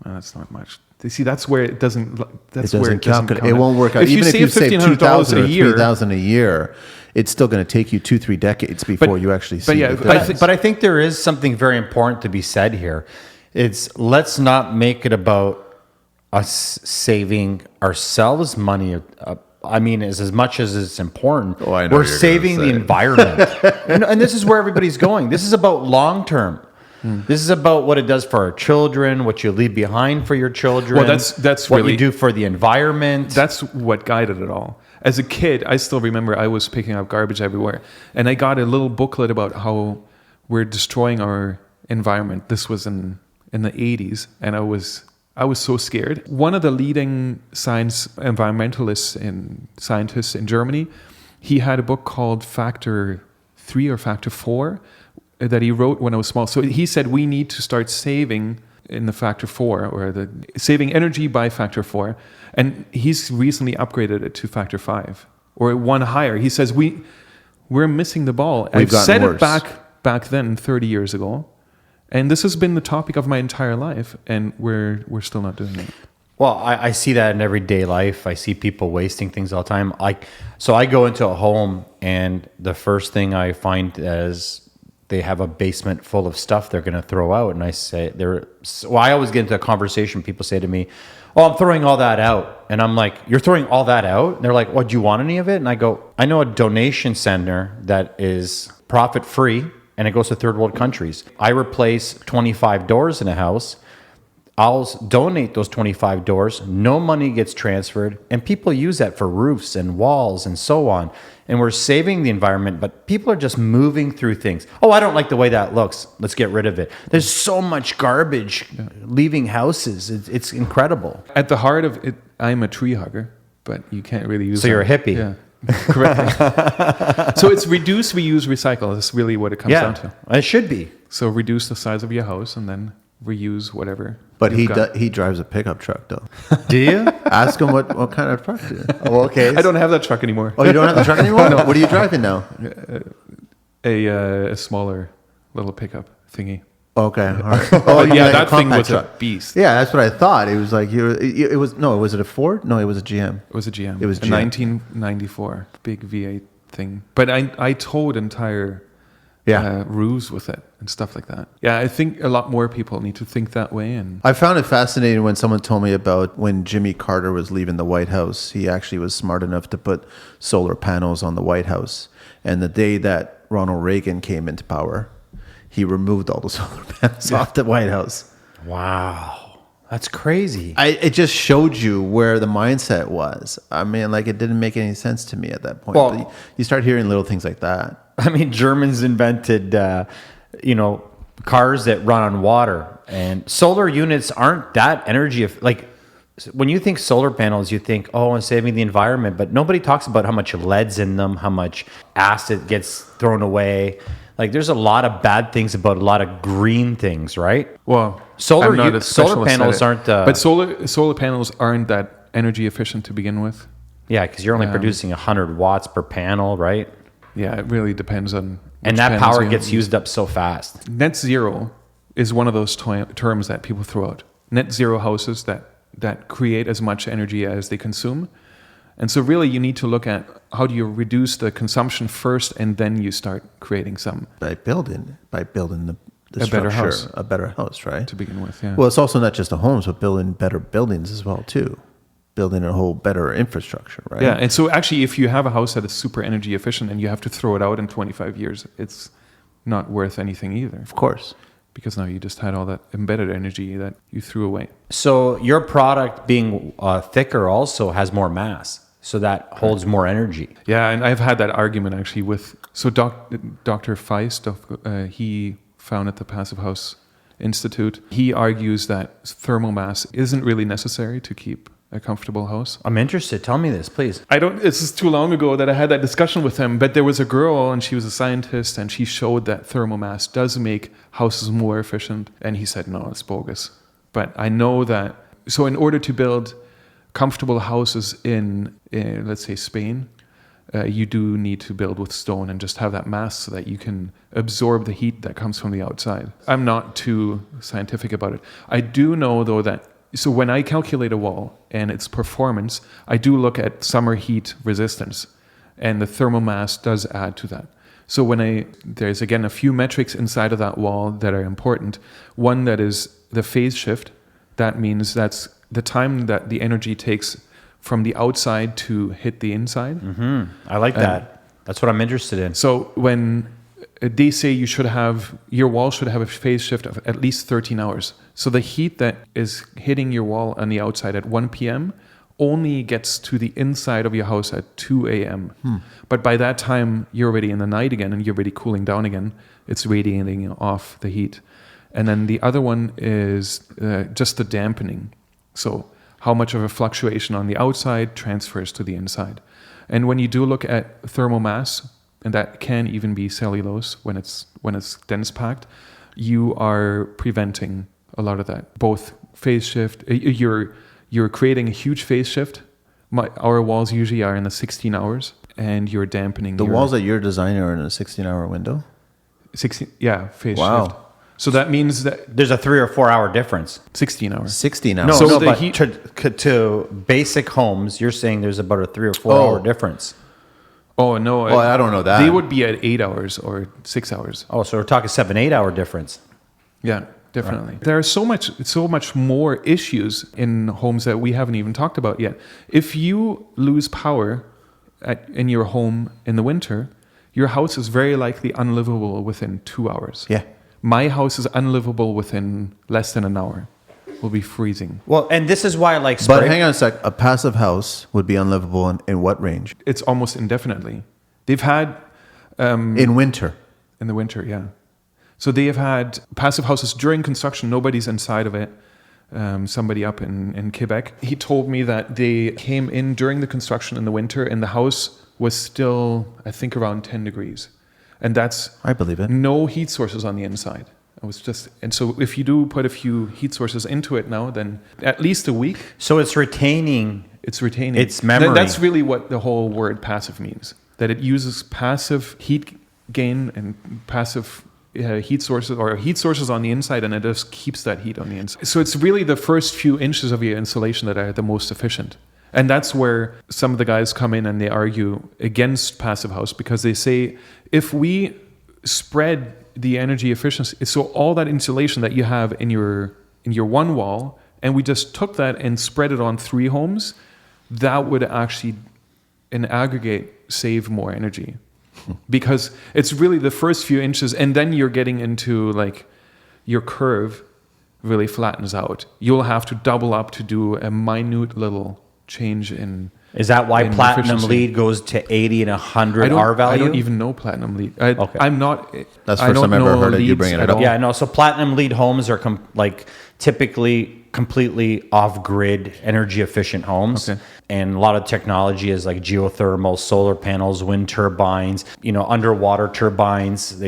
Speaker 1: that's not much. You see, that's where it doesn't.
Speaker 3: Calculate. It won't work out. Even if you save $2,000 or $3,000 a year, it's still going to take you 2-3 decades before you actually see.
Speaker 2: But I think there is something very important to be said here. Let's not make it about us saving ourselves money. I mean, as much as it's important, we're saving the environment. and this is where everybody's going. This is about long term. This is about what it does for our children, what you leave behind for your children.
Speaker 1: Well, that's
Speaker 2: what
Speaker 1: really,
Speaker 2: you do for the environment.
Speaker 1: That's what guided it all. As a kid, I still remember I was picking up garbage everywhere, and I got a little booklet about how we're destroying our environment. This was in the 80s, and I was so scared. One of the leading environmentalists and scientists in Germany, he had a book called Factor 3 or Factor 4 that he wrote when I was small. So he said we need to start saving in the Factor 4, or saving energy by Factor 4. And he's recently upgraded it to Factor 5 or one higher. He says we're missing the ball. I've said it back then 30 years ago. And this has been the topic of my entire life, and we're still not doing it.
Speaker 2: Well, I see that in everyday life. I see people wasting things all the time. So I go into a home, and the first thing I find is they have a basement full of stuff they're going to throw out. And I say, I always get into a conversation. People say to me, oh, I'm throwing all that out. And I'm like, you're throwing all that out? And they're like, what, do you want any of it? And I go, I know a donation center that is profit-free, and it goes to third world countries. I replace 25 doors in a house. I'll donate those 25 doors. No money gets transferred. And people use that for roofs and walls and so on. And we're saving the environment, but people are just moving through things. Oh, I don't like the way that looks. Let's get rid of it. There's so much garbage leaving houses. It's incredible.
Speaker 1: At the heart of it, I'm a tree hugger, but you can't really use
Speaker 2: So you're a hippie.
Speaker 1: Yeah. Correctly. So it's reduce, reuse, recycle. That's really what it comes down to.
Speaker 2: It should be.
Speaker 1: So reduce the size of your house and then reuse whatever.
Speaker 3: But he drives a ppickup truck, though.
Speaker 2: Do you?
Speaker 3: Ask him what kind of truck do you?
Speaker 2: Oh, okay.
Speaker 1: I don't have that truck anymore.
Speaker 3: Oh, you don't have the truck anymore? No. What are you driving now?
Speaker 1: A smaller little pickup thingy.
Speaker 3: Okay. All right.
Speaker 1: Oh, yeah, that thing was a beast.
Speaker 3: Yeah, that's what I thought. It was like was it a Ford? No, it was a GM.
Speaker 1: It was a GM.
Speaker 3: It was
Speaker 1: a 1994 big V8 thing. But I towed entire ruse with it and stuff like that. Yeah, I think a lot more people need to think that way. And
Speaker 3: I found it fascinating when someone told me about when Jimmy Carter was leaving the White House. He actually was smart enough to put solar panels on the White House. And the day that Ronald Reagan came into power, he removed all the solar panels off the White House.
Speaker 2: Wow. That's crazy.
Speaker 3: It just showed you where the mindset was. I mean, like, it didn't make any sense to me at that point.
Speaker 2: Well,
Speaker 3: but you start hearing little things like that.
Speaker 2: I mean, Germans invented, cars that run on water, and solar units aren't that energy. Like, when you think solar panels, you think, I'm saving the environment, but nobody talks about how much lead's in them, how much acid gets thrown away. Like, there's a lot of bad things about a lot of green things, right?
Speaker 1: well,
Speaker 2: Solar
Speaker 1: I'm not a
Speaker 2: solar
Speaker 1: specialist
Speaker 2: panels
Speaker 1: at it.
Speaker 2: aren't.
Speaker 1: But solar panels aren't that energy efficient to begin with.
Speaker 2: Yeah, because you're only producing 100 watts per panel, right?
Speaker 1: Yeah, it really depends on.
Speaker 2: And
Speaker 1: which
Speaker 2: that
Speaker 1: panels
Speaker 2: power
Speaker 1: you
Speaker 2: gets
Speaker 1: have.
Speaker 2: used up so fast.
Speaker 1: Net zero is one of those terms that people throw out. Net zero houses that create as much energy as they consume. And so really you need to look at how do you reduce the consumption first, and then you start creating some
Speaker 3: By building the
Speaker 1: A better
Speaker 3: structure,
Speaker 1: house.
Speaker 3: a better house, right?
Speaker 1: to begin with. Yeah.
Speaker 3: Well, it's also not just the homes, but building better buildings as well too. Building a whole better infrastructure, right?
Speaker 1: yeah. And so actually if you have a house that is super energy efficient and you have to throw it out in 25 years, it's not worth anything either.
Speaker 3: Of course.
Speaker 1: Because now you just had all that embedded energy that you threw away.
Speaker 2: So your product being thicker also has more mass, so that holds more energy.
Speaker 1: Yeah, and I've had that argument actually with Dr. Feist. He founded the Passive House Institute. He argues that thermal mass isn't really necessary to keep a comfortable house.
Speaker 2: I'm interested. Tell me this, please.
Speaker 1: This is too long ago that I had that discussion with him, but there was a girl and she was a scientist and she showed that thermal mass does make houses more efficient. And he said, no, it's bogus. But I know that, so in order to build comfortable houses in let's say Spain, you do need to build with stone and just have that mass so that you can absorb the heat that comes from the outside. I'm not too scientific about it. I do know though that, so when I calculate a wall and its performance, I do look at summer heat resistance, and the thermal mass does add to that. So there's again a few metrics inside of that wall that are important. One that is the phase shift. That means that's the time that the energy takes from the outside to hit the inside.
Speaker 2: Mm-hmm. I like that. That's what I'm interested in.
Speaker 1: So when they say your wall should have a phase shift of at least 13 hours. So the heat that is hitting your wall on the outside at 1 p.m. only gets to the inside of your house at 2 a.m. But by that time, you're already in the night again and you're already cooling down again. It's radiating off the heat. And then the other one is just the dampening. So how much of a fluctuation on the outside transfers to the inside. And when you do look at thermal mass, and that can even be cellulose when it's dense packed, you are preventing a lot of that. Both phase shift, you're creating a huge phase shift. Our walls usually are in the 16 hours, and you're dampening
Speaker 3: The walls that you're designing are in a 16-hour window?
Speaker 1: 16, yeah, phase
Speaker 3: Wow.
Speaker 1: shift. So that means that
Speaker 2: There's a 3 or 4 hour difference.
Speaker 1: 16 hours.
Speaker 3: 16 hours.
Speaker 2: No,
Speaker 1: So
Speaker 2: no,
Speaker 1: the
Speaker 2: but
Speaker 1: heat-
Speaker 2: to basic homes, you're saying there's about a 3 or 4 hour difference.
Speaker 1: Oh no!
Speaker 3: Well, I don't know that.
Speaker 1: They would be at 8 hours or 6 hours.
Speaker 2: Oh, so we're talking 7-8 hour difference.
Speaker 1: Yeah, definitely. There are so much more issues in homes that we haven't even talked about yet. If you lose power in your home in the winter, your house is very likely unlivable within 2 hours.
Speaker 3: Yeah.
Speaker 1: My house is unlivable within less than an hour. We'll be freezing.
Speaker 2: Well, and this is why I like spray.
Speaker 3: But hang on a sec. A passive house would be unlivable in what range?
Speaker 1: It's almost indefinitely. They've had
Speaker 3: In winter.
Speaker 1: in the winter, yeah. So they have had passive houses during construction. Nobody's inside of it. Somebody up in Quebec. He told me that they came in during the construction in the winter, and the house was still, I think, around 10 degrees. And that's
Speaker 3: I believe it.
Speaker 1: no heat sources on the inside. And so if you do put a few heat sources into it now, then at least a week,
Speaker 2: So it's retaining.
Speaker 1: it's retaining
Speaker 2: Its memory.
Speaker 1: That's really what the whole word passive means. That it uses passive heat gain and passive heat sources or heat sources on the inside, and it just keeps that heat on the inside. So it's really the first few inches of your insulation that are the most efficient. And that's where some of the guys come in and they argue against passive house, because they say if we spread the energy efficiency. So all that insulation that you have in your one wall, and we just took that and spread it on 3 homes, that would actually, in aggregate, save more energy. Because it's really the first few inches, and then you're getting into like your curve really flattens out. You'll have to double up to do a minute little change in.
Speaker 2: Is that why platinum
Speaker 1: efficiency.
Speaker 2: lead goes to 80 and 100 R value?
Speaker 1: I don't even know platinum lead.
Speaker 2: Okay.
Speaker 1: I'm not.
Speaker 3: That's the
Speaker 1: I
Speaker 3: first
Speaker 1: don't
Speaker 3: time I've ever
Speaker 1: know
Speaker 3: heard it. You
Speaker 1: leads
Speaker 3: bring it
Speaker 1: at
Speaker 3: up.
Speaker 1: all.
Speaker 2: Yeah, no. So platinum lead homes are like typically completely off-grid, energy-efficient homes,
Speaker 1: Okay.
Speaker 2: and a lot of technology is like geothermal, solar panels, wind turbines, underwater turbines.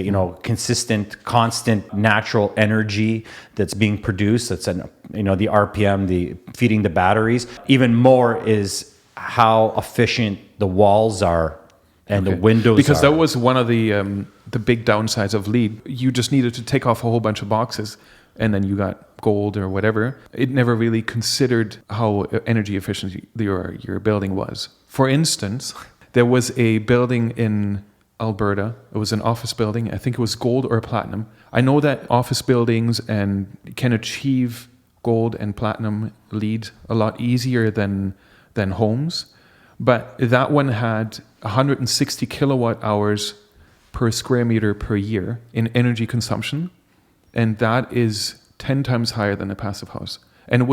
Speaker 2: Consistent, constant natural energy that's being produced. That's the RPM, the feeding the batteries. Even more is how efficient the walls are and the windows
Speaker 1: because
Speaker 2: are.
Speaker 1: that was one of the big downsides of lead. You just needed to take off a whole bunch of boxes, and then you got gold or whatever. It never really considered how energy efficient your building was. For instance, there was a building in Alberta. It was an office building. I think it was gold or platinum. I know that office buildings can achieve gold and platinum lead a lot easier than homes, but that one had 160 kilowatt hours per square meter per year in energy consumption, and that is 10 times higher than a passive house. And it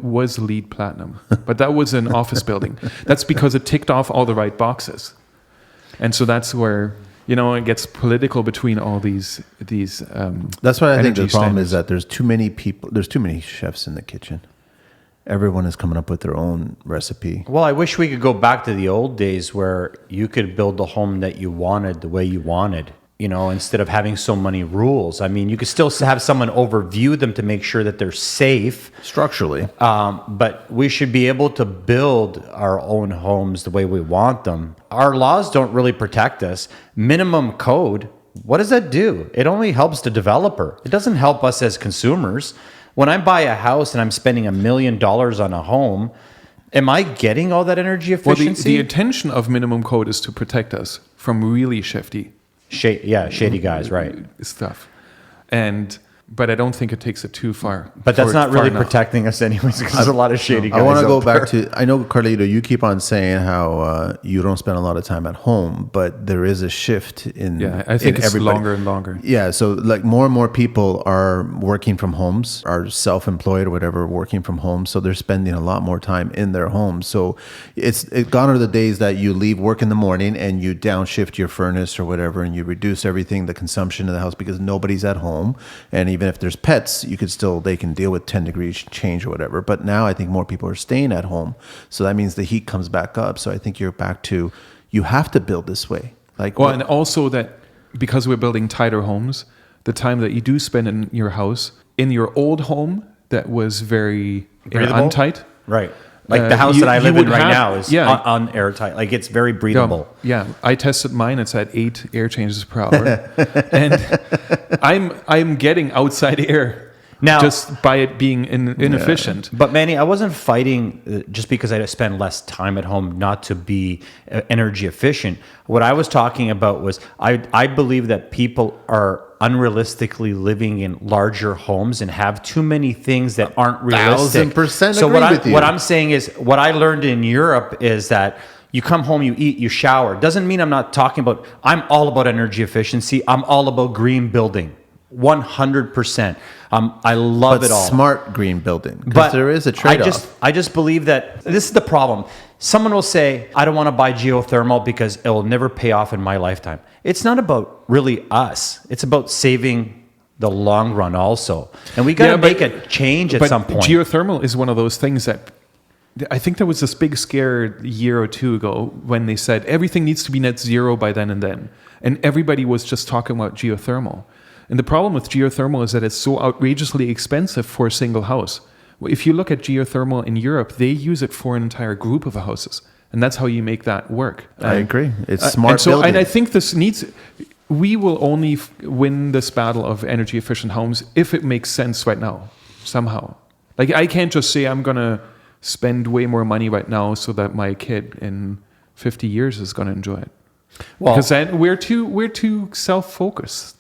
Speaker 1: was LEED platinum, but that was an office building. That's because it ticked off all the right boxes, and so that's where it gets political between all these.
Speaker 3: That's why I think the problem
Speaker 1: standards.
Speaker 3: is that there's too many people. There's too many chefs in the kitchen. Everyone is coming up with their own recipe.
Speaker 2: Well, I wish we could go back to the old days where you could build the home that you wanted the way you wanted, instead of having so many rules. I mean, you could still have someone overview them to make sure that they're safe.
Speaker 3: Structurally.
Speaker 2: But we should be able to build our own homes the way we want them. Our laws don't really protect us. Minimum code, what does that do? It only helps the developer. It doesn't help us as consumers. When I buy a house and I'm spending $1 million on a home, am I getting all that energy efficiency?
Speaker 1: Well, the intention of minimum code is to protect us from really shady
Speaker 2: shady guys, right?
Speaker 1: stuff. But I don't think it takes it too far.
Speaker 2: But that's not really
Speaker 1: enough.
Speaker 2: protecting us anyways, because there's a lot of shady guys.
Speaker 3: I want to go
Speaker 2: out there.
Speaker 3: back to, I know, Carlito, you keep on saying how you don't spend a lot of time at home, but there is a shift in
Speaker 1: Yeah, I think
Speaker 3: in
Speaker 1: it's
Speaker 3: everybody.
Speaker 1: longer and longer.
Speaker 3: Yeah, so like more and more people are working from homes, are self-employed or whatever, working from home. So they're spending a lot more time in their homes. So it's gone are the days that you leave work in the morning and you downshift your furnace or whatever, and you reduce everything, the consumption of the house, because nobody's at home. And even if there's pets, they can deal with 10 degrees change or whatever. But now I think more people are staying at home. So that means the heat comes back up. So I think you're back to, you have to build this way.
Speaker 1: And also that because we're building tighter homes, the time that you do spend in your house, in your old home that was very untight.
Speaker 2: Right. Like the house that I live in right now is unairtight. Like it's very breathable.
Speaker 1: Yeah, I tested mine. It's at 8 air changes per hour, and I'm getting outside air now just by it being inefficient.
Speaker 2: But Manny, I wasn't fighting just because I spend less time at home not to be energy efficient. What I was talking about was I believe that people are unrealistically living in larger homes and have too many things that aren't realistic.
Speaker 3: 1000%
Speaker 2: So
Speaker 3: agree with you.
Speaker 2: what I'm saying is, what I learned in Europe is that you come home, you eat, you shower. Doesn't mean I'm not talking about, I'm all about energy efficiency. I'm all about green building. 100%. I love it all.
Speaker 3: Smart green building.
Speaker 2: But
Speaker 3: But there is a trade-off.
Speaker 2: I just believe that this is the problem. Someone will say, I don't want to buy geothermal because it will never pay off in my lifetime. It's not about really us. It's about saving the long run also. And we got to make a change at some point.
Speaker 1: Geothermal is one of those things that I think there was this big scare a year or two ago when they said everything needs to be net zero by then and then. And everybody was just talking about geothermal. And the problem with geothermal is that it's so outrageously expensive for a single house. If you look at geothermal in Europe, they use it for an entire group of houses. And that's how you make that work.
Speaker 3: I agree. It's smart
Speaker 1: building.
Speaker 3: building.
Speaker 1: And I think we will only win this battle of energy efficient homes if it makes sense right now, somehow. Like I can't just say I'm going to spend way more money right now so that my kid in 50 years is going to enjoy it.
Speaker 2: Well,
Speaker 1: because then we're too self-focused.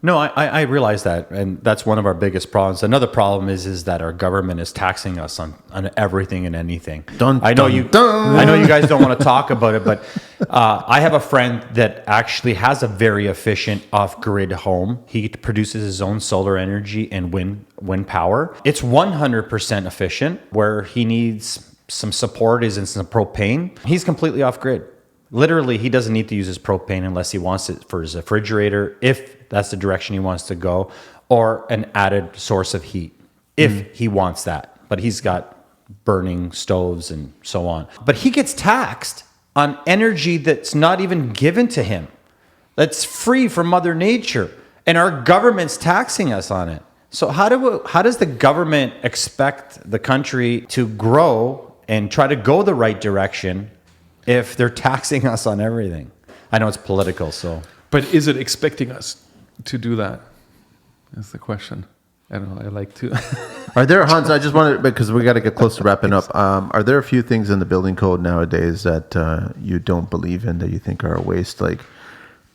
Speaker 2: no, I realize that, and that's one of our biggest problems. Another problem is that our government is taxing us on everything and anything. I know you guys don't want to talk about it, but I have a friend that actually has a very efficient off-grid home. He produces his own solar energy and wind power. It's 100% efficient. Where he needs some support is in some propane. He's completely off-grid. Literally, he doesn't need to use his propane unless he wants it for his refrigerator, if that's the direction he wants to go, or an added source of heat, if he wants that. But he's got burning stoves and so on. But he gets taxed on energy that's not even given to him, that's free from Mother Nature, and our government's taxing us on it. So how does the government expect the country to grow and try to go the right direction if they're taxing us on everything? I know it's political, so.
Speaker 1: But is it expecting us to do that? That's the question. I don't know. I like to.
Speaker 3: Are there, Hans, I just wanted, because we got to get close to wrapping up. Are there a few things in the building code nowadays that you don't believe in, that you think are a waste? Like,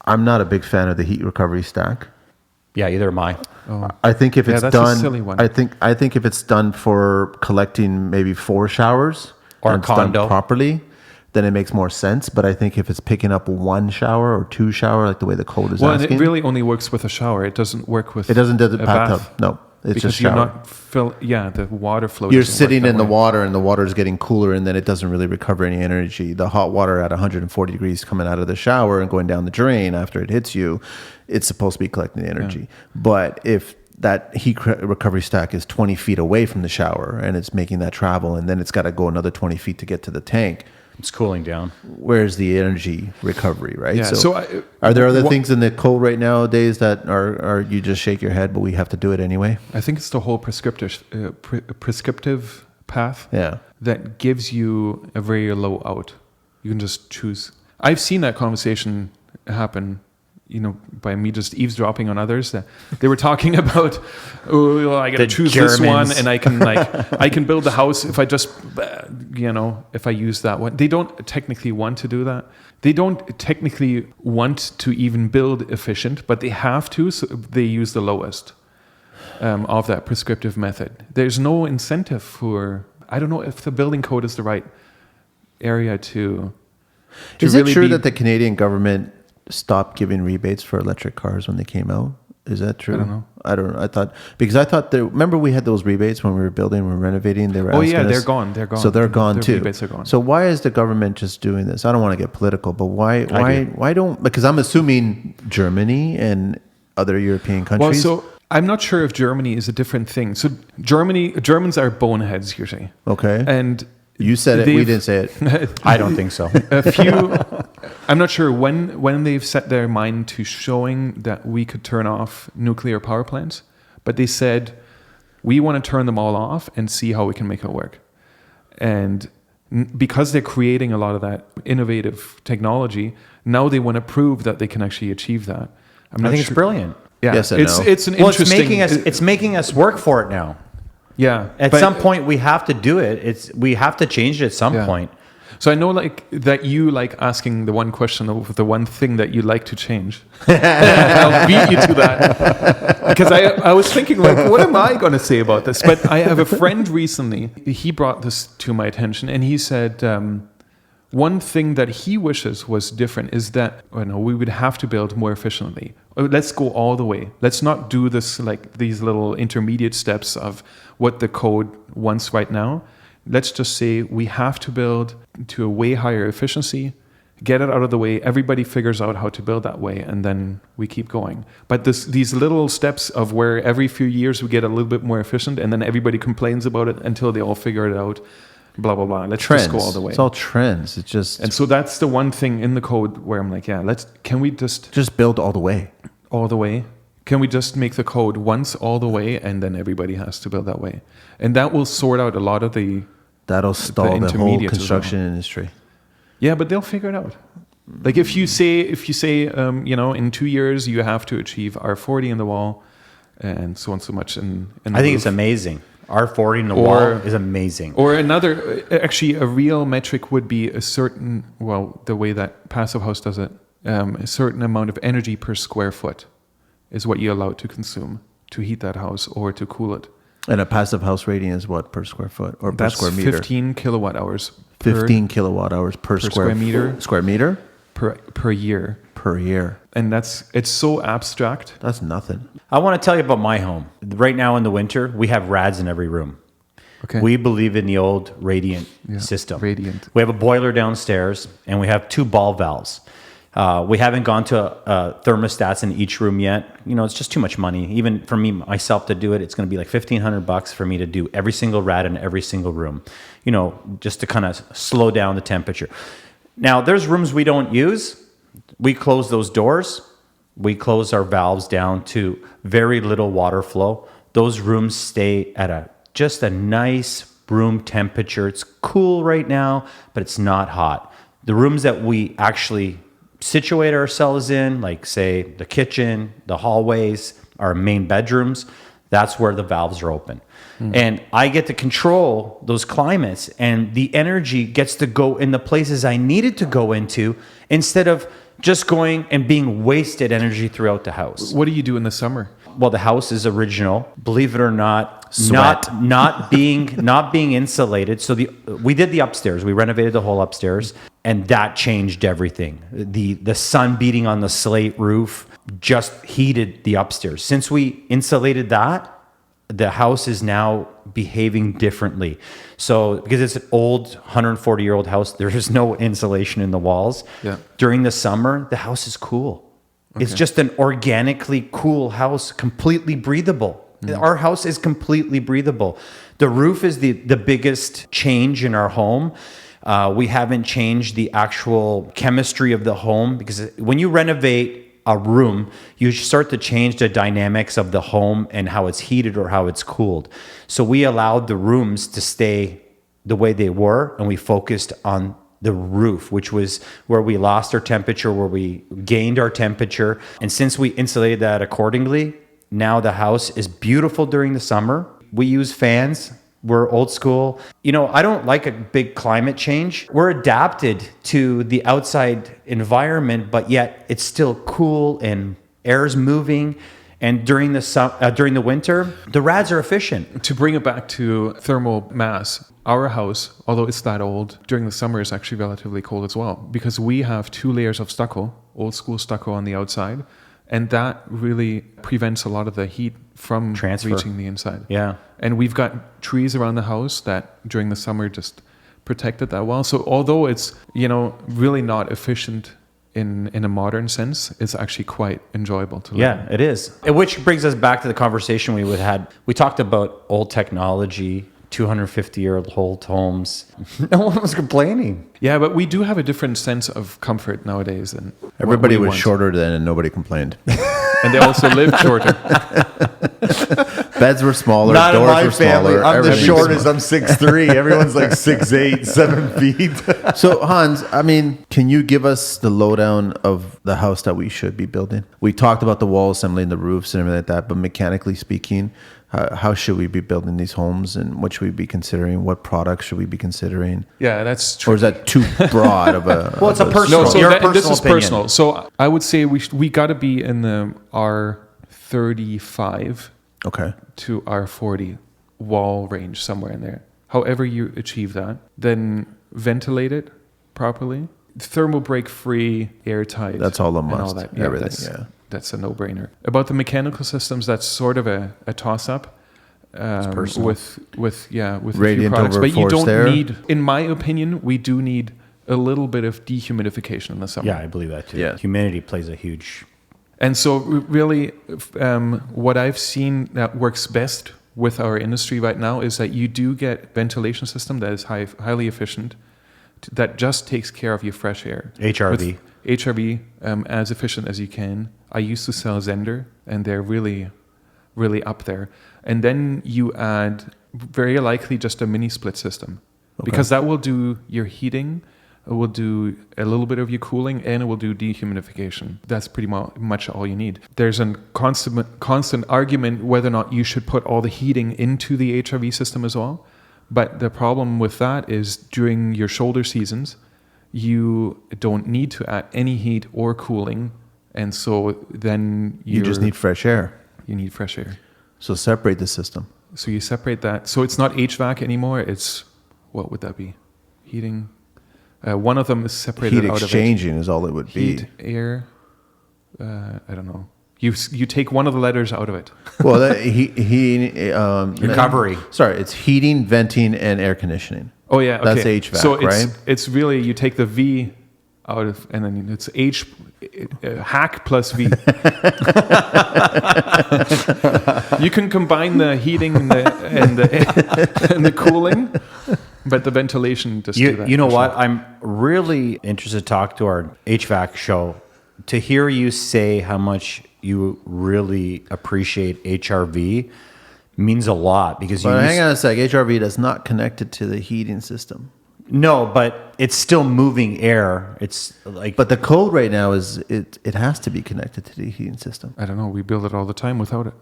Speaker 3: I'm not a big fan of the heat recovery stack.
Speaker 2: Yeah, either am I.
Speaker 1: Oh.
Speaker 3: I think if it's
Speaker 1: that's
Speaker 3: done,
Speaker 1: a silly one.
Speaker 3: I think if it's done for collecting maybe 4 showers
Speaker 2: Or a
Speaker 3: and it's done
Speaker 2: condo.
Speaker 3: properly, then it makes more sense. But I think if it's picking up 1 shower or 2 shower, like the way the code is
Speaker 1: Well, and
Speaker 3: asking,
Speaker 1: it really only works with a shower. It doesn't work with.
Speaker 3: it doesn't do the
Speaker 1: a
Speaker 3: bathtub.
Speaker 1: bath.
Speaker 3: No, it's
Speaker 1: Because
Speaker 3: just
Speaker 1: you're
Speaker 3: shower.
Speaker 1: not the water flow.
Speaker 3: You're
Speaker 1: doesn't work
Speaker 3: sitting
Speaker 1: that
Speaker 3: in the
Speaker 1: way.
Speaker 3: water and the water is getting cooler, and then it doesn't really recover any energy. The hot water at 140 degrees coming out of the shower and going down the drain after it hits you, it's supposed to be collecting the energy. But if that heat recovery stack is 20 feet away from the shower and it's making that travel, and then it's got to go another 20 feet to get to the tank,
Speaker 2: It's cooling down.
Speaker 3: where's the energy recovery, right?
Speaker 1: Yeah.
Speaker 3: Are there other things in the code right nowadays that are you just shake your head, but we have to do it anyway?
Speaker 1: I think it's the whole prescriptive path.
Speaker 3: Yeah.
Speaker 1: That gives you a very low out. You can just choose. I've seen that conversation happen, by me just eavesdropping on others. That they were talking about, I got to choose this one, and I can build the house if I just, if I use that one. They don't technically want to do that. They don't technically want to even build efficient, but they have to, so they use the lowest of that prescriptive method. There's no incentive for. I don't know if the building code is the right area to
Speaker 3: Is
Speaker 1: really
Speaker 3: it true
Speaker 1: be-
Speaker 3: that the Canadian government stopped giving rebates for electric cars when they came out? Is that true?
Speaker 1: I don't know.
Speaker 3: I don't know. I thought remember we had those rebates when we were building, we were renovating. They were
Speaker 1: Oh
Speaker 3: asking
Speaker 1: yeah, they're
Speaker 3: us-
Speaker 1: gone. They're gone.
Speaker 3: So they're gone
Speaker 1: Their
Speaker 3: too.
Speaker 1: rebates are gone.
Speaker 3: So why is the government just doing this? I don't want to get political, but why
Speaker 2: do.
Speaker 3: why don't? Because I'm assuming Germany and other European countries.
Speaker 1: Well, so I'm not sure if Germany is a different thing. So Germans are boneheads usually.
Speaker 3: Okay.
Speaker 1: And
Speaker 3: You said it. We
Speaker 1: they've-
Speaker 3: didn't say it.
Speaker 2: I don't think so.
Speaker 1: I'm not sure when they've set their mind to showing that we could turn off nuclear power plants, but they said we want to turn them all off and see how we can make it work. And because they're creating a lot of that innovative technology, now they want to prove that they can actually achieve that.
Speaker 2: I think it's brilliant.
Speaker 1: Yeah,
Speaker 3: Yes and
Speaker 1: it's
Speaker 3: no.
Speaker 1: it's an
Speaker 2: Well, it's
Speaker 1: interesting.
Speaker 2: making us work for it now.
Speaker 1: Yeah,
Speaker 2: At
Speaker 1: but-
Speaker 2: some point, we have to do it. We have to change it at some
Speaker 1: Yeah.
Speaker 2: point.
Speaker 1: So I know that you like asking the one question of the one thing that you like to change. I'll beat you to that. Because I was thinking, what am I going to say about this? But I have a friend recently, he brought this to my attention, and he said one thing that he wishes was different is that we would have to build more efficiently. Let's go all the way. Let's not do this these little intermediate steps of what the code wants right now. Let's just say we have to build to a way higher efficiency, get it out of the way, everybody figures out how to build that way, and then we keep going. But these little steps of where every few years we get a little bit more efficient, and then everybody complains about it until they all figure it out, blah, blah, blah. Let's
Speaker 3: Trends.
Speaker 1: just go all the way.
Speaker 3: It's all trends. It's just
Speaker 1: And so that's the one thing in the code where I'm like, can we just
Speaker 3: build all the way.
Speaker 1: all the way? Can we just make the code once all the way, and then everybody has to build that way? And that will sort out a lot of
Speaker 3: That'll stall the whole
Speaker 1: intermediates as
Speaker 3: construction industry.
Speaker 1: Yeah, but they'll figure it out. Like if you say, in 2 years you have to achieve R40 in the wall, and so on so much. And
Speaker 2: I think it's amazing. R40 in the
Speaker 1: Or-
Speaker 2: wall is amazing.
Speaker 1: Or another, actually, a real metric would be a certain, well, the way that Passive House does it, a certain amount of energy per square foot is what you're allowed to consume to heat that house or to cool it.
Speaker 3: And a passive house rating is what per square foot or per
Speaker 1: That's
Speaker 3: square meter?
Speaker 1: 15 kilowatt hours
Speaker 3: 15 kilowatt hours per
Speaker 1: square meter.
Speaker 3: Square meter
Speaker 1: per year.
Speaker 3: per year.
Speaker 1: And it's so abstract.
Speaker 3: That's nothing.
Speaker 2: I want to tell you about my home. Right now in the winter, we have rads in every room.
Speaker 1: Okay.
Speaker 2: We believe in the old radiant system.
Speaker 1: Radiant.
Speaker 2: We have a boiler downstairs, and we have 2 ball valves. We haven't gone to thermostats in each room yet. You know, it's just too much money. Even for me, myself, to do it, it's going to be like $1,500 for me to do every single rad in every single room. You know, just to kind of slow down the temperature. Now, there's rooms we don't use. We close those doors. We close our valves down to very little water flow. Those rooms stay at just a nice room temperature. It's cool right now, but it's not hot. The rooms that we actually situate ourselves in, like say the kitchen, the hallways, our main bedrooms, that's where the valves are open. And I get to control those climates, and the energy gets to go in the places I need it to go into instead of just going and being wasted energy throughout the house.
Speaker 1: What do you do in the summer?
Speaker 2: Well, the house is original, believe it or not,
Speaker 3: Sweat.
Speaker 2: not being insulated. So we did the upstairs. We renovated the whole upstairs, and that changed everything. The sun beating on the slate roof just heated the upstairs. Since we insulated that, the house is now behaving differently. So because it's an old 140-year-old house, there is no insulation in the walls.
Speaker 1: Yeah.
Speaker 2: During the summer, the house is cool. It's just an organically cool house, completely breathable. Our house is completely breathable. The roof is the biggest change in our home. We haven't changed the actual chemistry of the home, because when you renovate a room, you start to change the dynamics of the home and how it's heated or how it's cooled. So we allowed the rooms to stay the way they were, and we focused on the roof, which was where we lost our temperature, where we gained our temperature. And since we insulated that accordingly, now the house is beautiful during the summer. We use fans. We're old school. You know, I don't like a big climate change. We're adapted to the outside environment, but yet it's still cool and air's moving. And during the winter, the rads are efficient.
Speaker 1: To bring it back to thermal mass, our house, although it's that old, during the summer is actually relatively cold as well, because we have 2 layers of stucco, old school stucco on the outside, and that really prevents a lot of the heat from
Speaker 2: Transfer.
Speaker 1: reaching the inside.
Speaker 2: Yeah.
Speaker 1: And we've got trees around the house that during the summer just protect it that well. So although it's, you know, really not efficient in a modern sense, it's actually quite enjoyable to live
Speaker 2: Yeah,
Speaker 1: in.
Speaker 2: it is. Which brings us back to the conversation we had. We talked about old technology, 250-year-old homes. No one was complaining.
Speaker 1: Yeah, but we do have a different sense of comfort nowadays than what
Speaker 3: Everybody
Speaker 1: we
Speaker 3: was
Speaker 1: want.
Speaker 3: shorter then and nobody complained.
Speaker 1: And they also lived shorter.
Speaker 3: Beds were smaller,
Speaker 2: Not in
Speaker 3: doors
Speaker 2: my
Speaker 3: were
Speaker 2: family.
Speaker 3: smaller.
Speaker 2: I'm the
Speaker 3: everything was
Speaker 2: shortest.
Speaker 3: smaller.
Speaker 2: I'm 6'3". Everyone's like 6'8", 7 feet.
Speaker 3: So Hans, I mean, can you give us the lowdown of the house that we should be building? We talked about the wall assembly and the roofs and everything like that, but mechanically speaking, how should we be building these homes, and what should we be considering? What products should we be considering?
Speaker 1: Yeah, that's true.
Speaker 3: Or is that too broad of a?
Speaker 2: Well, it's a
Speaker 3: of
Speaker 2: personal-
Speaker 1: No, so
Speaker 2: Your
Speaker 1: that, this
Speaker 2: personal
Speaker 1: is
Speaker 2: opinion.
Speaker 1: personal. So I would say we got to be in the R35
Speaker 3: Okay.
Speaker 1: to R40 wall range, somewhere in there. However you achieve that, then ventilate it properly, thermal break free, airtight.
Speaker 3: That's all a
Speaker 1: and
Speaker 3: must.
Speaker 1: that.
Speaker 3: Everything,
Speaker 1: That's a no-brainer. About the mechanical systems, that's sort of a toss-up.
Speaker 3: personal.
Speaker 1: With a few
Speaker 3: Radiant
Speaker 1: products,
Speaker 3: over
Speaker 1: but you
Speaker 3: forced
Speaker 1: don't
Speaker 3: air?
Speaker 1: need, in my opinion, we do need a little bit of dehumidification in the summer.
Speaker 2: Yeah, I believe that too.
Speaker 3: Yeah.
Speaker 2: Humidity plays a huge...
Speaker 1: And so really, what I've seen that works best with our industry right now is that you do get ventilation system that is highly efficient, that just takes care of your fresh air.
Speaker 2: HRV.
Speaker 1: With HRV, as efficient as you can. I used to sell Zender, and they're really, really up there. And then you add very likely just a mini split system, because that will do your heating It will do a little bit of your cooling, and it will do dehumidification. That's pretty much all you need. There's a constant argument whether or not you should put all the heating into the HRV system as well. But the problem with that is during your shoulder seasons, you don't need to add any heat or cooling. And so then
Speaker 3: You just need fresh air.
Speaker 1: You need fresh air.
Speaker 3: So separate the system.
Speaker 1: So you separate that. So it's not HVAC anymore. It's, what would that be? Heating. One of them is separated
Speaker 3: Heat
Speaker 1: out
Speaker 3: exchanging is all it would
Speaker 1: of it.
Speaker 3: be.
Speaker 1: Heat, air. I don't know. You take one of the letters out of it.
Speaker 3: Well,
Speaker 2: Recovery.
Speaker 3: Sorry, it's heating, venting, and air conditioning.
Speaker 1: Oh yeah, okay.
Speaker 3: That's HVAC,
Speaker 1: so
Speaker 3: right?
Speaker 1: It's really, you take the V out of, and then it's hack plus V. You can combine the heating and the cooling, but the ventilation just do that.
Speaker 2: You know what? I'm really interested to talk to our HVAC show to hear you say how much you really appreciate HRV means a lot because
Speaker 3: But hang on a sec. HRV is not connected to the heating system.
Speaker 2: No, but it's still moving air. It's like,
Speaker 3: But the code right now is it has to be connected to the heating system.
Speaker 1: I don't know. We build it all the time without it.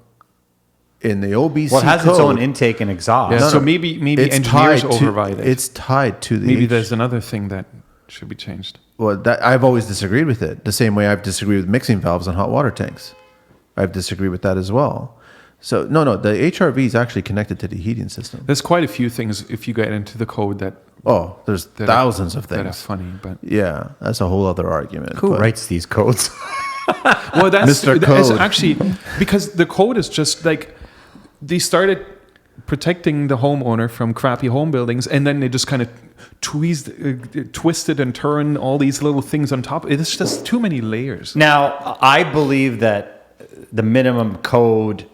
Speaker 3: In the OBC
Speaker 2: well, it has
Speaker 3: code,
Speaker 2: its own intake and exhaust.
Speaker 1: Yeah, so maybe
Speaker 3: it's
Speaker 1: engineers
Speaker 3: tied to-
Speaker 1: override it.
Speaker 3: It's tied to the.
Speaker 1: Maybe there's another thing that should be changed.
Speaker 3: Well, that I've always disagreed with it. The same way I've disagreed with mixing valves on hot water tanks. I've disagreed with that as well. So no, the HRV is actually connected to the heating system.
Speaker 1: There's quite a few things if you get into the code that
Speaker 3: Oh, there's thousands of
Speaker 1: that are
Speaker 3: things.
Speaker 1: funny, but
Speaker 3: Yeah, that's a whole other argument.
Speaker 2: Who
Speaker 3: but-
Speaker 2: writes these codes?
Speaker 1: well, that's
Speaker 3: Mr.
Speaker 1: It's
Speaker 3: Code.
Speaker 1: actually because the code is just like they started protecting the homeowner from crappy home buildings, and then they just kind of twisted and turned all these little things on top. It's just too many layers.
Speaker 2: Now, I believe that the minimum code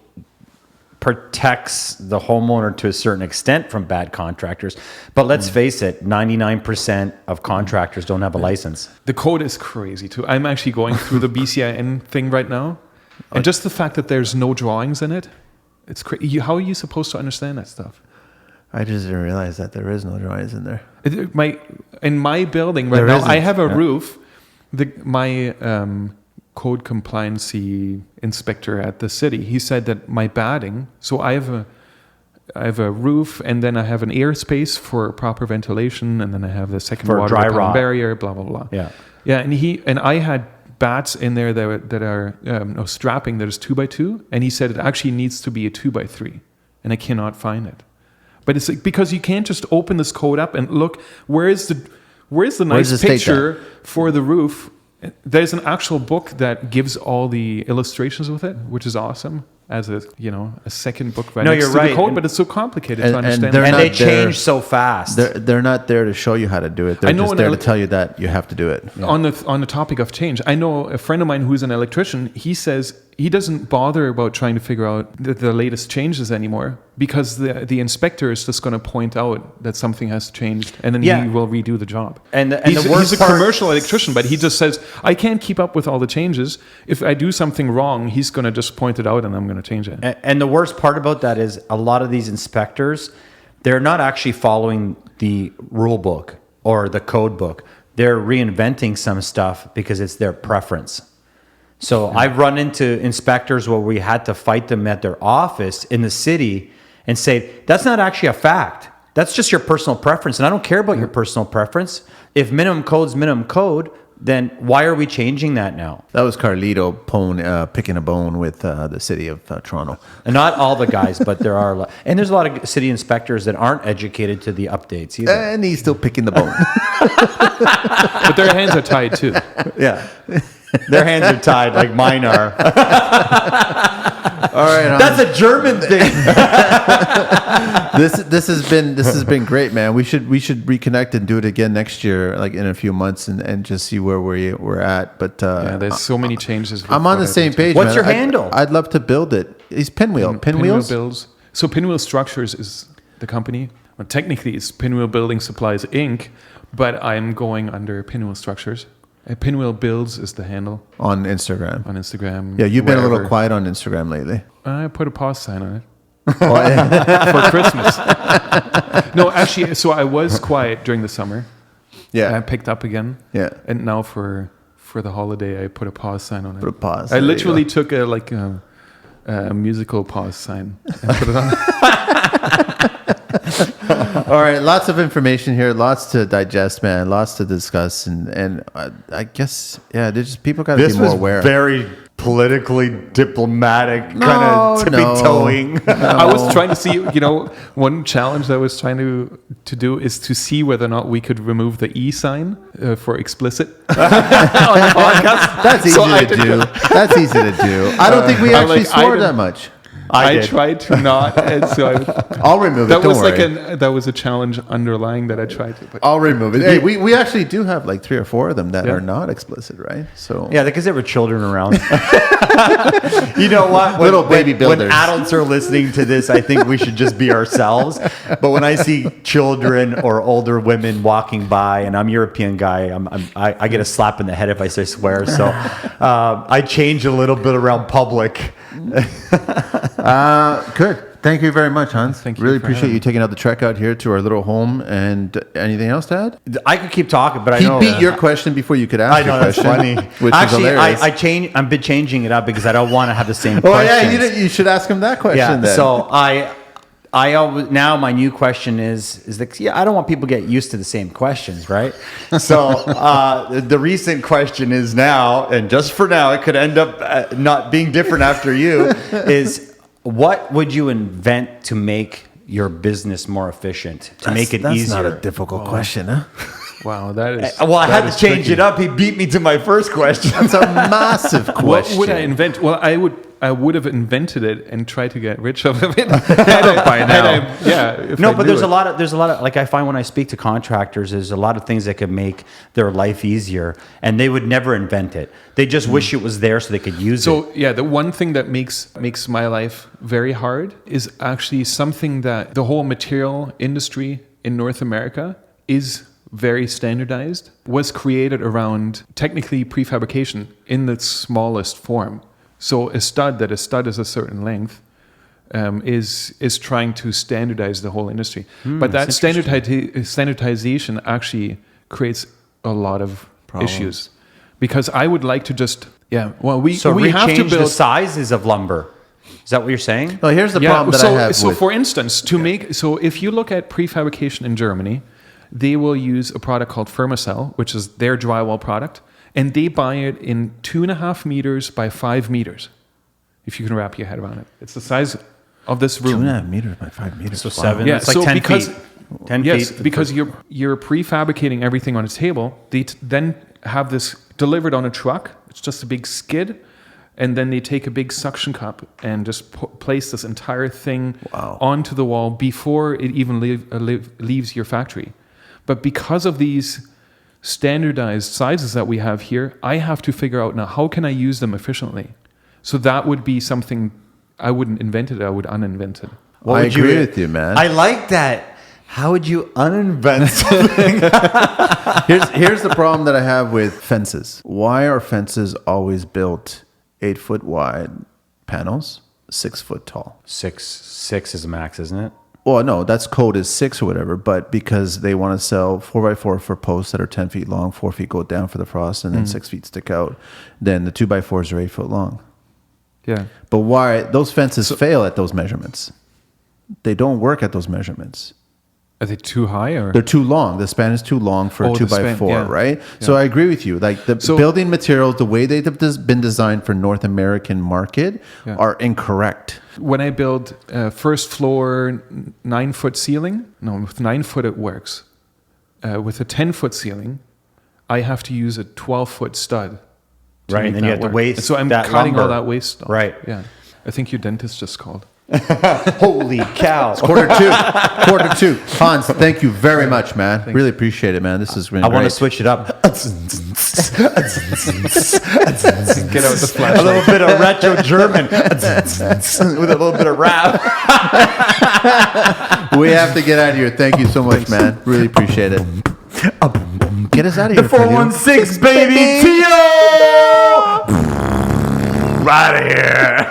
Speaker 2: protects the homeowner to a certain extent from bad contractors. But let's face it, 99% of contractors don't have a license.
Speaker 1: The code is crazy too. I'm actually going through the BCIN thing right now, and just the fact that there's no drawings in it, it's crazy. How are you supposed to understand that stuff?
Speaker 3: I just didn't realize that there is no drawings in there.
Speaker 1: In my building right
Speaker 3: There
Speaker 1: now,
Speaker 3: isn't.
Speaker 1: I have a
Speaker 3: Yeah.
Speaker 1: roof. My code compliancy inspector at the city, he said that my batting. So I have a roof, and then I have an airspace for proper ventilation, and then I have the second
Speaker 2: For
Speaker 1: water
Speaker 2: dry
Speaker 1: repellent
Speaker 2: rot.
Speaker 1: barrier. Blah blah blah.
Speaker 2: Yeah.
Speaker 1: Yeah, and I had bats in there that are strapping that is 2x2, and he said it actually needs to be a 2x3, and I cannot find it. But it's like, because you can't just open this code up and look where's the
Speaker 3: does
Speaker 1: nice
Speaker 3: it state
Speaker 1: picture for the roof. There's an actual book that gives all the illustrations with it, which is awesome. As a second book right
Speaker 2: No,
Speaker 1: next
Speaker 2: you're
Speaker 1: to
Speaker 2: right.
Speaker 1: the code,
Speaker 2: And-
Speaker 1: but it's so complicated
Speaker 3: and
Speaker 1: to understand.
Speaker 3: they're
Speaker 2: And
Speaker 3: not
Speaker 2: they
Speaker 3: there.
Speaker 2: change so fast.
Speaker 3: They're not there to show you how to do it. They're
Speaker 1: I know
Speaker 3: just
Speaker 1: an
Speaker 3: there to
Speaker 1: elec-
Speaker 3: tell you that you have to do it.
Speaker 1: On the topic of change, I know a friend of mine who's an electrician. He says he doesn't bother about trying to figure out the latest changes anymore because the inspector is just going to point out that something has changed, and then
Speaker 2: Yeah.
Speaker 1: he will redo the job.
Speaker 2: And the
Speaker 1: he's
Speaker 2: worst
Speaker 1: a
Speaker 2: part-
Speaker 1: commercial electrician, but he just says, I can't keep up with all the changes. If I do something wrong, he's going to just point it out, and I'm going to change it.
Speaker 2: And the worst part about that is a lot of these inspectors, they're not actually following the rule book or the code book. They're reinventing some stuff because it's their preference. So I've run into inspectors where we had to fight them at their office in the city and say, that's not actually a fact. That's just your personal preference. And I don't care about your personal preference. If minimum code's minimum code, then why are we changing that now?
Speaker 3: That was Carlito picking a bone with the city of Toronto.
Speaker 2: And not all the guys, but there are a lot. And there's a lot of city inspectors that aren't educated to the updates either.
Speaker 3: And he's still picking the bone.
Speaker 1: But their hands are tied too.
Speaker 3: Yeah.
Speaker 2: Their hands are tied like mine are.
Speaker 3: All right. Hans.
Speaker 2: That's a German thing.
Speaker 3: This has been great, man. We should reconnect and do it again next year, like in a few months, and just see where we're at. But
Speaker 1: Yeah, there's so many changes. with
Speaker 3: I'm on
Speaker 1: what
Speaker 3: the same
Speaker 1: I've been
Speaker 3: page.
Speaker 2: What's
Speaker 3: man.
Speaker 2: your handle?
Speaker 3: I'd love to build it. It's Pinwheel.
Speaker 1: doing.
Speaker 3: Pinwheels.
Speaker 1: Builds. So Pinwheel Structures is the company. Well, technically, it's Pinwheel Building Supplies Inc., but I'm going under Pinwheel Structures. Pinwheel Builds is the handle
Speaker 3: On Instagram.
Speaker 1: on Instagram.
Speaker 3: Yeah, you've been a little
Speaker 1: wherever.
Speaker 3: quiet on Instagram lately.
Speaker 1: I put a pause sign on it
Speaker 3: Oh,
Speaker 1: for Christmas. No, actually, so I was quiet during the summer,
Speaker 3: Yeah.
Speaker 1: I picked up again.
Speaker 3: Yeah.
Speaker 1: And now for the holiday, I put a pause sign on it.
Speaker 3: Put a pause.
Speaker 1: I
Speaker 3: There you
Speaker 1: literally
Speaker 3: go.
Speaker 1: took a musical pause sign and put it on.
Speaker 3: All right, lots of information here, lots to digest, man, lots to discuss, and I guess there's just people got to be more aware.
Speaker 2: Very politically diplomatic,
Speaker 3: No,
Speaker 2: kind of tippy-toeing.
Speaker 1: I was trying to see, one challenge that I was trying to do is to see whether or not we could remove the E sign for explicit on the podcast.
Speaker 3: That's easy to do. That's easy to do. I don't think we actually swore that much.
Speaker 1: I tried to not, and so
Speaker 3: I'll remove it.
Speaker 1: that
Speaker 3: Don't
Speaker 1: was
Speaker 3: worry.
Speaker 1: that was a challenge underlying that I tried to. But
Speaker 3: I'll remove it. Hey, we actually do have like 3 or 4 of them that
Speaker 1: Yeah.
Speaker 3: are not explicit, right? So
Speaker 2: Yeah, because there were children around. You know what?
Speaker 3: Little baby builders.
Speaker 2: When adults are listening to this, I think we should just be ourselves. But when I see children or older women walking by, and I'm a European guy, I get a slap in the head if I say swear. So I change a little bit around public.
Speaker 3: good. Thank you very much, Hans.
Speaker 1: Thank you
Speaker 3: Really
Speaker 1: for
Speaker 3: appreciate
Speaker 1: having
Speaker 3: you taking out the trek out here to our little home. And anything else to add?
Speaker 2: I could keep talking, but I
Speaker 3: He
Speaker 2: know
Speaker 3: beat your question before you could ask
Speaker 2: I know
Speaker 3: your
Speaker 2: that's
Speaker 3: question.
Speaker 2: funny.
Speaker 3: Which
Speaker 2: Actually,
Speaker 3: is hilarious.
Speaker 2: I've been changing it up because I don't want to have the same
Speaker 3: Oh
Speaker 2: questions.
Speaker 3: yeah, you should ask him that question
Speaker 2: Yeah.
Speaker 3: then.
Speaker 2: So I always, now my new question is like, I don't want people to get used to the same questions, right? So the recent question is now, and just for now, it could end up not being different after you, is what would you invent to make your business more efficient, to make it
Speaker 3: that's
Speaker 2: easier?
Speaker 3: not a difficult question, huh?
Speaker 1: wow, that is.
Speaker 2: Well, I
Speaker 1: that
Speaker 2: had
Speaker 1: is
Speaker 2: to change
Speaker 1: tricky.
Speaker 2: it up. He beat me to my first question.
Speaker 3: That's a massive question.
Speaker 1: What would I invent? Well, I would have invented it and tried to get rich off of it
Speaker 3: by now?
Speaker 2: No, but there's a lot of like I find when I speak to contractors, there's a lot of things that could make their life easier, and they would never invent it. They just wish it was there so they could use it.
Speaker 1: So yeah, the one thing that makes my life very hard is actually something that the whole material industry in North America is very standardized, was created around technically prefabrication in the smallest form. So a stud is a certain length is trying to standardize the whole industry. But that standardization actually creates a lot of issues. Because I would like to just, we have to
Speaker 2: rechange
Speaker 1: build
Speaker 2: the sizes of lumber. Is that what you're saying?
Speaker 3: Well, here's the problem that I have
Speaker 1: So
Speaker 3: with...
Speaker 1: for instance, if you look at prefabrication in Germany, they will use a product called Fermacell, which is their drywall product, and they buy it in 2.5 meters by 5 meters, if you can wrap your head around it. It's the size of this room.
Speaker 3: 2.5 meters by 5 meters.
Speaker 2: So
Speaker 3: Wow.
Speaker 2: 7.
Speaker 1: Yeah,
Speaker 2: It's like
Speaker 1: so
Speaker 2: 10
Speaker 1: because,
Speaker 2: feet. 10
Speaker 1: yes,
Speaker 2: feet.
Speaker 1: because you're prefabricating everything on a table. They then have this delivered on a truck. It's just a big skid. And then they take a big suction cup and just place this entire thing onto the wall before it even leaves your factory. But because of these standardized sizes that we have here, I have to figure out now, how can I use them efficiently? So that would be something I wouldn't invent it, I would uninvent it.
Speaker 3: I agree with you, man.
Speaker 2: I like that. How would you uninvent something?
Speaker 3: Here's the problem that I have with fences. Why are fences always built 8-foot wide panels, 6 foot tall?
Speaker 2: 6 is a max, isn't it?
Speaker 3: Well, no, that's code is 6 or whatever, but because they want to sell 4x4 for posts that are 10 feet long, 4 feet go down for the frost, and then 6 feet stick out, then the 2x4s are 8 foot long.
Speaker 1: Yeah.
Speaker 3: But why? Those fences fail at those measurements. They don't work at those measurements.
Speaker 1: Are they too high or?
Speaker 3: They're too long. The span is too long for a 2x4, right?
Speaker 1: Yeah.
Speaker 3: So I agree with you. Like the building materials, the way they've been designed for North American market are incorrect.
Speaker 1: When I build first floor 9-foot ceiling, with 9 foot it works. With a 10-foot ceiling, I have to use a 12-foot stud.
Speaker 2: Right, and then you have to waste.
Speaker 1: So I'm
Speaker 2: that
Speaker 1: cutting
Speaker 2: lumber.
Speaker 1: all that waste stuff.
Speaker 2: Right.
Speaker 1: Yeah. I think your dentist just called.
Speaker 2: Holy cow!
Speaker 3: Quarter two. Hans, thank you very much, man. Really appreciate it, man. This is really
Speaker 2: I want to
Speaker 3: great.
Speaker 2: switch it up.
Speaker 1: Get out the flashlight.
Speaker 2: A little bit of retro German with a little bit of rap.
Speaker 3: We have to get out of here. Thank you so much, man. Really appreciate it. Get us out of here.
Speaker 2: The 416, baby. T.O. Right here.